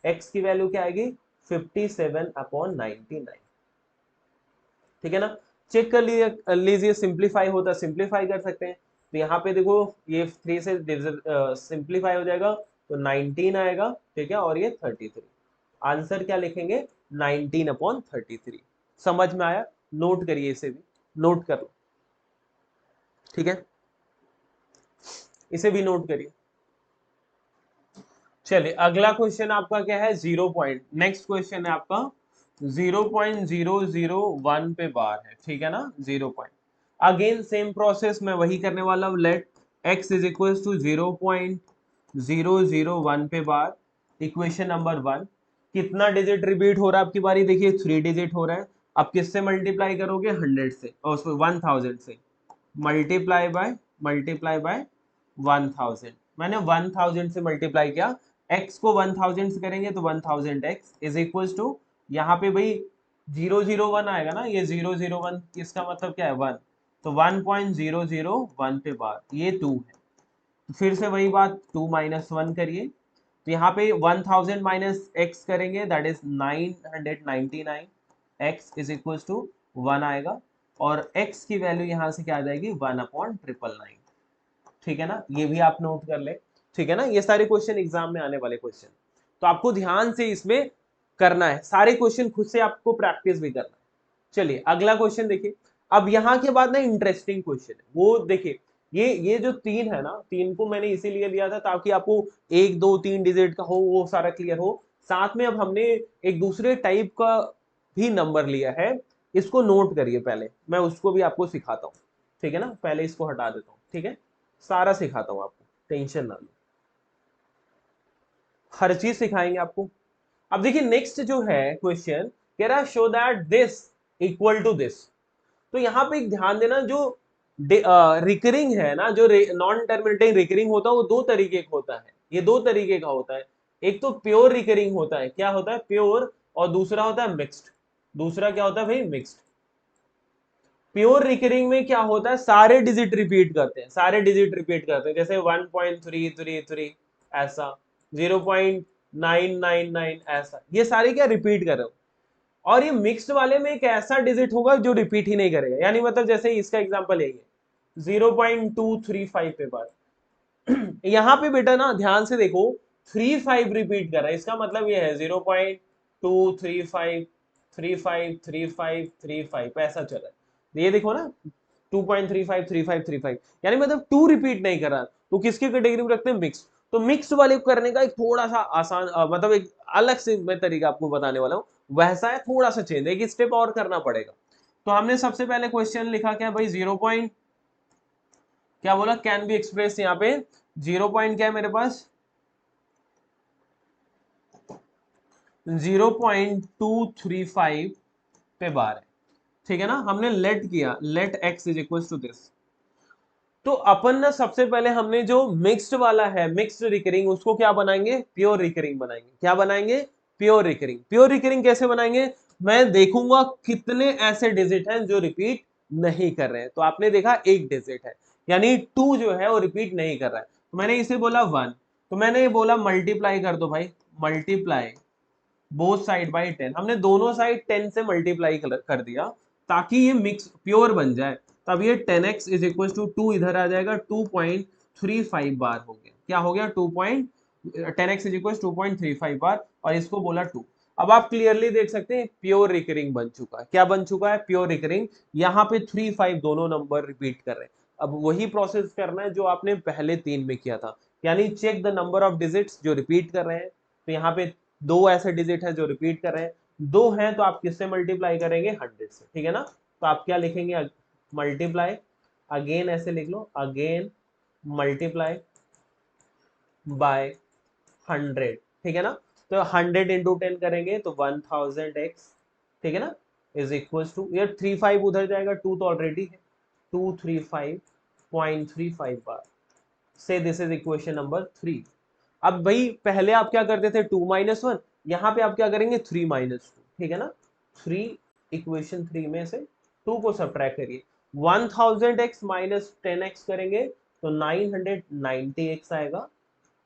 x की वैल्यू क्या आएगी 57/99। ठीक है ना। चेक कर लीजिए सिंप्लीफाई होता है, सिंप्लीफाई कर सकते हैं, तो यहाँ पे देखो ये 3 से सिंप्लीफाई हो जाएगा, तो 19 आएगा। ठीक है, और ये 33, आंसर क्या लिखेंगे 19/33। समझ में आया, नोट करिए, इसे भी नोट कर लो। ठीक है, इसे भी नोट करिए। चलिए अगला क्वेश्चन आपका क्या है, 0 पॉइंट, नेक्स्ट क्वेश्चन है आपका 0.001 पे बार है। ठीक है ना, 0 पॉइंट, अगेन सेम प्रोसेस मैं वही करने वाला हूँ, let x is equal to 0.001 पे बार। इक्वेशन नंबर 1, कितना डिजिट रिपीट हो रहा है आपकी बारी, देखिए 3 डिजिट हो रहा है। अब किससे मल्टीप्लाई करोगे 100 से, और 1000 से, मल्टीप्लाई बाय 1000, मैंने 1000 से मल्टीप्लाई किया, x को 1000 से करेंगे तो 1000x इज इक्वल टू, यहाँ पे भाई 001 आएगा ना, ये 001 इसका मतलब क्या है 1, तो 1.001 पे बार, ये 2 है। तो फिर से वही बात, 2 माइनस 1 करिए, तो यहाँ पे 1000 माइनस x करेंगे, that is 999, x is equal to 1 आएगा, और x की वैल्यू यहाँ से क्या आ जाएगी 1/999। ठीक है ना, ये भी आप नोट कर ले। ठीक है ना, ये सारे क्वेश्चन एग्जाम में आने वाले क्वेश्चन, तो आपको ध्यान से इसमें करना है, सारे क्वेश्चन खुद से आपको प्रैक्टिस भी करना है। चलिए अगला क्वेश्चन देखिए। अब यहाँ के बाद ना इंटरेस्टिंग क्वेश्चन है, वो देखिए, ये जो 3 है ना, 3 को मैंने इसीलिए लिया था ताकि आपको 1 2 3 डिजिट का हो, वो सारा क्लियर हो। साथ में अब हमने एक दूसरे टाइप का भी नंबर लिया है, इसको नोट करिए, पहले मैं उसको भी आपको सिखाता हूँ। ठीक है ना, पहले इसको हटा देता हूँ। ठीक है, सारा सिखाता हूँ आपको, टेंशन ना लो, हर चीज सिखाएंगे आपको। अब देखिए नेक्स्ट जो है क्वेश्चन, कह रहा है show that this equal to this. तो यहाँ पे एक ध्यान देना, जो रिकरिंग है ना, जो नॉन टर्मिनेटिंग रिकरिंग होता है वो दो तरीके का होता है, ये दो तरीके का होता है। एक तो प्योर रिकरिंग होता है, क्या होता है प्योर, और दूसरा होता है मिक्स्ड। दूसरा क्या होता है भाई, मिक्स्ड। प्योर रिकरिंग में क्या होता है, सारे डिजिट रिपीट करते हैं, सारे डिजिट रिपीट करते हैं, जैसे 1.333 ऐसा, 0.999 ऐसा, ये सारे क्या रिपीट कर रहे हो। और ये मिक्स्ड वाले में एक ऐसा डिजिट होगा जो रिपीट ही नहीं करेगा, यानी मतलब जैसे इसका एग्जांपल यही है 0.235 पे बार। यहाँ पे बेटा ना ध्यान से देखो, 35 रिपीट कर रहा है, इसका मतलब ये है 0.235 35 35 35 ऐसा चल रहा है, ये देखो ना 2.35 35 35, यानी मतलब 2 रिपीट नहीं कर रहा, तो किसके कैटेगरी में रखते हैं, मिक्स। तो मिक्स वाले को करने का एक थोड़ा सा आसान मतलब एक अलग से मैं तरीका आपको बताने वाला हूँ, वैसा है, थोड़ा सा चेंज, एक स्टेप और करना पड़ेगा। तो हमने सबसे पहले क्वेश्चन लिखा क्या भाई, 0 पॉइंट क्या बोला, कैन बी एक्सप्रेस, यहाँ पे 0 पॉइंट क्या है मेरे पास 0.235 पे बार है। ठीक है ना, हमने लेट किया, let x is equal to this. तो अपन ना सबसे पहले हमने जो मिक्स्ड वाला है, मिक्स्ड रिकरिंग, उसको क्या बनाएंगे, प्योर रिकरिंग बनाएंगे। क्या बनाएंगे, प्योर रिकरिंग। प्योर रिकरिंग कैसे बनाएंगे, मैं देखूंगा कितने ऐसे डिजिट हैं जो रिपीट नहीं कर रहे हैं। तो आपने देखा एक डिजिट है, यानी 2 जो है वो रिपीट नहीं कर रहा है, तो मैंने इसे बोला 1, तो मैंने ये बोला मल्टीप्लाई कर दो भाई, मल्टीप्लाई बोथ साइड बाई 10, हमने दोनों साइड 10 से मल्टीप्लाई कर दिया ताकि ये मिक्स प्योर बन जाए। तब ये 10x इज इक्वल टू 2 इधर आ जाएगा, 2.35 बार हो गया, क्या हो गया 10x इज इक्वल 2.35 बार, और इसको बोला 2। अब आप क्लियरली देख सकते हैं प्योर रिकरिंग बन चुका है, क्या बन चुका है प्योर रिकरिंग। यहाँ पे 3 5 दोनों नंबर रिपीट कर रहे हैं। अब वही प्रोसेस करना है जो आपने पहले 3 में किया था, यानी check the number of digits जो रिपीट कर रहे हैं। तो यहाँ पे 2 ऐसे डिजिट है जो रिपीट कर रहे हैं, 2 हैं तो आप किससे मल्टीप्लाई करेंगे 100 से। ठीक है ना, तो आप क्या लिखेंगे, मल्टीप्लाई, अगेन ऐसे लिख लो, अगेन मल्टीप्लाई बाय 100। ठीक है ना, तो 100 इंटू 10 करेंगे तो 1000x, ठीक है ना, इज इक्वल टू, यार 35 उधर जाएगा, 2 तो ऑलरेडी है, 235.35 बार, से दिस इज इक्वेशन नंबर 3। अब भाई पहले आप क्या करते थे 2 माइनस 1, यहाँ पे आप क्या करेंगे 3 माइनस 2, ठीक है ना, 3, इक्वेशन 3 में से 2 को सब्ट्रैक्ट करिए, 1000x माइनस 10x करेंगे तो 990x आएगा।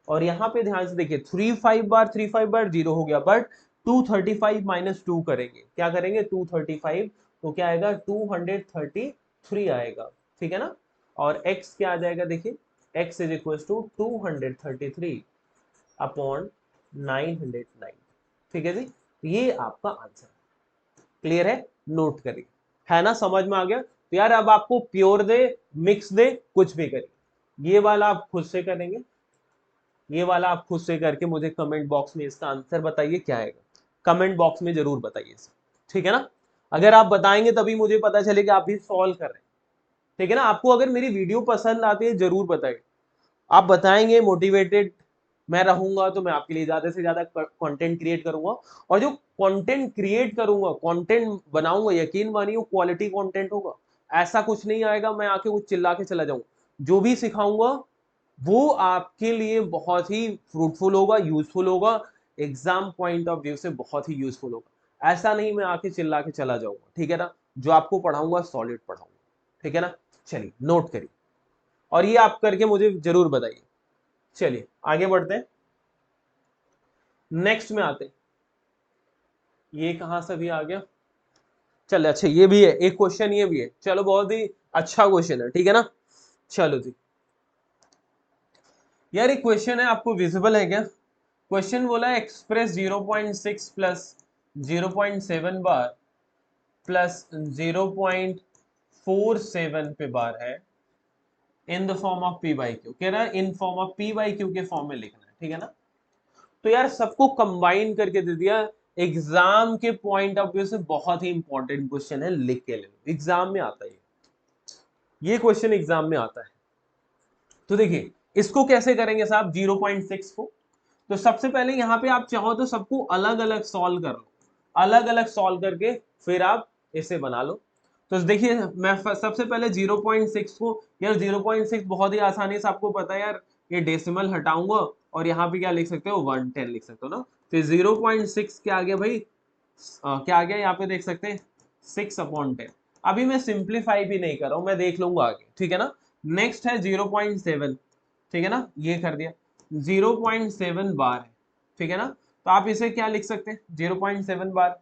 और यहाँ पे ध्यान से देखिए 3 5 बार 0 हो गया, बट 235 माइनस 2 करेंगे, क्या करेंगे 235, तो क्या आएगा 233 आएगा, ठीक है ना। और x क्या आ जाएगा, देखिए x is equal to 233 upon 909, ठीक है जी, ये आपका आंसर क्लियर है, नोट करिए, है ना, समझ में आ गया। तो यार अब आपको प्योर दे, मिक्स दे, कुछ भी करिए, ये वाला आप खुद से करेंगे, ये वाला आप खुद से करके मुझे कमेंट बॉक्स में इसका आंसर बताइए क्या आएगा, कमेंट बॉक्स में जरूर बताइए, ठीक है ना। अगर आप बताएंगे तभी मुझे पता चले कि आप भी सॉल्व कर रहे हैं, ठीक है ना। आपको अगर मेरी वीडियो पसंद आती है जरूर बताइए, आप बताएंगे मोटिवेटेड मैं रहूंगा तो मैं आपके लिए ज्यादा से ज्यादा कंटेंट क्रिएट करूंगा, और जो कंटेंट क्रिएट करूंगा, कंटेंट बनाऊंगा, यकीन मानिए वो क्वालिटी कंटेंट होगा, ऐसा कुछ नहीं आएगा मैं आके कुछ चिल्ला के चला जाऊं, जो भी सिखाऊंगा वो आपके लिए बहुत ही फ्रूटफुल होगा, यूजफुल होगा, एग्जाम पॉइंट ऑफ व्यू से बहुत ही यूजफुल होगा, ऐसा नहीं मैं आके चिल्ला के चला जाऊंगा, ठीक है ना। जो आपको पढ़ाऊंगा सॉलिड पढ़ाऊंगा, ठीक है ना। चलिए नोट करिए, और ये आप करके मुझे जरूर बताइए। चलिए आगे बढ़ते हैं, नेक्स्ट में आते हैं, ये कहां से भी आ गया, चलो अच्छा ये भी है एक क्वेश्चन, ये भी है, चलो बहुत ही अच्छा क्वेश्चन है, ठीक है ना। चलो जी, यार एक क्वेश्चन है, आपको विजिबल है क्या, क्वेश्चन बोला एक्सप्रेस 0.6 प्लस 0.7 बार प्लस 0.47 पे बार है इन the form of P by Q, कह रहा है in form of P by Q के फॉर्म में लिखना है, ठीक है ना। तो यार सबको कंबाइन करके दे दिया, एग्जाम के पॉइंट ऑफ व्यू से बहुत ही इंपॉर्टेंट क्वेश्चन है, लिख के ले लो, एग्जाम में आता है ये क्वेश्चन एग्जाम में आता है। तो देखिए इसको कैसे करेंगे साहब 0.6 को, तो सबसे पहले यहाँ पे आप चाहो तो सबको अलग अलग सॉल्व कर लो, अलग अलग सॉल्व करके फिर आप इसे बना लो। तो देखिए मैं सबसे पहले 0.6 को, यार 0.6 बहुत ही आसानी से आपको पता है यार, ये डेसिमल हटाऊंगा और यहाँ पे क्या लिख सकते हो 110 लिख सकते हो ना, तो 0.6 क्या आ गया भाई, क्या आ गया यहाँ पे देख सकते हैं 6/10। अभी मैं सिंप्लीफाई भी नहीं कर रहा हूँ, मैं देख लूंगा आगे, ठीक है ना। नेक्स्ट है 0.7, ठीक है ना, ये कर दिया, 0.7 बार है, ठीक है ना, तो आप इसे क्या लिख सकते हैं 0.7 बार।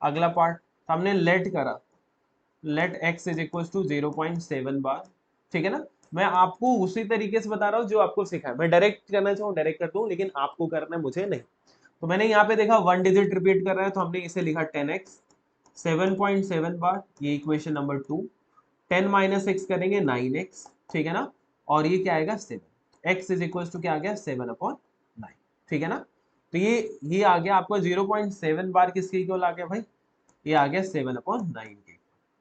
अगला पार्ट हमने लेट करा, let x is equal to 0.7 bar, ठीक है ना। मैं आपको उसी तरीके से बता रहा हूँ जो आपको सिखाया, मैं डायरेक्ट करना चाहूँ डायरेक्ट कर दूं, लेकिन आपको करना है मुझे नहीं। तो मैंने यहाँ पे देखा 1 डिजिट रिपीट कर रहा है, तो हमने इसे लिखा 10x 7.7 बार, ये इक्वेशन नंबर 2। 10 माइनस एक्स करेंगे 9x, ठीक है ना, और ये क्या आएगा 7, x इज इक्वल टू क्या आ गया 7/9, ठीक है ना। तो ये आ गया आपका 0.7 बार किसके इक्वल आ गया भाई, ये आ गया 7/9 के,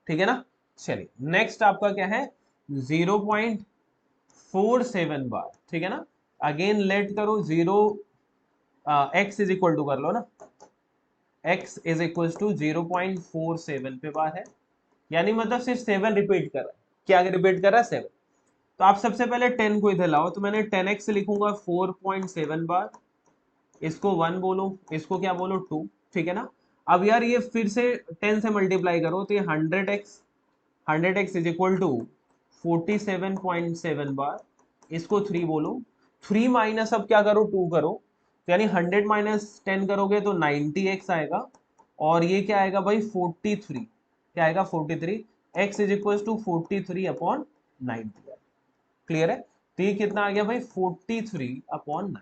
ठीक है ना। चलिए नेक्स्ट आपका क्या है 0.47 बार, ठीक है ना, अगेन लेट करो 0, x इज इक्वल टू कर लो ना, x इज इक्वल टू 0.47 पे बार है, यानी मतलब सिर्फ 7 रिपीट कर रहा है, क्या रिपीट कर रहा है 7। तो आप सबसे पहले 10 को इधर लाओ, तो मैंने 10x लिखूंगा 4.7 बार, इसको 1 बोलो, इसको क्या बोलो 2, ठीक है ना। अब यार ये फिर से 10 से मल्टीप्लाई करो तो ये 100x इज इक्वल टू 47.7 बार, इसको 3 बोलो, 3 माइनस अब क्या करो 2 करो, तो यानी 100 माइनस 10 करोगे तो 90x आएगा, और ये क्या आएगा भाई 43, क्या आएगा 43, x is equal to 43/90, clear है। तो ये कितना आ गया भाई 43/9,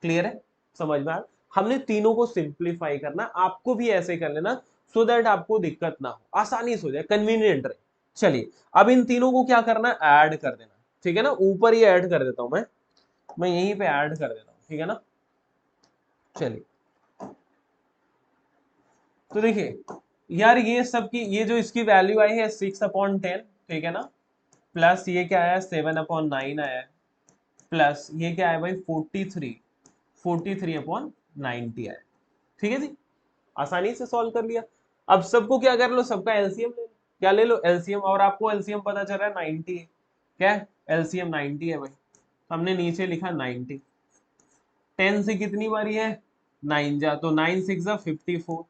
क्लियर है, समझ में आया। हमने तीनों को सिंप्लीफाई करना, आपको भी ऐसे कर लेना, सो दैट आपको दिक्कत ना हो, आसानी से हो जाए, कन्वीनियंट रहे। चलिए अब इन तीनों को क्या करना है ऐड कर देना, ठीक है ना, ऊपर ही ऐड कर देता हूं मैं यहीं पे ऐड कर देता हूं, ठीक है ना। चलिए तो देखिए यार ये सब की, ये जो इसकी वैल्यू आई है 6/10, ठीक है ना, प्लस ये क्या आया 7/9 आया है, प्लस ये क्या है भाई 43/9, 90 आया। ठीक है जी, आसानी से सॉल्व कर लिया। अब सबको क्या कर लो, सबका एलसीएम ले लो। क्या ले लो, एलसीएम। और आपको एलसीएम पता चल रहा है 90 है। क्या है, एलसीएम 90 है भाई। तो हमने नीचे लिखा 90। 10 से कितनी बारी है, 9 जा, तो 9 6 जा 54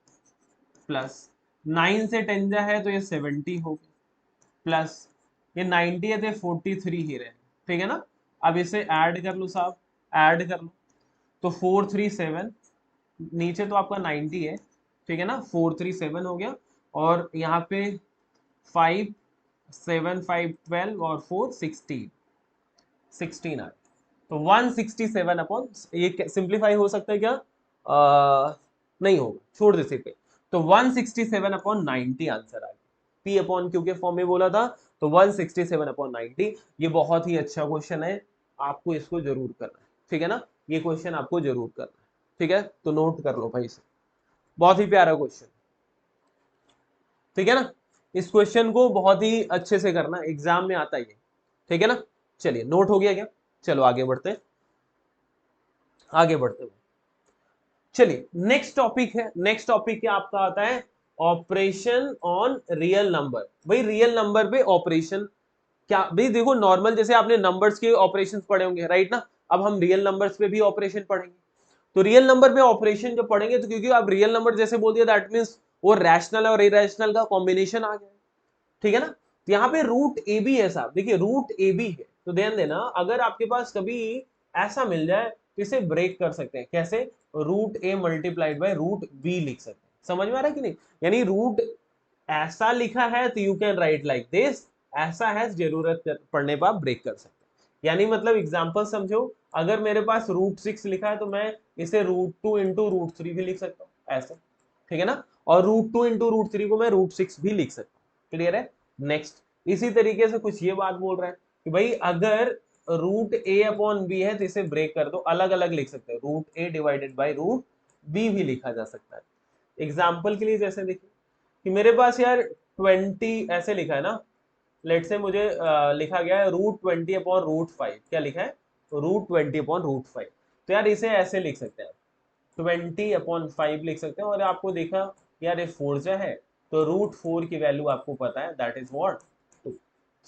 प्लस 9 से 10 जा है तो ये 70 हो गया, प्लस ये 90 है तो ये 43 ही रहे। ठीक है ना। अब इसे ऐड कर लो साहब, ऐड कर लो। तो 437, नीचे तो आपका 90 है, ठीक है ना, 437 हो गया। और यहाँ पे 5 7 5 12 और 4 16 16 आ, तो 167 अपॉन, ये सिंप्लीफाई हो सकता है क्या, नहीं होगा, छोड़ दे सिर्फ। तो 167 अपॉन 90 आंसर आ गया। पी अपॉन क्यू के फॉर्म में बोला था, तो 167 अपॉन 90। ये बहुत ही अच्छा क्वेश्चन है, आपको इसको जरूर करना है। ठीक है ना, ये क्वेश्चन आपको जरूर करना है। ठीक है, तो नोट कर लो भाई इसे, बहुत ही प्यारा क्वेश्चन। ठीक है ना, इस क्वेश्चन को बहुत ही अच्छे से करना, एग्जाम में आता ही है। ठीक है ना, चलिए नोट हो गया क्या, चलो आगे बढ़ते हैं, आगे बढ़ते हैं। चलिए नेक्स्ट टॉपिक है, नेक्स्ट टॉपिक क्या आपका आता है, ऑपरेशन ऑन रियल नंबर। भाई रियल नंबर पे ऑपरेशन, क्या भाई देखो, नॉर्मल जैसे आपने नंबर्स के ऑपरेशंस पढ़े होंगे, राइट ना। अब हम रियल नंबर्स पे भी ऑपरेशन पढ़ेंगे। तो रियल नंबर पे ऑपरेशन जब पढ़ेंगे, तो क्योंकि आप रियल नंबर जैसे बोल दिया, दैट मीन्स वो रैशनल और इरेशनल का कॉम्बिनेशन आ गया। ठीक है ना, तो यहाँ पे रूट ए बी है साहब, देखिए रूट ए बी है, तो ध्यान देना, अगर आपके पास कभी ऐसा मिल जाए तो इसे ब्रेक कर सकते हैं, कैसे, root a multiplied by root b लिख सकते हैं। समझ में आ रहा है कि नहीं, यानी रूट ऐसा लिखा है तो you can write like this, ऐसा है जरूरत पड़ने पर आप ब्रेक कर सकते हैं। यानी मतलब एग्जांपल समझो, अगर मेरे पास रूट 6 लिखा है तो मैं इसे रूट 2 इंटू रूट 3 भी लिख सकता हूँ ऐसे। ठीक है ना, और रूट 2 इंटू रूट 3 को मैं रूट 6 भी लिख सकता हूँ। क्लियर है। नेक्स्ट, इसी तरीके से कुछ ये बात बोल रहा है कि भाई अगर रूट ए अपॉन बी है तो इसे ब्रेक कर दो, अलग अलग लिख सकते हो, root a divided by root b भी लिखा जा सकता है। एग्जाम्पल के लिए जैसे देखिए कि मेरे पास यार 20 ऐसे लिखा है ना, लेट से मुझे लिखा गया है रूट 20 अपॉन रूट 5, क्या लिखा है, रूट 20 अपॉन रूट 5। तो यार इसे ऐसे लिख सकते हैं, 20 अपॉन 5 लिख सकते हैं। और आपको देखा यार ये 4 जो है, तो रूट 4 की वैल्यू आपको पता है, दैट इज व्हाट 2।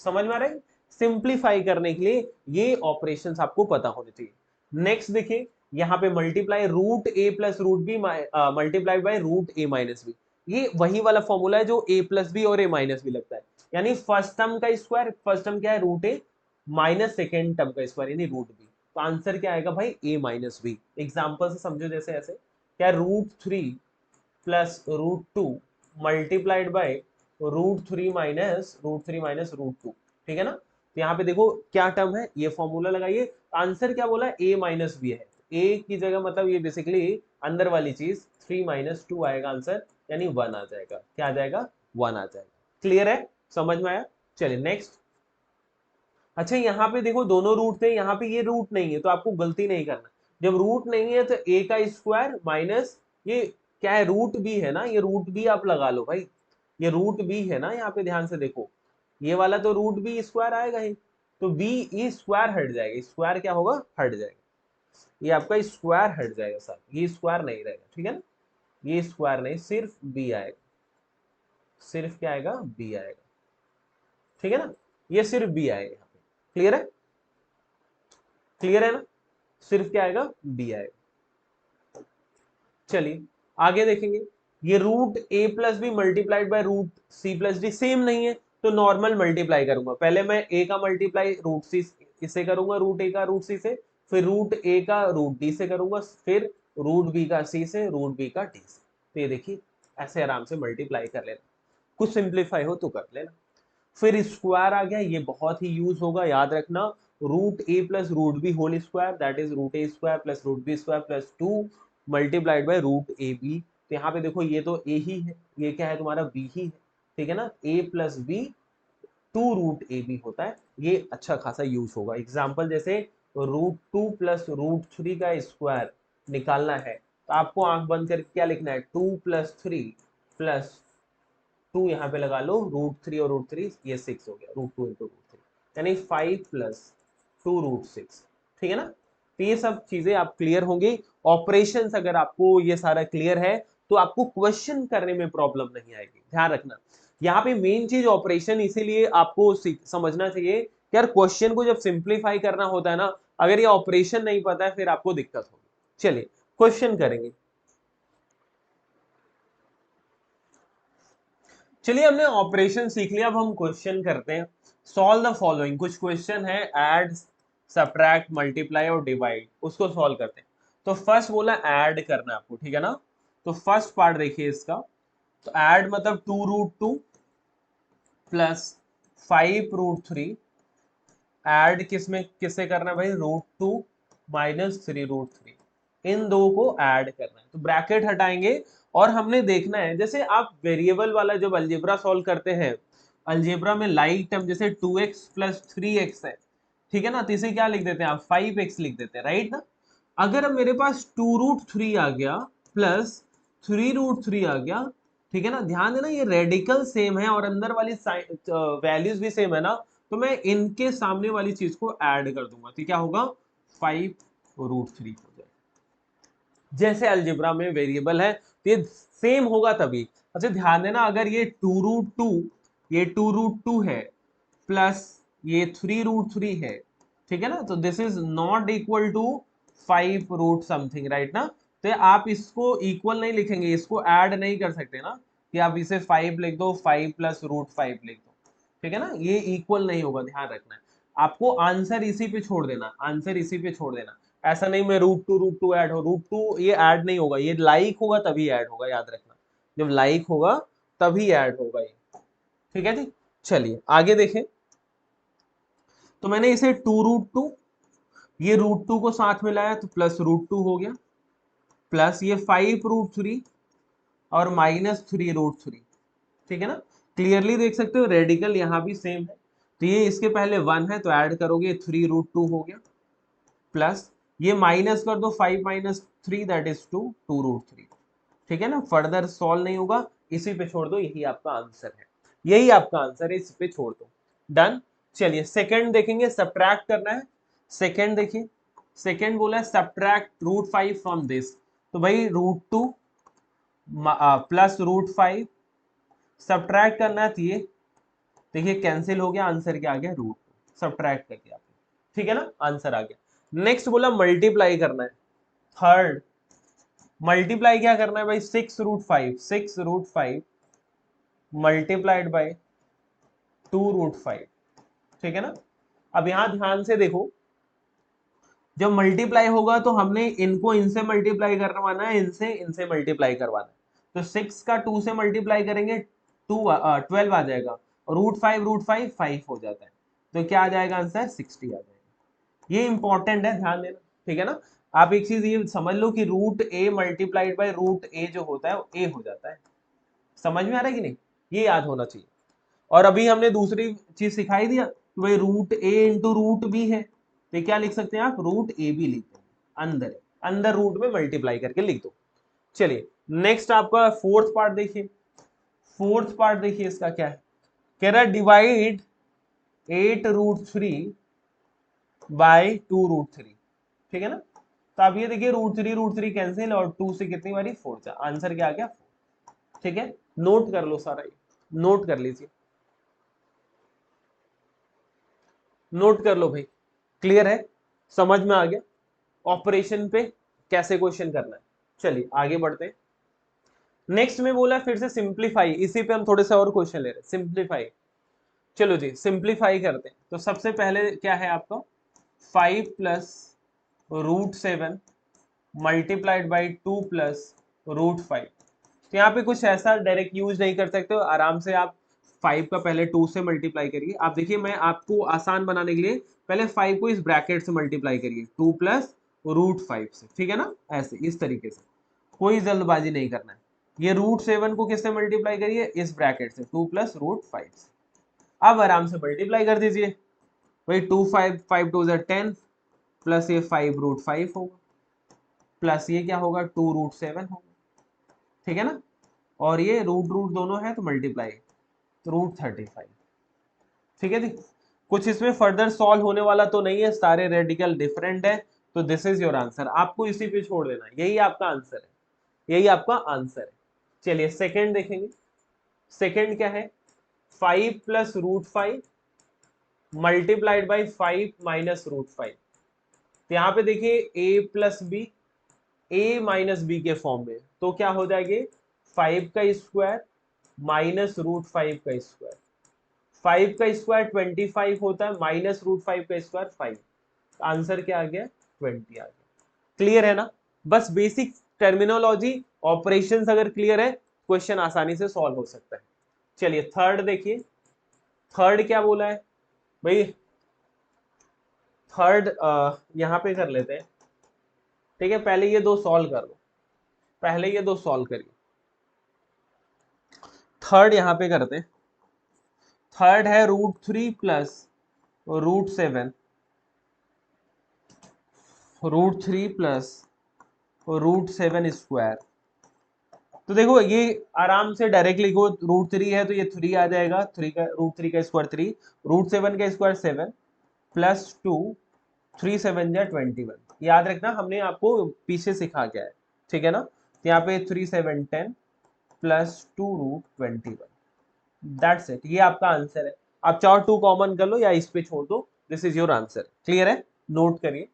समझ में आ रहा है, सिंप्लीफाई करने के लिए ये ऑपरेशंस आपको पता होने चाहिए। नेक्स्ट देखिए, यहाँ पे multiply root a plus root b multiply by root a minus b, ये वही वाला फॉर्मूला है जो ए प्लस बी और ए माइनस बी लगता है। यानी फर्स्ट टर्म का स्क्वायर, फर्स्ट टर्म क्या है root a, minus second term का स्क्वायर यानी रूट बी। तो आंसर क्या आएगा भाई, ए माइनस बी। एग्जाम्पल से समझो, जैसे ऐसे क्या, root 3 plus root 2 multiplied by root 3 minus root 2। ठीक है ना, तो यहाँ पे देखो क्या टर्म है, ये फॉर्मूला लगाइए, आंसर क्या बोला, ए माइनस बी है। ए की जगह मतलब ये बेसिकली अंदर वाली चीज 3 - 2 आएगा आंसर, यानी 1 आ जाएगा। क्या आ जाएगा, 1 आ जाएगा। क्लियर है, समझ में आया। चलिए नेक्स्ट। अच्छा यहाँ पे देखो दोनों रूट थे, यहाँ पे ये रूट नहीं है, तो आपको गलती नहीं करना। जब रूट नहीं है तो ए का स्क्वायर माइनस ये क्या है, रूट बी है ना, ये रूट बी आप लगा लो भाई, ये रूट बी है ना, यहाँ पे ध्यान से देखो, ये वाला तो रूट बी स्क्वायर आएगा ही, तो बी ई स्क्वायर हट जाएगा, स्क्वायर क्या होगा, हट जाएगा, ये आपका स्क्वायर हट जाएगा सर, ये स्क्वायर नहीं रहेगा। ठीक है ना, ये स्क्वायर नहीं, सिर्फ बी आएगा, सिर्फ क्या आएगा, बी आएगा। ठीक है ना, ये सिर्फ बी आएगा यहाँ पे। क्लियर है, क्लियर है ना, सिर्फ क्या आएगा, बी आएगा। चलिए आगे देखेंगे, ये root a plus b multiplied by root c plus d same नहीं है, तो नॉर्मल मल्टीप्लाई करूंगा, पहले मैं ए का मल्टीप्लाई रूट सी इससे करूंगा, रूट ए का रूट सी से, फिर रूट ए का रूट डी से करूंगा, फिर रूट बी का सी से, रूट बी का डी से। तो ये देखिए ऐसे आराम से मल्टीप्लाई कर लेना, कुछ सिंप्लीफाई हो तो कर लेना। फिर स्क्वायर आ गया, ये बहुत ही यूज होगा, याद रखना, root a plus root b whole square, that is root a square plus root b square plus 2 multiplied by root a b. तो यहाँ पे देखो ये तो ए ही है, ये क्या है तुम्हारा, बी ही है। ठीक है ना, a plus b 2 root a b होता है, ये अच्छा खासा यूज होगा। एग्जाम्पल जैसे रूट 2 प्लस रूट 3 का स्क्वायर निकालना है, तो आपको आंख बंद करके क्या लिखना है, 2 + 3 + 2 यहाँ पे लगा लो, रूट 3 और रूट 3, ये 6 हो गया, रूट 2 इंटू रूट 3, यानी 5 + 2 रूट 6। ठीक है ना, तो तो ये सब चीजें आप क्लियर होंगी। ऑपरेशंस अगर आपको ये सारा क्लियर है तो आपको क्वेश्चन करने में प्रॉब्लम नहीं आएगी, ध्यान रखना। यहाँ पे मेन चीज ऑपरेशन, इसीलिए आपको समझना चाहिए कि यार क्वेश्चन को जब सिंप्लीफाई करना होता है ना, अगर ये ऑपरेशन नहीं पता है फिर आपको दिक्कत होगी। चलिए क्वेश्चन करेंगे। चलिए हमने ऑपरेशन सीख लिया, अब हम क्वेश्चन करते हैं। सॉल्व द फॉलोइंग, कुछ क्वेश्चन है, ऐड, सब्ट्रैक्ट, मल्टीप्लाई और डिवाइड, उसको सॉल्व करते हैं। तो फर्स्ट बोला ऐड करना है आपको, ठीक है ना। तो फर्स्ट पार्ट देखिए इसका, तो ऐड मतलब 2√2 प्लस 5√3, ऐड किसमें किससे करना है भाई, √2 माइनस 3√3, इन दो को ऐड करना है। तो ब्रैकेट हटाएंगे और हमने देखना है, जैसे आप वेरिएबल वाला जब अलजेब्रा सॉल्व करते हैं, अलजेब्रा में लाइक टर्म जैसे 2x प्लस 3x है, ठीक है ना, तो इसे क्या लिख देते हैं आप, 5x लिख देते हैं, राइट ना। अगर अब मेरे पास 2√3 आ गया प्लस 3√3 आ गया, ठीक है ना, ध्यान देना ये रेडिकल सेम है और अंदर वाली वैल्यूज भी सेम है ना, तो मैं इनके सामने वाली चीज को ऐड कर दूंगा, तो क्या होगा, 5√3 हो जाएगा। जैसे अलजेब्रा में वेरिएबल है तो ये सेम होगा तभी। अच्छा ध्यान देना, अगर ये 2√2, ये 2√2 है प्लस ये 3√3 है, ठीक है ना, तो this is not equal to 5 root something, right ना। तो आप इसको इक्वल नहीं लिखेंगे, इसको ऐड नहीं कर सकते ना, कि आप इसे 5 लिख दो, 5 प्लस √5 लिख दो, ठीक है ना, ये इक्वल नहीं होगा, ध्यान रखना है। आपको आंसर इसी पे छोड़ देना, आंसर इसी पे छोड़ देना। ऐसा नहीं मैं √2 ऐड हो, √2 ये ऐड नहीं होगा, ये लाइक होगा तभी ऐड होगा, याद रखना, जब लाइक होगा तभी ऐड होगा ये, ठीक है जी। चलिए आगे देखें, तो मैंने इसे 2√2, ये √2 को साथ में लाया तो प्लस √2 हो गया, प्लस ये 5√3 और माइनस 3√3, ठीक है ना। क्लियरली देख सकते हो रेडिकल यहाँ भी सेम है, तो ये इसके पहले 1 है तो ऐड करोगे 3√2 हो गया, प्लस ये माइनस कर दो, 5 माइनस 3 दैट इज 2, 2√3, ठीक है ना। फर्दर सॉल्व नहीं होगा, इसी पे छोड़ दो, यही आपका आंसर है, यही आपका आंसर है, इसी पे छोड़ दो, डन। चलिए सेकंड देखेंगे, सब्ट्रैक्ट करना है। सेकंड देखिए, सेकंड बोला है सब्ट्रैक्ट √5 फ्रॉम दिस, तो भाई √2 प्लस √5 सब्ट्रैक्ट करना है, तो ये देखिए कैंसिल हो गया, आंसर क्या आ गया, √2, सब्ट्रैक्ट कर दिया आपने, ठीक है ना, आंसर आ गया। नेक्स्ट बोला मल्टीप्लाई करना है, थर्ड मल्टीप्लाई क्या करना है भाई, 6√5 मल्टीप्लाइड बाय 2√5, ठीक है ना। अब यहां ध्यान से देखो, जब मल्टीप्लाई होगा तो हमने इनको इनसे मल्टीप्लाई करवाना है, इनसे इनसे मल्टीप्लाई करवाना है, तो 6 का 2 से मल्टीप्लाई करेंगे 12 आ जाएगा, और √5 5 हो जाता है, तो क्या आ जाएगा आंसर, 60 आ जाएगा। ये इंपॉर्टेंट है, ध्यान देना, ठीक है ना। आप एक चीज ये समझ लो कि √a मल्टीप्लाइड बाय √a जो होता है वो a हो जाता है, समझ में आ रहा है कि नहीं, ये याद होना चाहिए। और अभी हमने दूसरी चीज सिखाई दिया कि भाई √a × √b है, तो क्या लिख सकते हैं आप, √ab लिख दो, अंदर अंदर रूट में मल्टीप्लाई करके लिख दो। चलिए नेक्स्ट आपका फोर्थ पार्ट देखिए, फोर्थ पार्ट देखिए इसका क्या है, कह रहा है डिवाइड 8√3 बाय 2√3, ठीक है ना। तो आप ये देखिए √3 कैंसिल और 2 से कितनी बारी 4, आंसर क्या आ गया 4, ठीक है। नोट कर लो सारा, ये नोट कर लीजिए, नोट कर लो भाई, क्लियर है, समझ में आ गया ऑपरेशन पे कैसे क्वेश्चन करना है। चलिए आगे बढ़ते हैं। नेक्स्ट में बोला फिर से सिंप्लीफाई, इसी पे हम थोड़े से और क्वेश्चन ले रहे हैं, सिंप्लीफाई। चलो जी सिंप्लीफाई करते हैं, तो सबसे पहले क्या है आपका, 5 प्लस √7 मल्टीप्लाइड बाई 2 प्लस √5, तो यहाँ पे कुछ ऐसा डायरेक्ट यूज नहीं कर सकते हो, आराम से आप 5 का पहले 2 से मल्टीप्लाई करिए। आप देखिए मैं आपको आसान बनाने के लिए पहले 5 को इस ब्रैकेट से मल्टीप्लाई करिए 2 प्लस √5 से, ठीक है ना, ऐसे इस तरीके से, कोई जल्दबाजी नहीं करना है। ये √7 को किससे मल्टीप्लाई करिए, इस ब्रैकेट से 2 प्लस √5 से, अब आराम से मल्टीप्लाई कर दीजिए, वही 2 5 5 2 10 प्लस ये 5√5 होगा, प्लस ये क्या होगा 2√7 होगा, ठीक है ना, और ये रूट रूट दोनों है तो मल्टीप्लाई, तो √35, ठीक है जी। कुछ इसमें फर्दर सॉल्व होने वाला तो नहीं है, सारे रेडिकल डिफरेंट है, तो दिस इज योर आंसर, आपको इसी पे छोड़ देना, यही आपका आंसर है, यही आपका आंसर है। चलिए सेकंड देखेंगे। सेकंड क्या है, 5 plus root 5 multiplied by 5 minus root 5। तो यहाँ पे देखिए a plus b, a minus b के फॉर्म में, तो क्या हो जाएगी 5 का स्क्वायर माइनस रूट 5 का स्क्वायर। 5 का स्क्वायर 25 होता है, माइनस रूट 5 का स्क्वायर 5। आंसर क्या आ गया 20 आ गया। क्लियर है ना, बस बेसिक टर्मिनोलॉजी ऑपरेशंस अगर क्लियर है, क्वेश्चन आसानी से सॉल्व हो सकता है। चलिए थर्ड देखिए, थर्ड क्या बोला है भाई, थर्ड यहां पे कर लेते हैं, ठीक है। पहले ये दो सॉल्व कर लो, पहले ये दो सॉल्व करिए। थर्ड यहां पे करते हैं, थर्ड है √3 प्लस √7, √3 प्लस √7 स्क्वायर। तो देखो ये आराम से डायरेक्टली लिखो, √3 है तो ये 3 आ जाएगा, 3 का √3 का स्क्वायर 3, √7 का स्क्वायर 7 प्लस 2, 3 7 जा 21। याद रखना हमने आपको पीछे सिखा क्या है, ठीक है ना। तो यहाँ पे 3 7 10 प्लस 2√21, दैट्स इट, ये आपका आंसर है। आप चाहो 2 कॉमन कर लो या इस पे छोड़ दो, this is your answer. Clear है, नोट करिए।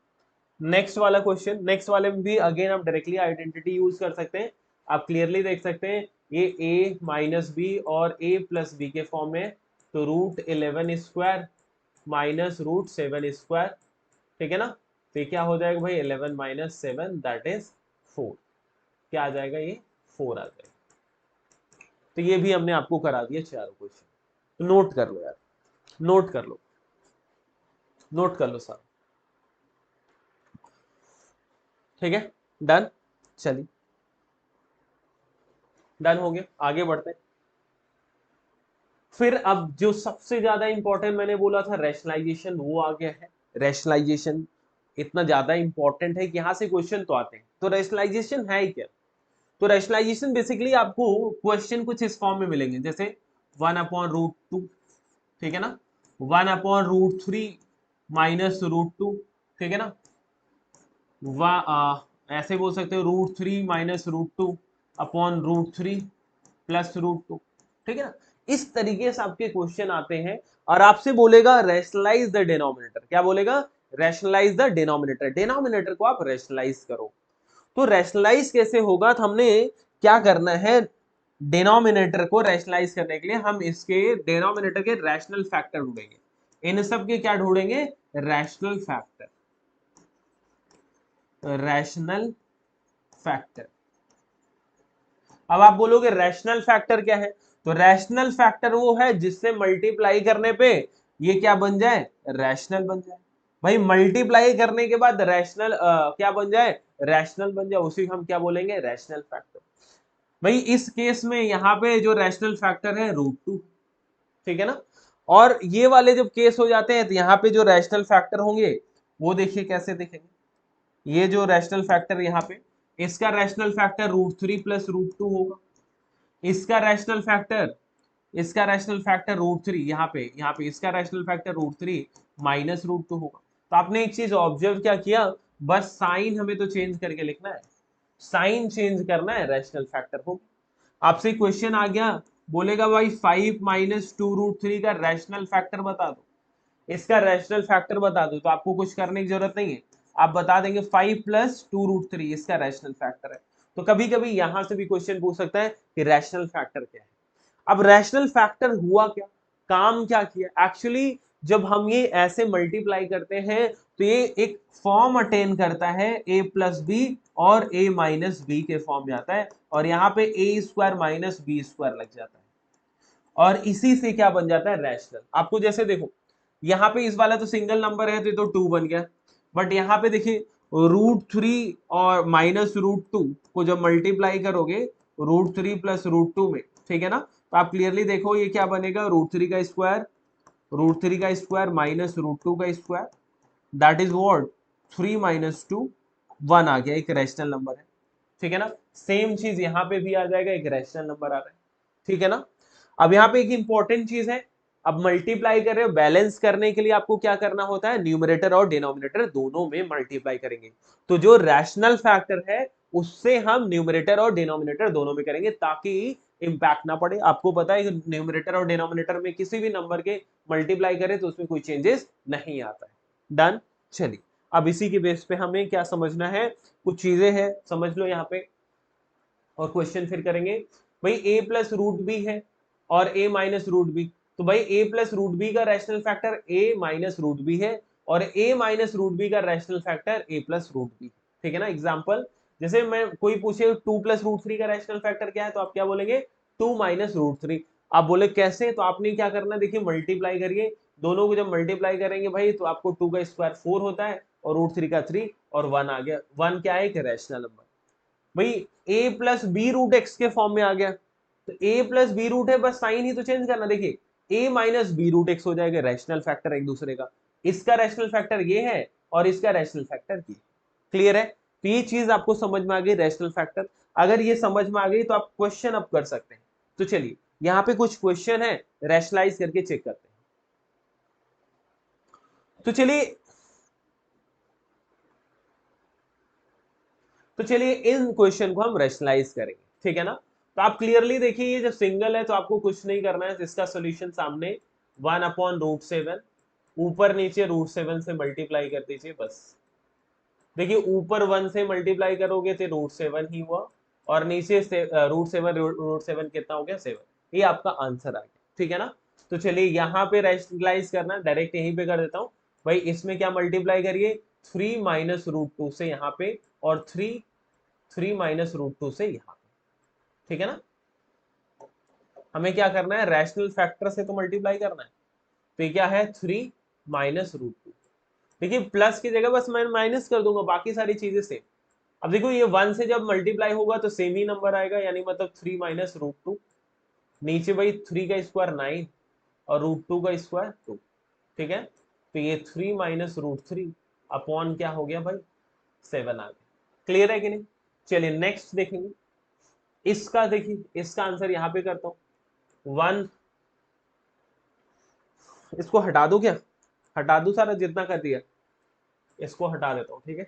नेक्स्ट वाला क्वेश्चन, नेक्स्ट वाले में भी अगेन आप डायरेक्टली आइडेंटिटी यूज कर सकते हैं। आप क्लियरली देख सकते हैं ये a माइनस बी और a प्लस बी के फॉर्म में, तो √11 स्क्वायर माइनस √7 स्क्वायर, ठीक है ना। तो क्या हो जाएगा भाई 11 माइनस 7 दैट इज 4, क्या आ जाएगा ये 4 आ जाएगा। तो ये भी हमने आपको करा दिया चारों क्वेश्चन, तो नोट कर लो यार, नोट कर लो, नोट कर लो सर, ठीक है, डन। चलिए डन हो गया, आगे बढ़ते हैं। फिर अब जो सबसे ज्यादा इंपॉर्टेंट मैंने बोला था रैशनलाइजेशन, वो आ गया है। रैशनलाइजेशन इतना ज्यादा इंपॉर्टेंट है कि यहां से क्वेश्चन तो आते हैं। तो रैशनलाइजेशन है ही क्या, तो रैशनलाइजेशन बेसिकली आपको क्वेश्चन कुछ इस फॉर्म में मिलेंगे, जैसे 1/√2, ठीक है ना, 1/√3 माइनस √2, ठीक है ना, ऐसे बोल सकते हो √3 माइनस √2 अपॉन √3 प्लस √2, ठीक है ना। इस तरीके से आपके क्वेश्चन आते हैं और आपसे बोलेगा रैशनलाइज द डिनोमिनेटर, क्या बोलेगा, रैशनलाइज द डिनोमिनेटर, डिनोमिनेटर को आप रैशनलाइज करो। तो रैशनलाइज कैसे होगा, तो हमने क्या करना है, डिनोमिनेटर को रैशनलाइज करने के लिए हम इसके डिनोमिनेटर के रैशनल फैक्टर ढूंढेंगे। इन सब के क्या ढूंढेंगे, रैशनल फैक्टर, रैशनल फैक्टर। अब आप बोलोगे रैशनल फैक्टर क्या है, तो रैशनल फैक्टर वो है जिससे मल्टीप्लाई करने पे ये क्या बन जाए, रैशनल बन जाए। भाई मल्टीप्लाई करने के बाद रैशनल क्या बन जाए, रैशनल बन जाए, उसी को हम क्या बोलेंगे, रैशनल फैक्टर। भाई इस केस में यहाँ पे जो रैशनल फैक्टर है √2, ठीक है ना। और ये वाले जब केस हो जाते हैं तो यहाँ पे जो रैशनल फैक्टर होंगे वो देखिए कैसे दिखेंगे। ये जो रैशनल फैक्टर यहाँ पे, इसका रैशनल फैक्टर √3 प्लस √2 होगा, इसका रैशनल फैक्टर, इसका रैशनल फैक्टर √3, यहाँ पे इसका रैशनल फैक्टर √3 माइनस √2 होगा। तो आपने एक चीज ऑब्जर्व क्या किया, बस साइन हमें तो चेंज करके लिखना है, साइन चेंज करना है, रैशनल फैक्टर हो। आपसे क्वेश्चन आ गया, बोलेगा भाई 5 माइनस 2√3 का रैशनल फैक्टर बता दो, इसका रैशनल फैक्टर बता दो, तो आपको कुछ करने की जरूरत नहीं है, आप बता देंगे 5 प्लस 2√3 इसका रैशनल फैक्टर है। तो कभी कभी यहां से भी क्वेश्चन पूछ सकता है कि रैशनल फैक्टर क्या है। अब रैशनल फैक्टर हुआ क्या, काम क्या किया, एक्चुअली जब हम ये ऐसे मल्टीप्लाई करते हैं तो ये एक फॉर्म अटेन करता है a प्लस बी और a माइनस बी के फॉर्म में आता है, और यहाँ पे a square minus b square लग जाता है, और इसी से क्या बन जाता है, रैशनल। आपको जैसे देखो यहाँ पे इस वाला तो सिंगल नंबर है तो ये तो 2 बन गया, बट यहाँ पे देखिए √3 और माइनस √2 को जब मल्टीप्लाई करोगे √3 प्लस √2 में, ठीक है ना, तो आप क्लियरली देखो ये क्या बनेगा, √3 का स्क्वायर, √3 का स्क्वायर माइनस √2 का square, that is what 3 minus 2 1 आ गया, एक रैशनल नंबर है, ठीक है ना। सेम चीज यहाँ पे भी आ जाएगा, एक रैशनल नंबर आ रहा है, ठीक है ना। अब यहाँ पे एक इंपॉर्टेंट चीज है, अब मल्टीप्लाई कर रहे हो, बैलेंस करने के लिए आपको क्या करना होता है, न्यूमरेटर और डिनोमिनेटर दोनों में मल्टीप्लाई करेंगे। तो जो रैशनल फैक्टर है उससे हम न्यूमरेटर और डिनोमिनेटर दोनों में करेंगे ताकि इंपैक्ट ना पड़े। आपको पता है कि न्यूमरेटर और डिनोमिनेटर में किसी भी नंबर के मल्टीप्लाई करें तो उसमें कोई चेंजेस नहीं आता है। डन। चलिए अब इसी के बेस पे हमें क्या समझना है, कुछ चीजें हैं समझ लो यहाँ पे, और क्वेश्चन फिर करेंगे। भाई a प्लस रूट बी है और a माइनस रूट बी, तो भाई a प्लस रूट बी का rational factor a minus root b है और a माइनस रूट बी का rational factor a plus root b. ठीक है ना। एग्जाम्पल जैसे मैं कोई पूछे 2 प्लस रूट 3 का रैशनल फैक्टर क्या है, तो आप क्या बोलेंगे, 2 माइनस रूट 3। आप बोले कैसे, तो आपने क्या करना है, देखिए मल्टीप्लाई करिए, दोनों को जब मल्टीप्लाई करेंगे भाई तो आपको 2 का स्क्वायर 4 होता है और रूट 3 का 3 और 1 आ गया। 1 क्या है, एक रैशनल नंबर। भाई a plus b root x के फॉर्म में आ गया, तो a प्लस बी रूट है, बस साइन ही तो चेंज करना। देखिए a minus b root x हो जाएगा, रैशनल फैक्टर एक दूसरे का, इसका रैशनल फैक्टर ये है और इसका रैशनल फैक्टर ये। क्लियर है। तो ये चीज आपको समझ में आ गई, रैशनल फैक्टर। अगर ये समझ में आ गई तो आप क्वेश्चन अप कर सकते हैं। तो चलिए यहाँ पे कुछ क्वेश्चन है, रैशनलाइज करके चेक करते हैं। तो चलिए इन क्वेश्चन को हम रैशनलाइज करेंगे। ठीक है ना। तो आप क्लियरली देखिए, ये जब सिंगल है तो आपको कुछ नहीं करना है, इसका सोल्यूशन सामने 1/√7, ऊपर नीचे √7 से मल्टीप्लाई कर दीजिए बस। देखिए ऊपर 1 से मल्टीप्लाई करोगे तो √7 ही हुआ और नीचे √7 कितना हो गया, 7। ये आपका आंसर आ गया। ठीक है ना। तो चलिए यहाँ पे रैशनलाइज करना, डायरेक्ट यहीं पे कर देता हूँ। भाई इसमें क्या मल्टीप्लाई करिए, 3 माइनस √2 से यहाँ पे और 3 माइनस √2 से यहाँ पे। ठीक है ना। हमें क्या करना है, रैशनल फैक्टर से तो मल्टीप्लाई करना है। तो ये क्या है, 3 माइनस √2। देखिए प्लस की जगह बस मैं माइनस कर दूंगा, बाकी सारी चीजें सेम। अब देखो ये 1 से जब मल्टीप्लाई होगा तो सेम ही नंबर आएगा, यानी मतलब 3 माइनस √2। नीचे भाई 3 का स्क्वायर 9 और √2 का स्क्वायर 2। ठीक है। तो ये 3 माइनस √3 अपॉन क्या हो गया भाई, 7 आ गया। क्लियर है कि नहीं। चलिए नेक्स्ट देखेंगे। इसका देखिए, इसका आंसर यहाँ पे करता हूं। 1, इसको हटा दो, क्या हटा दू, सारा जितना कर दिया इसको हटा देता हूँ। ठीक है,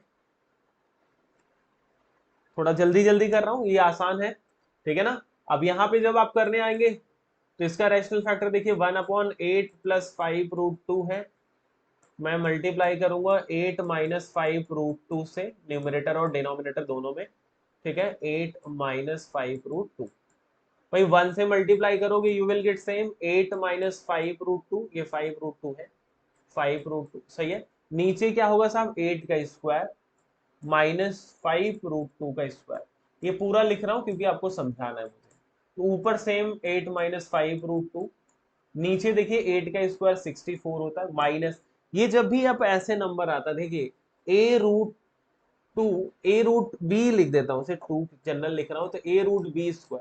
थोड़ा जल्दी जल्दी कर रहा हूँ, ये आसान है। ठीक है ना। अब यहाँ पे जब आप करने आएंगे तो इसका रैशनल फैक्टर देखिए 1/8 प्लस 5√2 है। मैं मल्टीप्लाई करूंगा 8 माइनस 5√2 से, न्यूमरेटर और डिनोमिनेटर दोनों में। ठीक है, 8 माइनस 5√2। भाई 1 से मल्टीप्लाई करोगे you will get same, 8 minus 5√2, ये 5√2 है, 5√2 सही है। नीचे क्या होगा साहब, 8 का स्क्वायर माइनस 5√2 का स्क्वायर। ये पूरा लिख रहा हूं क्योंकि आपको समझाना है मुझे। तो ऊपर सेम 8 माइनस 5√2, नीचे देखिए 8 का स्क्वायर 64 होता है, माइनस, ये जब भी आप ऐसे नंबर आता देखिए a√2, a√b लिख देता हूं, 2 जनरल लिख रहा हूं तो a√b²।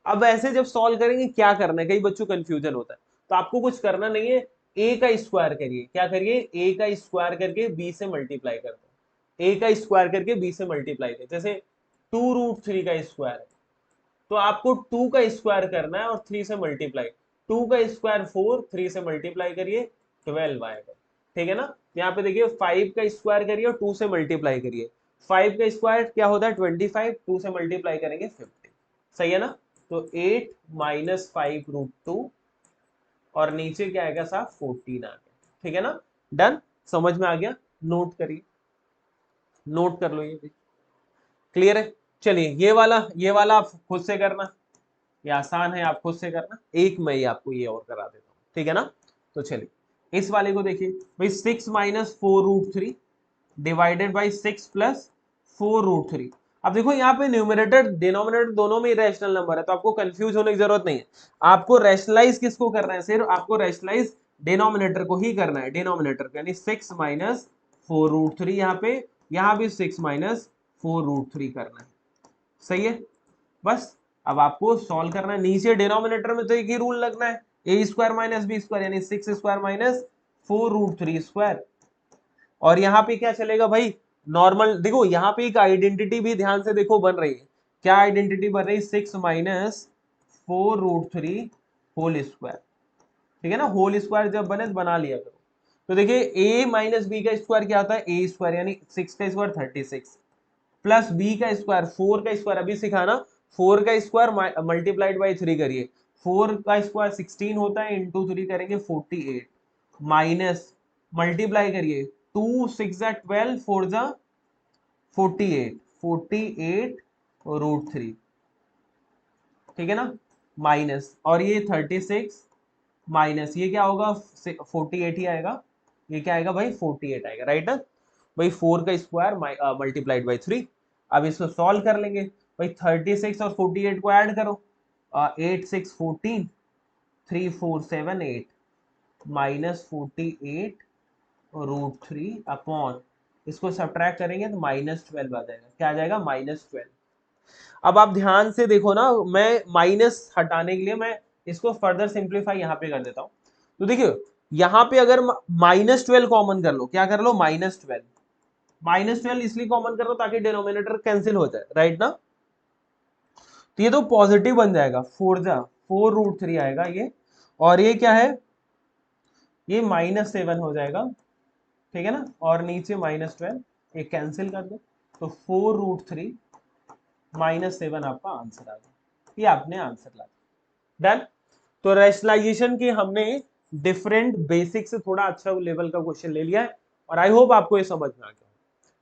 अब ऐसे जब सॉल्व करेंगे क्या करना है, कई बच्चों कंफ्यूजन होता है, तो आपको कुछ करना नहीं है, a का स्क्वायर करिए, क्या करिए, a का स्क्वायर करके b से मल्टीप्लाई कर दो। a का स्क्वायर करके b से मल्टीप्लाई कर, जैसे 2√3 का स्क्वायर है तो आपको 2 का स्क्वायर करना है और 3 से मल्टीप्लाई। 2 का स्क्वायर 4, 3 से मल्टीप्लाई करिए 12 आएगा। ठीक है ना। यहाँ पे देखिए 5 का स्क्वायर करिए और 2 से मल्टीप्लाई करिए। 5 का स्क्वायर क्या होता है 25, 2 से मल्टीप्लाई करेंगे 50। सही है ना। तो 8 माइनस 5√2 और नीचे क्या आएगा साहब 14 आ गया। ठीक है ना। डन, समझ में आ गया। नोट करिए, नोट कर लो ये। क्लियर है। चलिए ये वाला आप खुद से करना, ये आसान है, आप खुद से करना। एक मैं ही आपको ये और करा देता हूँ। ठीक है ना। तो चलिए इस वाले को देखिए भाई, 6 माइनस 4√3 डिवाइडेड बाई 6 प्लस 4√3। अब देखो यहाँ पे न्यूमरेटर डिनोमिनेटर दोनों में रैशनल नंबर है, तो आपको कंफ्यूज होने की जरूरत नहीं है। आपको रैशनलाइज किसको करना है, सिर्फ आपको रैशनलाइज डिनोमिनेटर को ही करना है, डिनोमिनेटर को, यानी 6 माइनस 4√3 यहाँ भी 6 माइनस 4√3 करना है। सही है। बस अब आपको सॉल्व करना है, नीचे डिनोमिनेटर में तो एक ही रूल लगना है, ए स्क्वायर माइनस बी स्क्वायर, यानी 6 स्क्वायर माइनस 4√3 स्क्वायर। और यहाँ पे क्या चलेगा भाई, नॉर्मल। देखो यहाँ पे एक आइडेंटिटी भी ध्यान से देखो बन रही है, क्या आइडेंटिटी बन रही है, 6 माइनस 4√3 होल स्क्वायर। ठीक है ना, होल स्क्वायर जब बने तो बना लिया करो। तो देखिए a माइनस बी का स्क्वायर क्या होता है, ए स्क्वायर, यानी 6 का स्क्वायर 36 प्लस बी का स्क्वायर 4 का स्क्वायर, अभी सिखा ना, 4 का स्क्वायर मल्टीप्लाइड बाई 3 करिए, 4 का स्क्वायर 16 होता है, इंटू 3 करेंगे 48, माइनस मल्टीप्लाई करिए, 2 6 जा 12 4 जा 48, 48 रूट 3, ठीक है ना, माइनस, और ये 36 माइनस ये क्या होगा, 48 ही आएगा, ये क्या आएगा भाई 48 आएगा, राइट ना भाई, 4 का स्क्वायर मल्टीप्लाइड बाई 3। अब इसको सॉल्व कर लेंगे भाई, 36 और 48 को ऐड करो, 8 6 14, 3 4 7 8, माइनस 48 रूट 3 अपॉन, इसको सब्ट्रैक्ट करेंगे तो -12 आ जाएगा, क्या आ जाएगा -12। अब आप ध्यान से देखो ना, मैं माइनस हटाने के लिए मैं इसको फर्दर सिंप्लीफाई यहाँ पे कर देता हूँ। तो देखियो यहाँ पे अगर -12 कॉमन कर लो, क्या कर लो, -12, -12 इसलिए कॉमन कर लो ताकि डिनोमिनेटर कैंसिल हो जाए, राइट ना, तो ये तो पॉजिटिव बन जाएगा, 4 रूट 3 आएगा ये, और ये क्या है, ये -7 हो जाएगा, ठीक है ना, और नीचे -12, ये कैंसिल कर दो, तो 4 रूट 3 -7 आपका आंसर आ गया, ये आपने आंसर ला दिया। डन। तो रैशनलाइजेशन की हमने डिफरेंट बेसिक से थोड़ा अच्छा लेवल का क्वेश्चन ले लिया है, और आई होप आपको ये समझ में आ गया,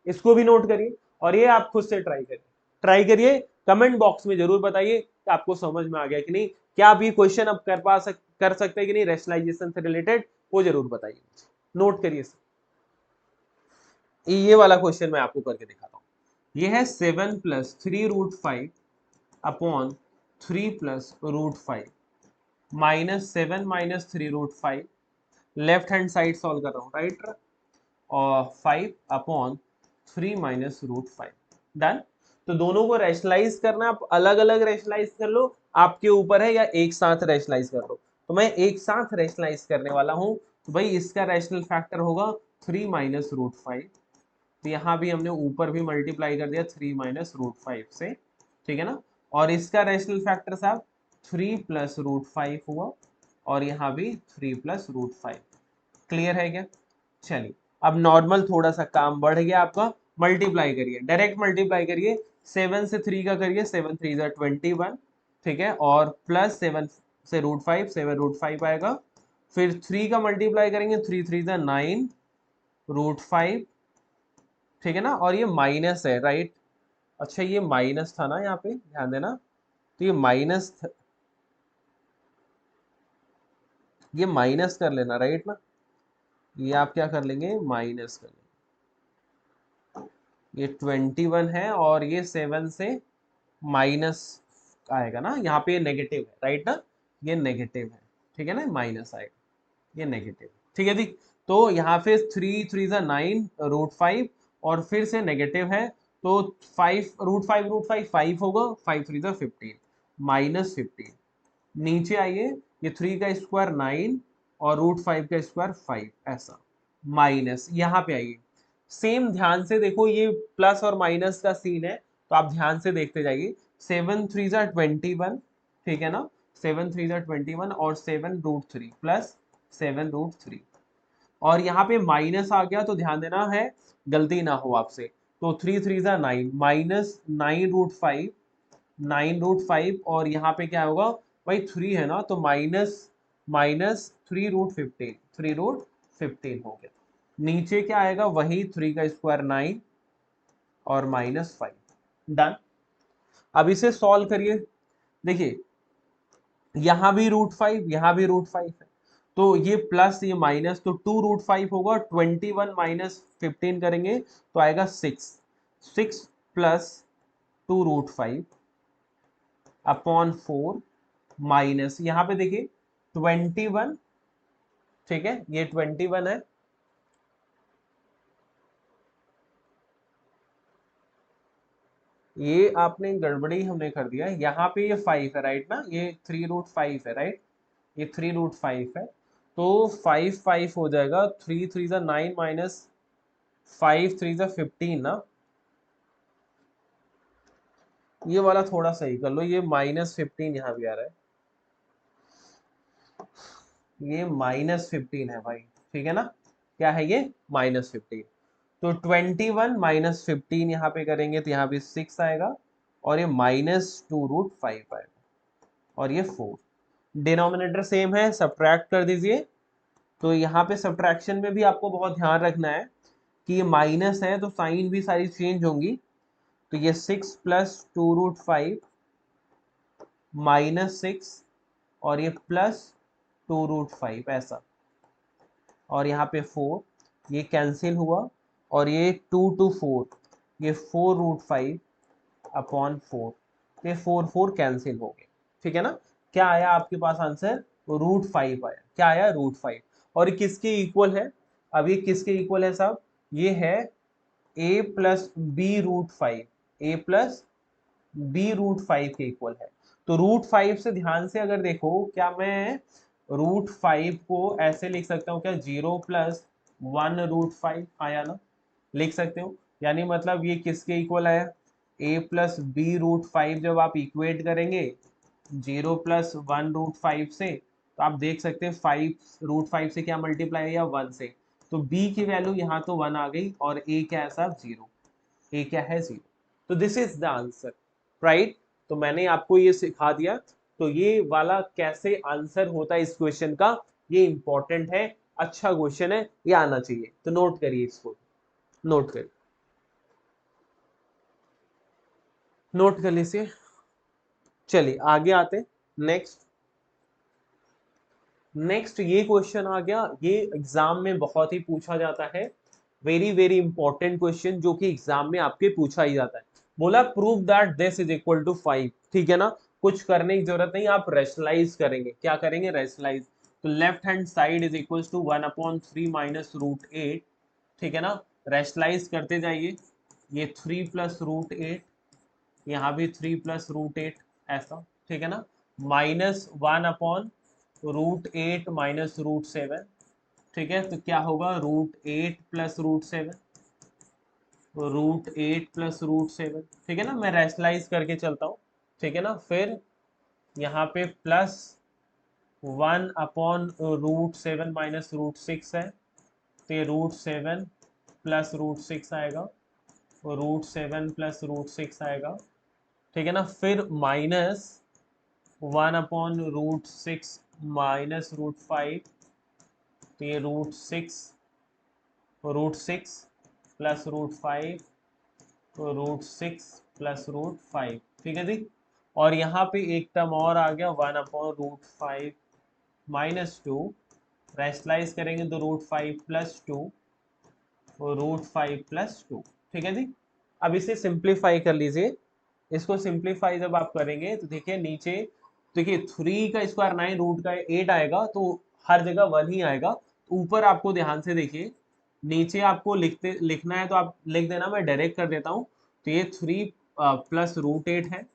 इसको भी नोट करिए और ये आप खुद से ट्राई करिए, कमेंट बॉक्स में जरूर बताइए कि आपको समझ में आ गया कि नहीं, क्या आप ये क्वेश्चन अब कर सकते हैं कि नहीं रैशनलाइजेशन से रिलेटेड, वो जरूर बताइए, नोट करिए। ये वाला क्वेश्चन मैं आपको करके दिखाता हूँ, ये है 7 plus 3 root 5 upon 3 plus root 5 -7 -3 root 5, left hand side solve कर रहा हूँ, राइट, और 5 अपॉन 3 माइनस रूट 5, डन। तो दोनों को रैशनलाइज करना, आप अलग अलग रैशनलाइज कर लो, आपके ऊपर है, या एक साथ रैशनलाइज कर लो, तो मैं एक साथ रैशनलाइज करने वाला हूं, तो भाई इसका रैशनल फैक्टर होगा 3 माइनस रूट 5, तो यहाँ भी हमने ऊपर भी मल्टीप्लाई कर दिया 3 माइनस रूट 5 से, ठीक है ना, और इसका रैशनल फैक्टर साहब 3 प्लस रूट 5 हुआ, और यहाँ भी 3 प्लस रूट 5, क्लियर है क्या, चलिए अब नॉर्मल थोड़ा सा काम बढ़ गया आपका, मल्टीप्लाई करिए, डायरेक्ट मल्टीप्लाई करिए, 7 से 3 का करिए, 7 3 जा 21, ठीक है, और प्लस 7 से रूट 5, 7 रूट 5 आएगा, फिर 3 का मल्टीप्लाई करेंगे, 3 3 जा 9 रूट 5, ठीक है ना, और ये माइनस है, राइट, अच्छा ये माइनस था ना, यहाँ पे ध्यान देना, तो ये माइनस कर लेना, राइट ना, ये आप क्या कर लेंगे, माइनस कर लेंगे, ये 21 है, और ये 7 से माइनस आएगा ना, यहाँ पे ये नेगेटिव है, राइट ना, ये नेगेटिव है, ठीक है ना, माइनस आएगा, ये नेगेटिव, ठीक है जी। तो यहाँ पे 3 3 जा 9 रूट 5, और फिर से नेगेटिव है, तो 5 रूट 5 5 होगा, 5 3 जा 15, -15, नीचे आइए, ये 3 का स्क्वायर 9 और रूट 5 का स्क्वायर 5, ऐसा, माइनस यहाँ पे आइए, सेम ध्यान से देखो, ये प्लस और माइनस का सीन है, तो आप ध्यान से देखते जाइए, 7 3 जा 21, ठीक है ना, 7 3 जा 21, और 7 रूट 3 प्लस 7 रूट 3, और यहाँ पे माइनस आ गया, तो ध्यान देना है गलती ना हो आपसे, तो 3 3 जा 9 -9 रूट 5, 9 रूट 5, और यहाँ पे क्या होगा भाई 3 है ना, तो माइनस माइनस 3 रूट 15, 3 रूट 15 हो गया, नीचे क्या आएगा, वही 3 का स्क्वायर 9 और -5, डन। अब इसे सॉल्व करिए, देखिए यहाँ भी रूट 5, यहाँ भी रूट 5 है, तो ये प्लस ये माइनस, तो 2 रूट 5 होगा, 21 माइनस 15 करेंगे तो आएगा 6 प्लस 2 रूट 5 अपॉन 4, माइनस यहाँ पे देखिए 21, ठीक है, ये 21 है, ये आपने गड़बड़ी हमने कर दिया, यहाँ पे ये 5 है, राइट ना, ये 3 रूट 5 है, राइट, ये 3 रूट 5 है, तो 5 5 हो जाएगा, 3 3 जा 9 माइनस 5 3 जा 15 ना, ये वाला थोड़ा सही कर लो, ये -15 यहाँ भी आ रहा है, ये -15 है भाई, ठीक है ना, क्या है ये -15। तो 21 -15 यहाँ पे करेंगे तो यहाँ पे 6 आएगा, और ये -2√5 आएगा, और ये 4। डिनोमिनेटर सेम है, सब्ट्रैक्ट कर दीजिए। तो यहाँ पे सब्ट्रैक्शन में भी आपको बहुत ध्यान रखना है कि ये माइनस है तो साइन भी सारी चेंज होंगी। तो ये 6 + 2√5 -6, और ये +2√5 ऐसा, और यहाँ पे 4, ये कैंसिल हुआ, और ये 2 to 4, ये 4√5 अपॉन 4, ये 4 कैंसिल हो गए, ठीक है ना। क्या आया आपके पास आंसर, √5 आया। क्या आया, √5। और ये किसके इक्वल है, अब ये किसके इक्वल है साहब, ये है a + b√5, a + b√5 के इक्वल है। तो √5 से ध्यान से अगर देखो, क्या मैं √5 को ऐसे लिख सकता हूँ क्या, 0 + 1√5 आया ना, लिख सकते हो। यानी मतलब ये किसके इक्वल आया, a + b√5 जब आप इक्वेट करेंगे 0 + 1√5 से, तो आप देख सकते हैं 5√5 से क्या मल्टीप्लाई या 1 से, तो b की वैल्यू यहाँ तो 1 आ गई, और a क्या है साहब, 0। a क्या है, 0। तो this is the answer, right. तो मैंने आपको ये सिखा दिया। तो ये वाला कैसे आंसर होता है इस क्वेश्चन का, ये इंपॉर्टेंट है, अच्छा क्वेश्चन है, ये आना चाहिए। तो नोट करिए इसको, नोट करिए, नोट कर लीजिए। चलिए आगे आते, नेक्स्ट। नेक्स्ट ये क्वेश्चन आ गया, ये एग्जाम में बहुत ही पूछा जाता है, वेरी वेरी इंपॉर्टेंट क्वेश्चन, जो कि एग्जाम में आपके पूछा ही जाता है। बोला prove that this is equal to 5, ठीक है ना, कुछ करने की जरूरत नहीं, आप रेशनलाइज करेंगे। क्या करेंगे, रेशनलाइज। तो left hand side is equal to 1/3 -√8, ठीक है ना, रेशनलाइज करते जाइए। ये 3 + √8, यहाँ भी 3 + √8 ऐसा, ठीक है ना, -1/√8 -√7, ठीक है। तो क्या होगा, √8 + √7, √8 + √7, ठीक है ना। मैं रैशनलाइज करके चलता हूँ, ठीक है ना। फिर यहाँ पे +1/√7 -√6 है, तो ये √7 + √6 आएगा, √7 + √6 आएगा, ठीक है ना। फिर -1/√6 -√5, तो ये √6 + √5, √6 + √5, ठीक है जी। और यहाँ पे एक टर्म और आ गया, 1/√5 -2, रैशनलाइज करेंगे तो √5 + 2, √5 + 2, ठीक है जी। अब इसे सिंप्लीफाई कर लीजिए। इसको सिंप्लीफाई जब आप करेंगे तो देखिए नीचे, देखिए 3 का स्क्वायर 9, रूट का 8 आएगा, तो हर जगह 1 ही आएगा। तो ऊपर आपको ध्यान से देखिए, नीचे आपको लिखना है तो आप लिख देना, मैं डायरेक्ट कर देता हूँ। तो ये 3 + √8 है,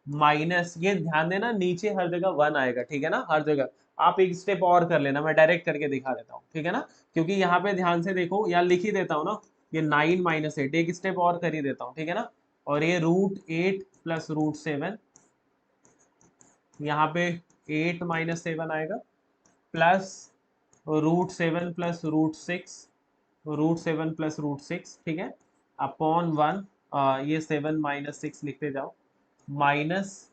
माइनस, ये ध्यान देना नीचे हर जगह 1 आएगा, ठीक है ना, हर जगह। आप एक स्टेप और कर लेना, मैं डायरेक्ट करके दिखा देता हूँ, ठीक है ना। क्योंकि यहाँ पे ध्यान से देखो, या लिख ही देता हूँ ना, ये 9 - 8, एक स्टेप और कर ही देता हूँ, ठीक है ना। और ये √8 + √7, यहाँ पे 8 - 7 आएगा, प्लस √7 + √6, √7 + √6, ठीक है, अपॉन 1, ये 7 - 6 लिखते जाओ, माइनस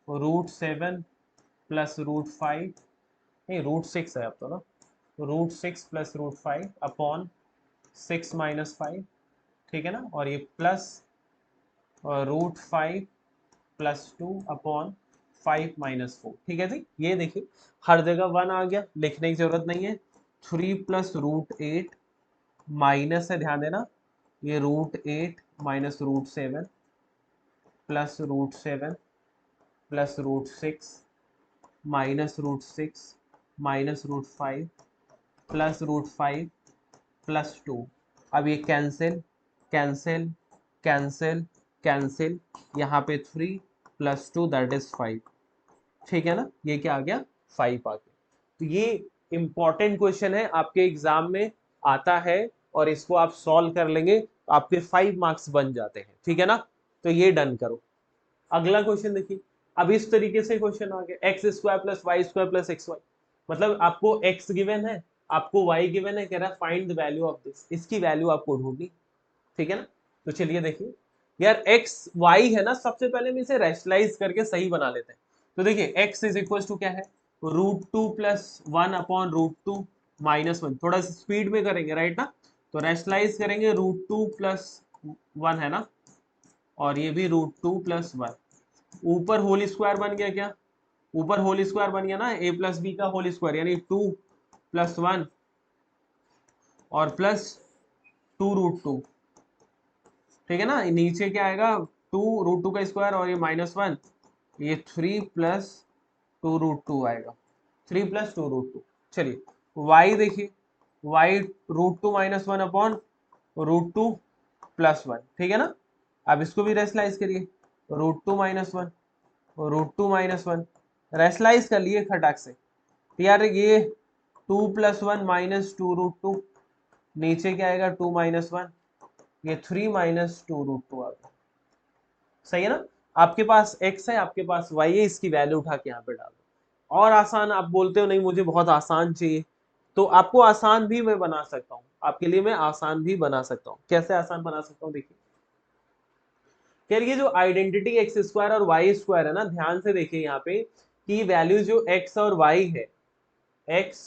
√7 + √5, नहीं √6 है अब तो ना, √6 + √5 अपॉन 6 - 5, ठीक है ना। और ये प्लस √5 + 2 अपॉन 5 - 4, ठीक है जी। ये देखिए हर जगह 1 आ गया, लिखने की जरूरत नहीं है। 3 + √8 माइनस है, ध्यान देना, ये √8 - √7 प्लस √7 प्लस √6 -√6 -√5 प्लस √5 + 2। अब ये कैंसिल कैंसिल कैंसिल कैंसिल, यहाँ पे 3 + 2 दैट इज 5, ठीक है ना। ये क्या आ गया, 5 आ गया। तो ये इंपॉर्टेंट क्वेश्चन है, आपके एग्जाम में आता है, और इसको आप सॉल्व कर लेंगे तो आपके 5 मार्क्स बन जाते हैं, ठीक है ना। तो ये डन करो। अगला क्वेश्चन देखिए, अब इस तरीके से क्वेश्चन आ गया, x² + y² + xy, मतलब आपको x गिवन है, आपको y गिवन है, कह रहा है find the value of this, इसकी वैल्यू आपको ढूंढनी, ठीक है ना। तो चलिए देखिए यार x y है ना, सबसे पहले हम इसे रैशनलाइज करके सही बना लेते हैं। तो देखिए x इज इक्वल टू क्या है, √2 प्लस 1/√2 -1, थोड़ा सा स्पीड में करेंगे राइट ना। तो रैशनलाइज करेंगे √2 प्लस 1 है ना, और ये भी √2 प्लस 1, ऊपर होल स्क्वायर बन गया क्या, ऊपर होल स्क्वायर बन गया ना, a प्लस बी का होल स्क्वायर यानी 2 प्लस 1 और प्लस 2√2, ठीक है ना। नीचे क्या आएगा, 2√2 का स्क्वायर और ये -1, ये 3 प्लस 2√2 आएगा, 3 प्लस 2√2। चलिए y देखिए, y √2 -1/√2 प्लस 1, ठीक है ना। अब इसको भी रेशनलाइज करिए, √2 -1 √2 -1 रेशनलाइज कर लिए खटाक से। तो यार ये 2 प्लस 1 -2√2, नीचे क्या आएगा 2 -1, ये 3 -2√2 आ गया, सही है ना। आपके पास x है, आपके पास y है, इसकी वैल्यू उठा के यहाँ पे डाल दो। और आसान, आप बोलते हो नहीं मुझे बहुत आसान चाहिए, तो आपको आसान भी मैं बना सकता हूँ, आपके लिए मैं आसान भी बना सकता हूँ। कैसे आसान बना सकता हूँ देखिए, यार ये जो आइडेंटिटी एक्स स्क्वायर और वाई स्क्वायर है ना, ध्यान से देखिए यहाँ पे कि वैल्यू जो x और y है, x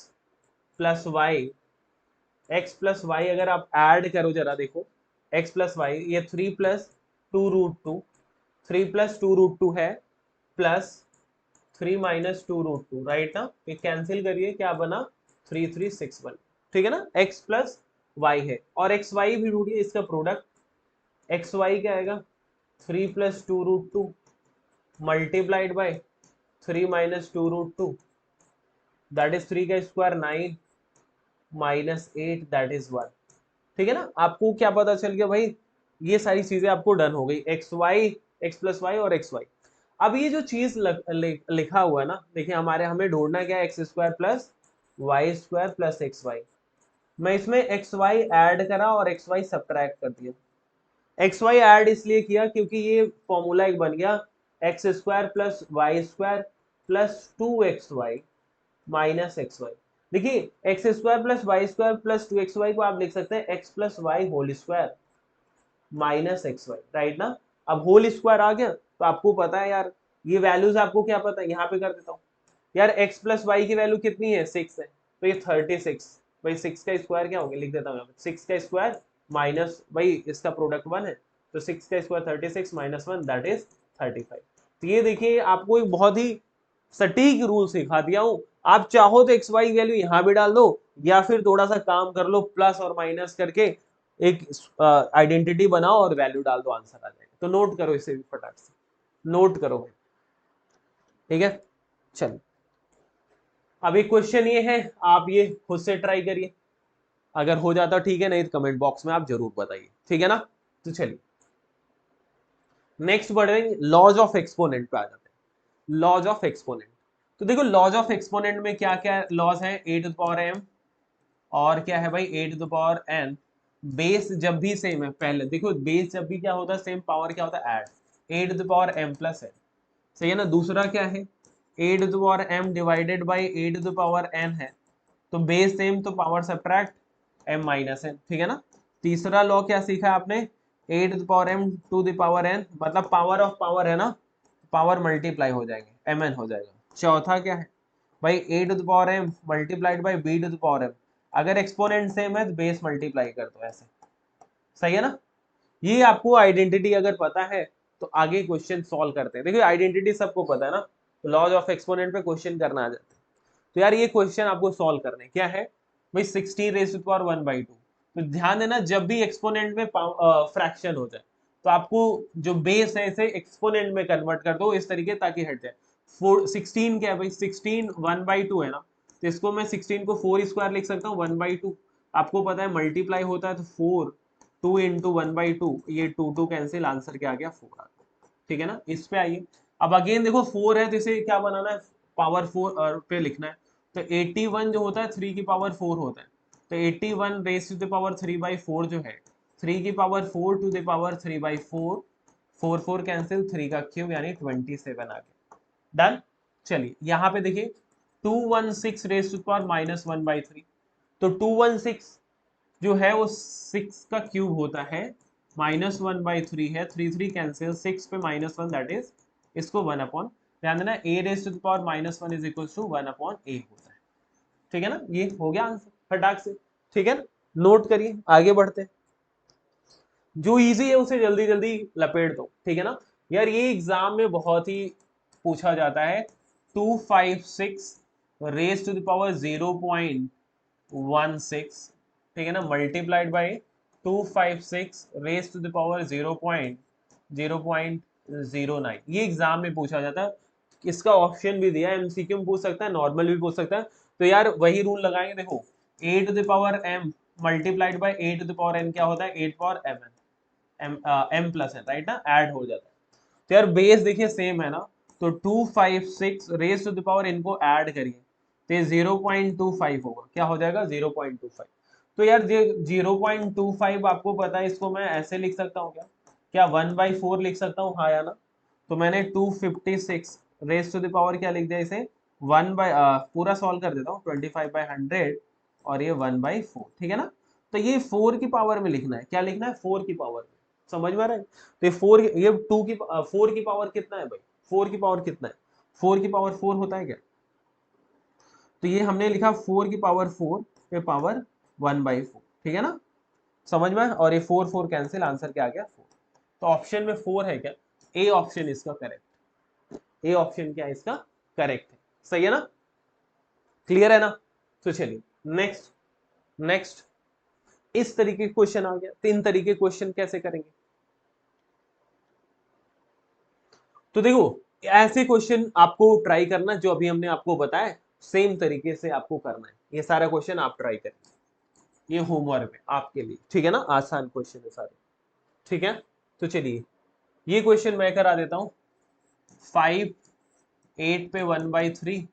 plus y, x plus y अगर आप ऐड करो जरा देखो, एक्स प्लस वाई, ये 3 प्लस 2√2, 3 प्लस 2√2 है, प्लस 3 माइनस 2√2 राइट ना, ये कैंसिल करिए क्या बना, 3361, ठीक है ना। एक्स प्लस वाई है और एक्स वाई भी ढूंढिए, इसका प्रोडक्ट एक्स वाई क्या आएगा, 3 plus 2√2 multiplied by 3 minus 2√2, that is 3 का स्क्वायर 9 -8 दैट इज 1, ठीक है ना। आपको क्या पता चल गया भाई, ये सारी चीजें आपको डन हो गई, x y, x plus y और एक्स वाई। अब ये जो चीज लिखा हुआ है ना, देखिए हमारे हमें ढूंढना क्या है, x square plus y square plus x y. मैं इसमें एक्स वाई ऐड करा और एक्स वाई सब्ट्रैक्ट कर दिया। एक्स वाई ऐड इसलिए किया क्योंकि ये फॉर्मूला एक बन गया, x square plus y square plus 2xy minus x y. देखिए x square plus y square plus 2xy को आप लिख सकते हैं x plus y whole square minus x y, right ना। अब होल स्क्वायर आ गया तो आपको पता है यार, ये वैल्यूज आपको क्या पता है, यहाँ पे कर देता हूँ यार, एक्स प्लस वाई की वैल्यू कितनी है, 6 है, तो ये 36, भाई 6 का स्क्वायर क्या हो गया, लिख देता हूँ यहाँ पे 6 का स्क्वायर माइनस, भाई इसका प्रोडक्ट 1 है, तो 6 का स्क्वायर 36 माइनस 1 दैट इज 35। तो ये देखिए आपको एक बहुत ही सटीक रूल सिखा दिया हूँ। आप चाहो तो एक्स वाई वैल्यू यहाँ भी डाल दो, या फिर थोड़ा सा काम कर लो, प्लस और माइनस करके एक आइडेंटिटी बनाओ और वैल्यू डाल दो, आंसर आ जाएगा। तो नोट करो इसे भी फटाक से, नोट करो, ठीक है। चलो अब एक क्वेश्चन ये है, आप ये खुद से ट्राई करिए, अगर हो जाता ठीक है, नहीं तो कमेंट बॉक्स में आप जरूर बताइए, ठीक है ना। तो चलिए नेक्स्ट बढ़ेंगे, लॉज ऑफ एक्सपोनेंट पे आ जाते हैं। लॉज ऑफ एक्सपोनेंट, तो देखो लॉज ऑफ एक्सपोनेंट में क्या क्या लॉज है, a to the power m और क्या है भाई a to the power n. Base जब भी सेम है, पहले देखो बेस जब भी क्या होता है सेम, पावर क्या होता है add, a to the power m plus n, सही है ना। दूसरा क्या है, a to the power m divided by a to the power n है, तो बेस सेम तो power subtract m minus n, ठीक है ना। तीसरा लॉ क्या सीखा आपने, a to the power m to the power n, मतलब पावर ऑफ पावर है ना, पावर मल्टीप्लाई हो जाएंगे, एम एन हो जाएगा। चौथा क्या है भाई, a to the power m multiplied by b to the power m, अगर एक्सपोनेंट सेम है तो बेस मल्टीप्लाई कर दो ऐसे, सही है ना। ये आपको आइडेंटिटी अगर पता है तो आगे क्वेश्चन सॉल्व करते हैं। देखिए आइडेंटिटी सबको पता है ना, तो लॉज ऑफ एक्सपोनेंट पे क्वेश्चन करना आ जाता है। तो यार ये क्वेश्चन आपको सॉल्व करने क्या है भाई, 16 रेज़ टू पावर 1/2। तो ध्यान देना जब भी एक्सपोनेंट में फ्रैक्शन हो जाए तो आपको जो बेस है इसे एक्सपोनेंट में कन्वर्ट कर दो इस तरीके, ताकि हट जाए। 16 क्या है भाई, 16 1/2 है ना, तो इसको मैं 16 को 4 स्क्वायर लिख सकता हूँ 1/2। आपको पता है मल्टीप्लाई होता है तो 4, 2 इंटू 1/2, ये 2 कैंसिल, आंसर क्या आ गया 4 आ गया, ठीक है ना। इस पे आइए, अब अगेन देखो 4 है तो इसे क्या बनाना है, पावर 4 पे लिखना है। तो 81 जो होता है 3 की पावर 4 होता है, तो 81 रेस टू द पावर 3/4 जो है, 3 की power 4 to the power 3/4, 4 cancel, 3 का क्यूब यानी 27 आ गया, डन। चलिए यहाँ पे देखिए 216 रेज टू पावर -1/3। तो 216 जो है वो 6 का क्यूब होता है, -1/3 है, 3 कैंसिल, 6 पे -1 दैट इज इसको 1/, ध्यान देना a raise to power -1 is equal to 1/a होता है। ठीक है ना, ये हो गया आंसर फटाक से। ठीक है ना, नोट करिए, आगे बढ़ते हैं। जो इजी है उसे जल्दी जल्दी लपेट दो। ठीक है ना यार, ये एग्जाम में बहुत ही पूछा जाता है। 256 रेज टू द पावर 0.16, ठीक है ना, multiplied by 256 raise to the power 0.09, ये एग्जाम में पूछा जाता है। इसका ऑप्शन भी दिया है, एमसीक्यू में पूछ सकता है, नॉर्मल भी पूछ सकता है। तो यार वही रूल लगाएंगे, देखो a to the power m multiplied by a to the power n क्या होता है, 8 power m plus n, right ना, ऐड हो जाता है। तो यार बेस देखिए सेम है ना, तो 256 रेज टू द पावर इनको ऐड करिए तो ये 0.25 होगा, क्या हो जाएगा 0.25। तो यार 0.25 आपको पता है, इसको मैं ऐसे लिख सकता हूँ क्या, क्या 1/4 लिख सकता हूँ, हाँ या ना। तो मैंने 256 रेज टू द पावर क्या लिख दिया इसे, पूरा सॉल्व कर देता हूँ, 25/100 और ये 1/4, ठीक है ना। तो ये 4 की पावर में लिखना है, क्या लिखना है, 4 की पावर में, समझ में आ रहा है। तो ये 4, ये 4 की पावर कितना है भाई, 4 की पावर कितना है, 4 की पावर 4 होता है क्या। तो ये हमने लिखा 4 की पावर 4 पे पावर 1/4, ठीक है ना, समझ में। और ये 4 4 कैंसिल, आंसर क्या आ गया 4। तो ऑप्शन में 4 है क्या, ए ऑप्शन इसका करेक्ट, ए ऑप्शन क्या है इसका करेक्ट है, सही है ना, क्लियर है ना। तो चलिए नेक्स्ट, नेक्स्ट इस तरीके के क्वेश्चन आ गया। 3 तरीके क्वेश्चन कैसे करेंगे, तो देखो ऐसे क्वेश्चन आपको ट्राई करना, जो अभी हमने आपको बताया सेम तरीके से आपको करना है, ये सारा क्वेश्चन आप ट्राई करें, ये होमवर्क है आपके लिए, ठीक है ना, आसान क्वेश्चन है सारे, ठीक है। तो चलिए ये क्वेश्चन मैं करा देता हूं। 5 8 पे 1/3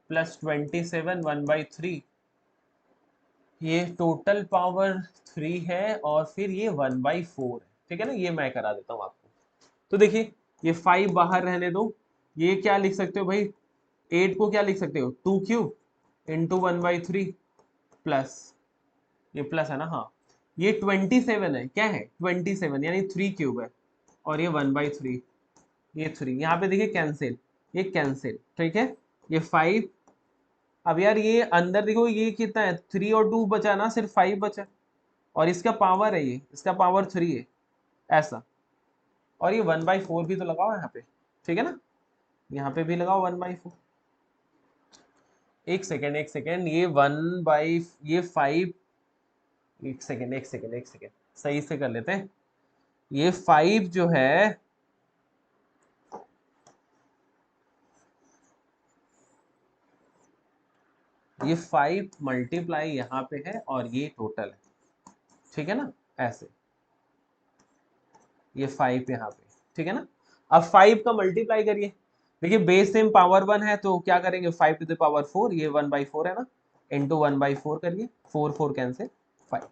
प्लस 27 1/3, ये टोटल पावर 3 है और फिर ये 1/4 है, ठीक है ना, ये मैं करा देता हूं आपको। तो देखिए ये 5 बाहर रहने दो, ये क्या लिख सकते हो भाई, 8 को क्या लिख सकते हो, 2³ इंटू 1/3 प्लस, ये प्लस है ना, हाँ, ये 27 है, क्या है 27 यानी 3³ है, और ये 1/3, ये 3, यहाँ पे देखिए कैंसिल, ये कैंसिल, ठीक है, ये 5। अब यार ये अंदर देखो ये कितना है, 3 और 2 बचा ना, सिर्फ 5 बचा, और इसका पावर है, ये इसका पावर 3 है ऐसा, और ये 1/4 भी तो लगाओ यहाँ पे, ठीक है ना, यहाँ पे भी लगाओ 1/4। एक सेकेंड एक सेकेंड, ये 1/, ये 5, एक सेकेंड एक सेकेंड एक सेकेंड, सही से कर लेते हैं। ये 5 जो है, ये 5 मल्टीप्लाई यहाँ पे है और ये टोटल है, ठीक है ना, ऐसे, ये 5 यहाँ पे, ठीक है ना। अब 5 का मल्टीप्लाई करिए, देखिए बेस सेम पावर 1 है तो क्या करेंगे, 5 टू द पावर 4, ये 1/4 है ना, इंटू 1/4 करिए, 4 4 कैंसिल, 5,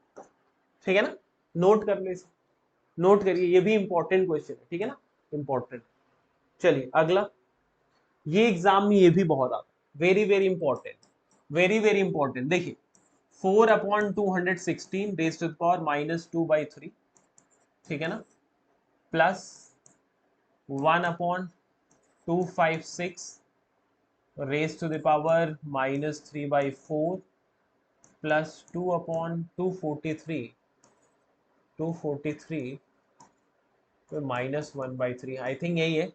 ठीक है ना। नोट कर लो इसे, नोट करिए, ये भी इंपॉर्टेंट क्वेश्चन है, ठीक है ना, इंपॉर्टेंट। चलिए अगला, ये एग्जाम में ये भी बहुत आता है, very very important, very very important. देखिए 4/216 रेज टू द पावर -2/3, ठीक है ना, plus 1/256 raise to the power -3/4 plus 2/243, 243 -1/3, I think यही है,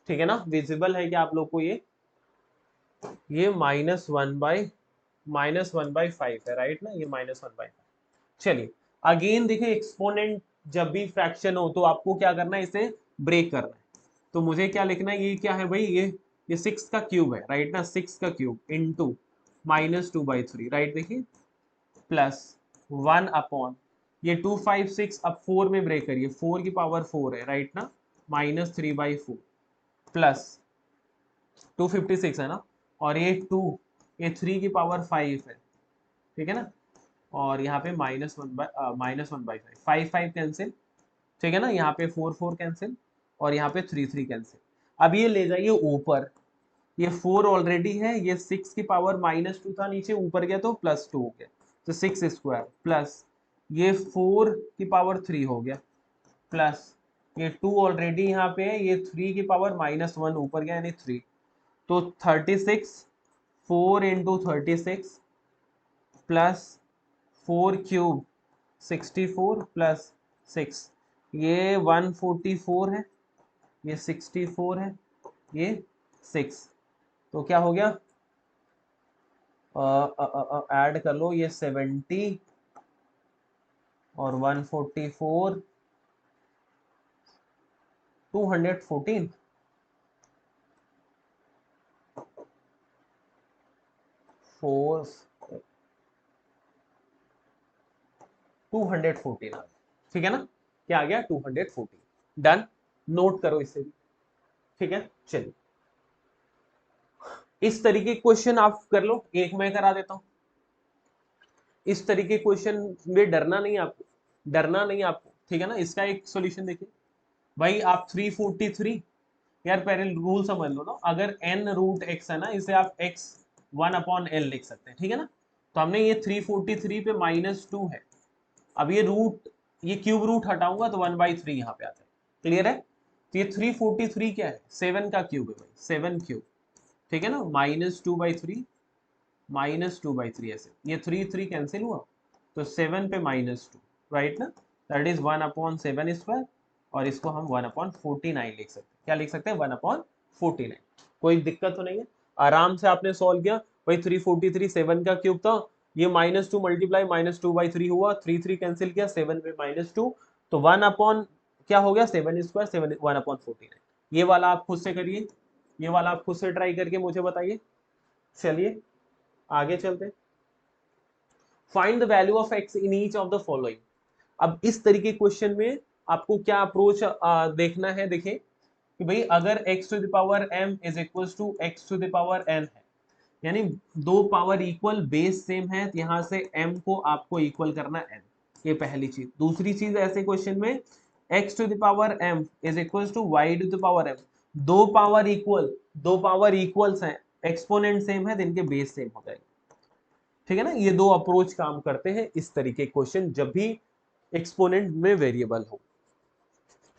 ठीक है ना, विजिबल है क्या आप लोग को, ये -1/5 है, राइट ना, ये -1/5। चलिए अगेन देखिए, एक्सपोनेंट जब भी फ्रैक्शन हो तो आपको क्या करना है, इसे ब्रेक करना है। तो मुझे क्या लिखना है, ये क्या है भाई, ये 6 का क्यूब है, राइट ना, 6 का क्यूब इंटू -2/3, राइट, देखिए प्लस 1/, ये 256 अब 4 में ब्रेक करिए, 4 की पावर 4 है, राइट ना, -3/4 प्लस 256 है ना, और ये 2, ये 3 की पावर 5 है, ठीक है ना, और यहाँ पे -1/5, 5 5 कैंसिल, ठीक है ना, यहाँ पे 4 4 कैंसिल, और यहाँ पे 3 3 कैंसिल। अब ये ले जाइए ऊपर, ये 4 ऑलरेडी है, ये 6 की पावर -2 था नीचे, ऊपर गया तो +2 हो गया, तो 6 स्क्वायर प्लस ये 4 की पावर 3 हो गया, प्लस ये 2 ऑलरेडी यहाँ पे है, ये 3 की पावर -1 ऊपर गया यानी 3, तो 36, 4 इंटू 36 प्लस 4 क्यूब 64 प्लस 6, ये 144 है, ये 64 है, ये 6, तो क्या हो गया, ऐड कर लो, ये 70 और 144, 214, 4 214 ठीक है ना, क्या आ गया 214, डन, नोट करो इसे भी, ठीक है। चलिए इस तरीके क्वेश्चन आप कर लो, एक मैं करा देता हूं। इस तरीके क्वेश्चन में डरना नहीं आपको, डरना नहीं आपको, ठीक है ना। इसका एक सॉल्यूशन देखिए भाई, आप 343, यार पहले रूल समझ लो ना, अगर n रूट x है ना, इसे आप x 1/l लिख सकते हैं, ठीक है ना। तो हमने ये 343 पे -2 है, अब ये रूट, ये क्यूब रूट हटाऊंगा तो 1/3 यहाँ पे आता है, क्लियर है। तो ये 343 क्या है, 7 का क्यूब है भाई, 7 क्यूब, ठीक है ना, -2/3, -2/3 ऐसे, ये 3 कैंसिल हुआ, तो 7 पे -2, राइट ना, दैट इज 1/7 स्क्वायर, और इसको हम 1/49 लिख सकते हैं, क्या लिख सकते हैं 1/49, कोई दिक्कत तो नहीं है, आराम से आपने सॉल्व किया भाई। 343 7 का क्यूब था, ये -2 मल्टीप्लाई -2/3 हुआ, 3 कैंसिल किया, 7 पे -2, तो 1 अपॉन क्या हो गया 7 स्क्वायर, 7 1/49, ये वाला आप खुद से करिए, ये वाला आप खुद से ट्राई करके मुझे बताइए। चलिए आगे चलते, find the value of x in each of the following. अब इस तरीके क्वेश्चन में आपको क्या अप्रोच देखना है, देखिए कि भाई अगर x to the power m is equal to x to the power n है, यानी दो पावर इक्वल, बेस सेम है, तो यहां से m को आपको इक्वल करना n, ये पहली चीज। दूसरी चीज ऐसे क्वेश्चन में x to the power m is equal to y to the power m, दो पावर इक्वल, दो पावर इक्वल्स हैं, एक्सपोनेंट सेम है, तो इनके बेस सेम हो जाएंगे, ठीक है ना। ये दो अप्रोच काम करते हैं इस तरीके क्वेश्चन, जब भी एक्सपोनेंट में वेरिएबल हो।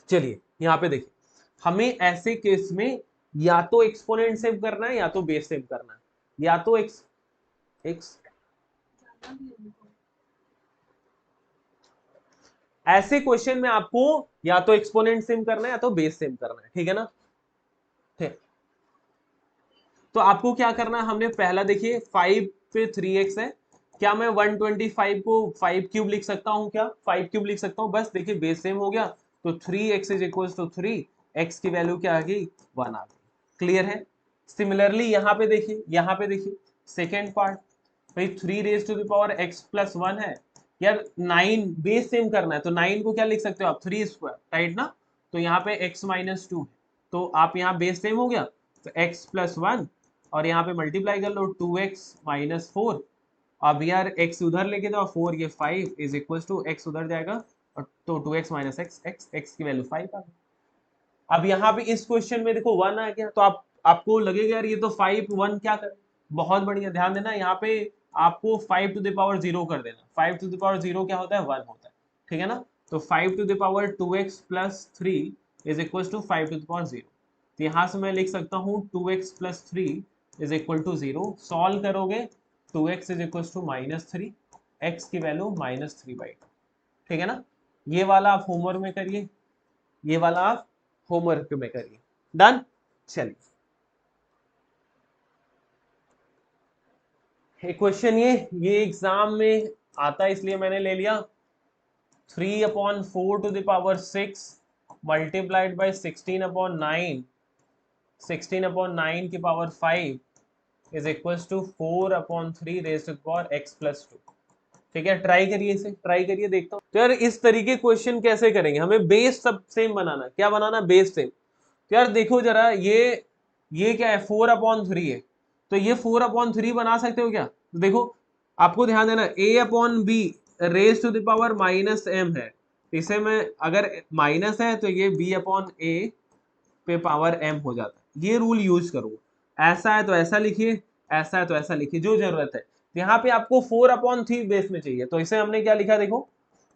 चलिए यहाँ पे देखिए, हमें ऐसे केस में या तो एक्सपोनेंट सेव करना है या तो बेस सेव करना है, या तो एक्स ऐसे क्वेश्चन में आपको या तो एक्सपोनेंट सेम करना है या तो बेस सेम करना है, ठीक है ना। ठीक, तो आपको क्या करना है, हमने पहला देखिए 5 पे 3x है, क्या मैं 125 को 5 क्यूब लिख सकता हूं, क्या 5 क्यूब लिख सकता हूं, बस देखिए बेस सेम हो गया, तो 3x is equal to 3, x की वैल्यू क्या आ गई 1 आ गई, क्लियर है। सिमिलरली यहाँ पे देखिए, यहाँ पे देखिए सेकेंड पार्ट, भाई 3 raise to the power x plus 1 है, यार 9 बेस सेम करना है, तो 9 को क्या लिख सकते हो आप 3 स्क्वायर, राइट ना, तो यहाँ पे x -2 है, तो आप यहाँ बेस सेम हो गया, तो x प्लस 1 और यहाँ पे मल्टीप्लाई कर लो 2x - 4, अब यार x उधर लेके जाओ 4 ये 5 इज इक्वल टू x उधर जाएगा, और तो 2x - x, x की वैल्यू 5 आ गई। अब यहाँ पे इस क्वेश्चन में देखो 1 आ गया, तो आपको लगेगा यार ये तो 5 1 क्या करे, बहुत बढ़िया, ध्यान देना यहाँ पे आपको 5 टू द पावर 0 कर देना, 5 टू द पावर 0 क्या होता है 1 होता है, ठीक है ना। तो 5 to the power 2x plus 3 is equal to 5 to the power 0, तो यहाँ से मैं लिख सकता हूँ 2x plus 3 is equal to 0, solve करोगे 2x is equal to -3, x की वैल्यू -3/2, ठीक है ना। ये वाला आप होमवर्क में करिए, ये वाला आप होमवर्क में करिए, डन। चलिए क्वेश्चन ये एग्जाम में आता है इसलिए मैंने ले लिया, 3/4 to the power 6 multiplied by 16/9, 16/9 की power 5 is equal to 4/3 raise to the power x plus 2, ठीक है। ट्राई करिए, इसे ट्राई करिए, देखता हूँ तो यार इस तरीके क्वेश्चन कैसे करेंगे, हमें बेस सब सेम बनाना, क्या बनाना बेस सेम, तो यार देखो जरा ये क्या है 4/3 है, तो ये 4/3 बना सकते हो क्या, तो देखो आपको ध्यान देना a/b raise to the power -m है, इसे मैं अगर माइनस है तो ये b/a पे पावर m हो जाता है, ये रूल यूज करो, ऐसा है तो ऐसा लिखिए, ऐसा है तो ऐसा लिखिए, जो जरूरत है। यहाँ पे आपको 4/3 बेस में चाहिए, तो इसे हमने क्या लिखा देखो,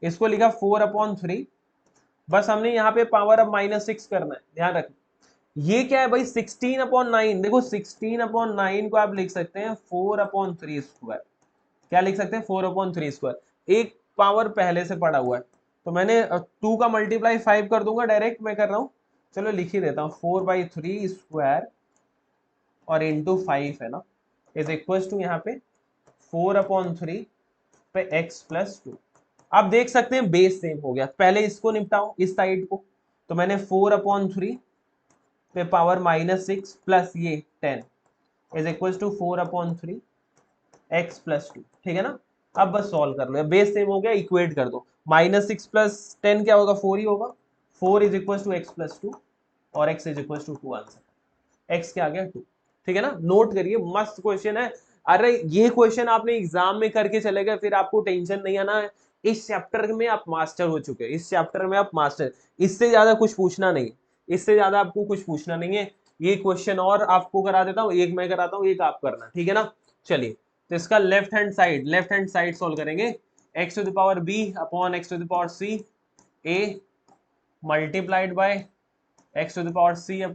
इसको लिखा 4/3। बस हमने यहाँ पे पावर अब -6 करना है, ध्यान रखना। ये क्या है भाई, 16/9। देखो 16/9 को आप लिख सकते हैं 4/3²। क्या लिख सकते हैं, 4/3²। एक पावर पहले से पड़ा हुआ है, तो मैंने 2 का मल्टीप्लाई 5 कर दूंगा, डायरेक्ट मैं कर रहा हूँ। चलो लिख ही देता हूँ, 4/3² और इंटू 5 है ना, इज इक्वल टू यहाँ पे 4/3 पे x+2। आप देख सकते हैं बेस सेम हो गया। पहले इसको निपटाओ, इस साइड को, तो मैंने 4/3 पे पावर -6 प्लस ये 10 इज इक्वल टू 4/3 x+2, ठीक है ना। अब बस सॉल्व कर लो, बेस सेम हो गया, इक्वेट कर दो। -6 + 10 क्या होगा, 4 ही होगा। 4 इज इक्वल टू x+2 और x is equal to 2 answer. x क्या आ गया, 2, ठीक है ना। नोट करिए, मस्त क्वेश्चन है। अरे ये क्वेश्चन आपने एग्जाम में करके चले गए, फिर आपको टेंशन नहीं आना है। इस चैप्टर में आप मास्टर हो चुके हैं, इस चैप्टर में आप मास्टर, इससे ज्यादा कुछ पूछना नहीं, इससे ज्यादा आपको कुछ पूछना नहीं है। ये क्वेश्चन और आपको करा देता हूँ, एक मैं कराता हूँ, एक आप करना, ठीक है ना। चलिए, तो इसका लेफ्ट हैंड साइड सॉल्व करेंगे। x⁴b/x⁴c a multiplied by x⁴c/x⁴a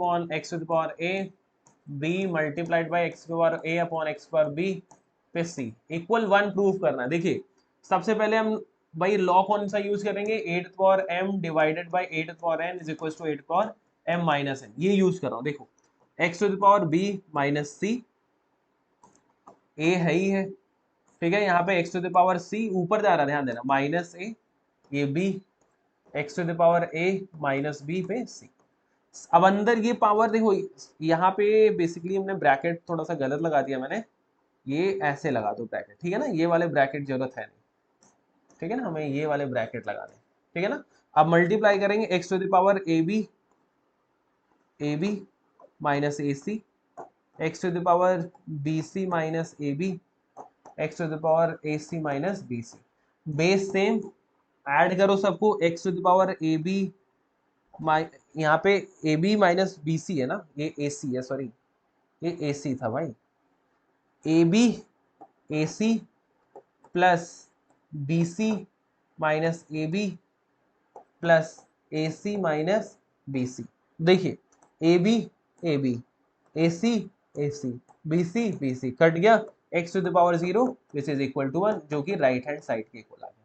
b multiplied by x⁴a/x⁴b पे c इक्वल 1 प्रूव करना है। देखिए, सबसे पहले हम भाई लॉ कौन सा यूज करेंगे, 8m divided by 8n is equal to 8m-n, ये यूज कर रहा हूँ। देखो x⁴b - c, a है ही है, ठीक है। यहाँ पे x⁴c ऊपर जा रहा है, ध्यान देना, -a, ये b, x⁴a - b पे c। अब अंदर ये पावर देखो, यहाँ पे बेसिकली हमने ब्रैकेट थोड़ा सा गलत लगा दिया मैंने, ये ऐसे लगा दो ब्रैकेट, ठीक है ना। ये वाले ब्रैकेट जरूरत है नहीं, ठीक है ना, हमें ये वाले ब्रैकेट लगा दें, ठीक है ना। अब मल्टीप्लाई करेंगे x⁴ab minus ac, x⁴bc minus ab, x⁴ac minus bc। Base same, add करो सबको, x⁴ab यहाँ पे ab माइनस bc है ना, ये ac है, सॉरी ये ac था भाई, ab ac plus bc minus ab plus ac minus bc। देखिए ab ab ac ac bc bc cut गया, x⁴0 which is equal to 1, जो कि राइट हैंड साइड के इक्वल आ गया।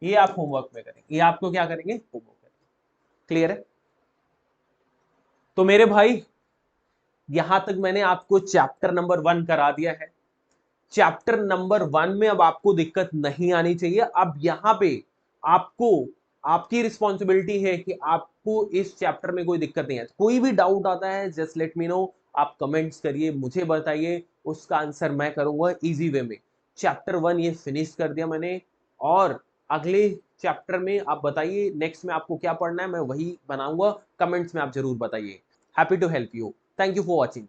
ये आप होमवर्क में करेंगे, ये आपको क्या करेंगे, होमवर्क करेंगे। क्लियर है। तो मेरे भाई, यहां तक मैंने आपको चैप्टर नंबर 1 करा दिया है। चैप्टर नंबर 1 में अब आपको दिक्कत नहीं आनी चाहिए। अब यहाँ पे आपको, आपकी रिस्पॉन्सिबिलिटी है कि आपको इस चैप्टर में कोई दिक्कत नहीं है। कोई भी डाउट आता है, जस्ट लेट मी नो, आप कमेंट्स करिए, मुझे बताइए, उसका आंसर मैं करूंगा इजी वे में। चैप्टर 1 ये फिनिश कर दिया मैंने, और अगले चैप्टर में आप बताइए नेक्स्ट में आपको क्या पढ़ना है, मैं वही बनाऊंगा। कमेंट्स में आप जरूर बताइए। Happy to help you. Thank you for watching.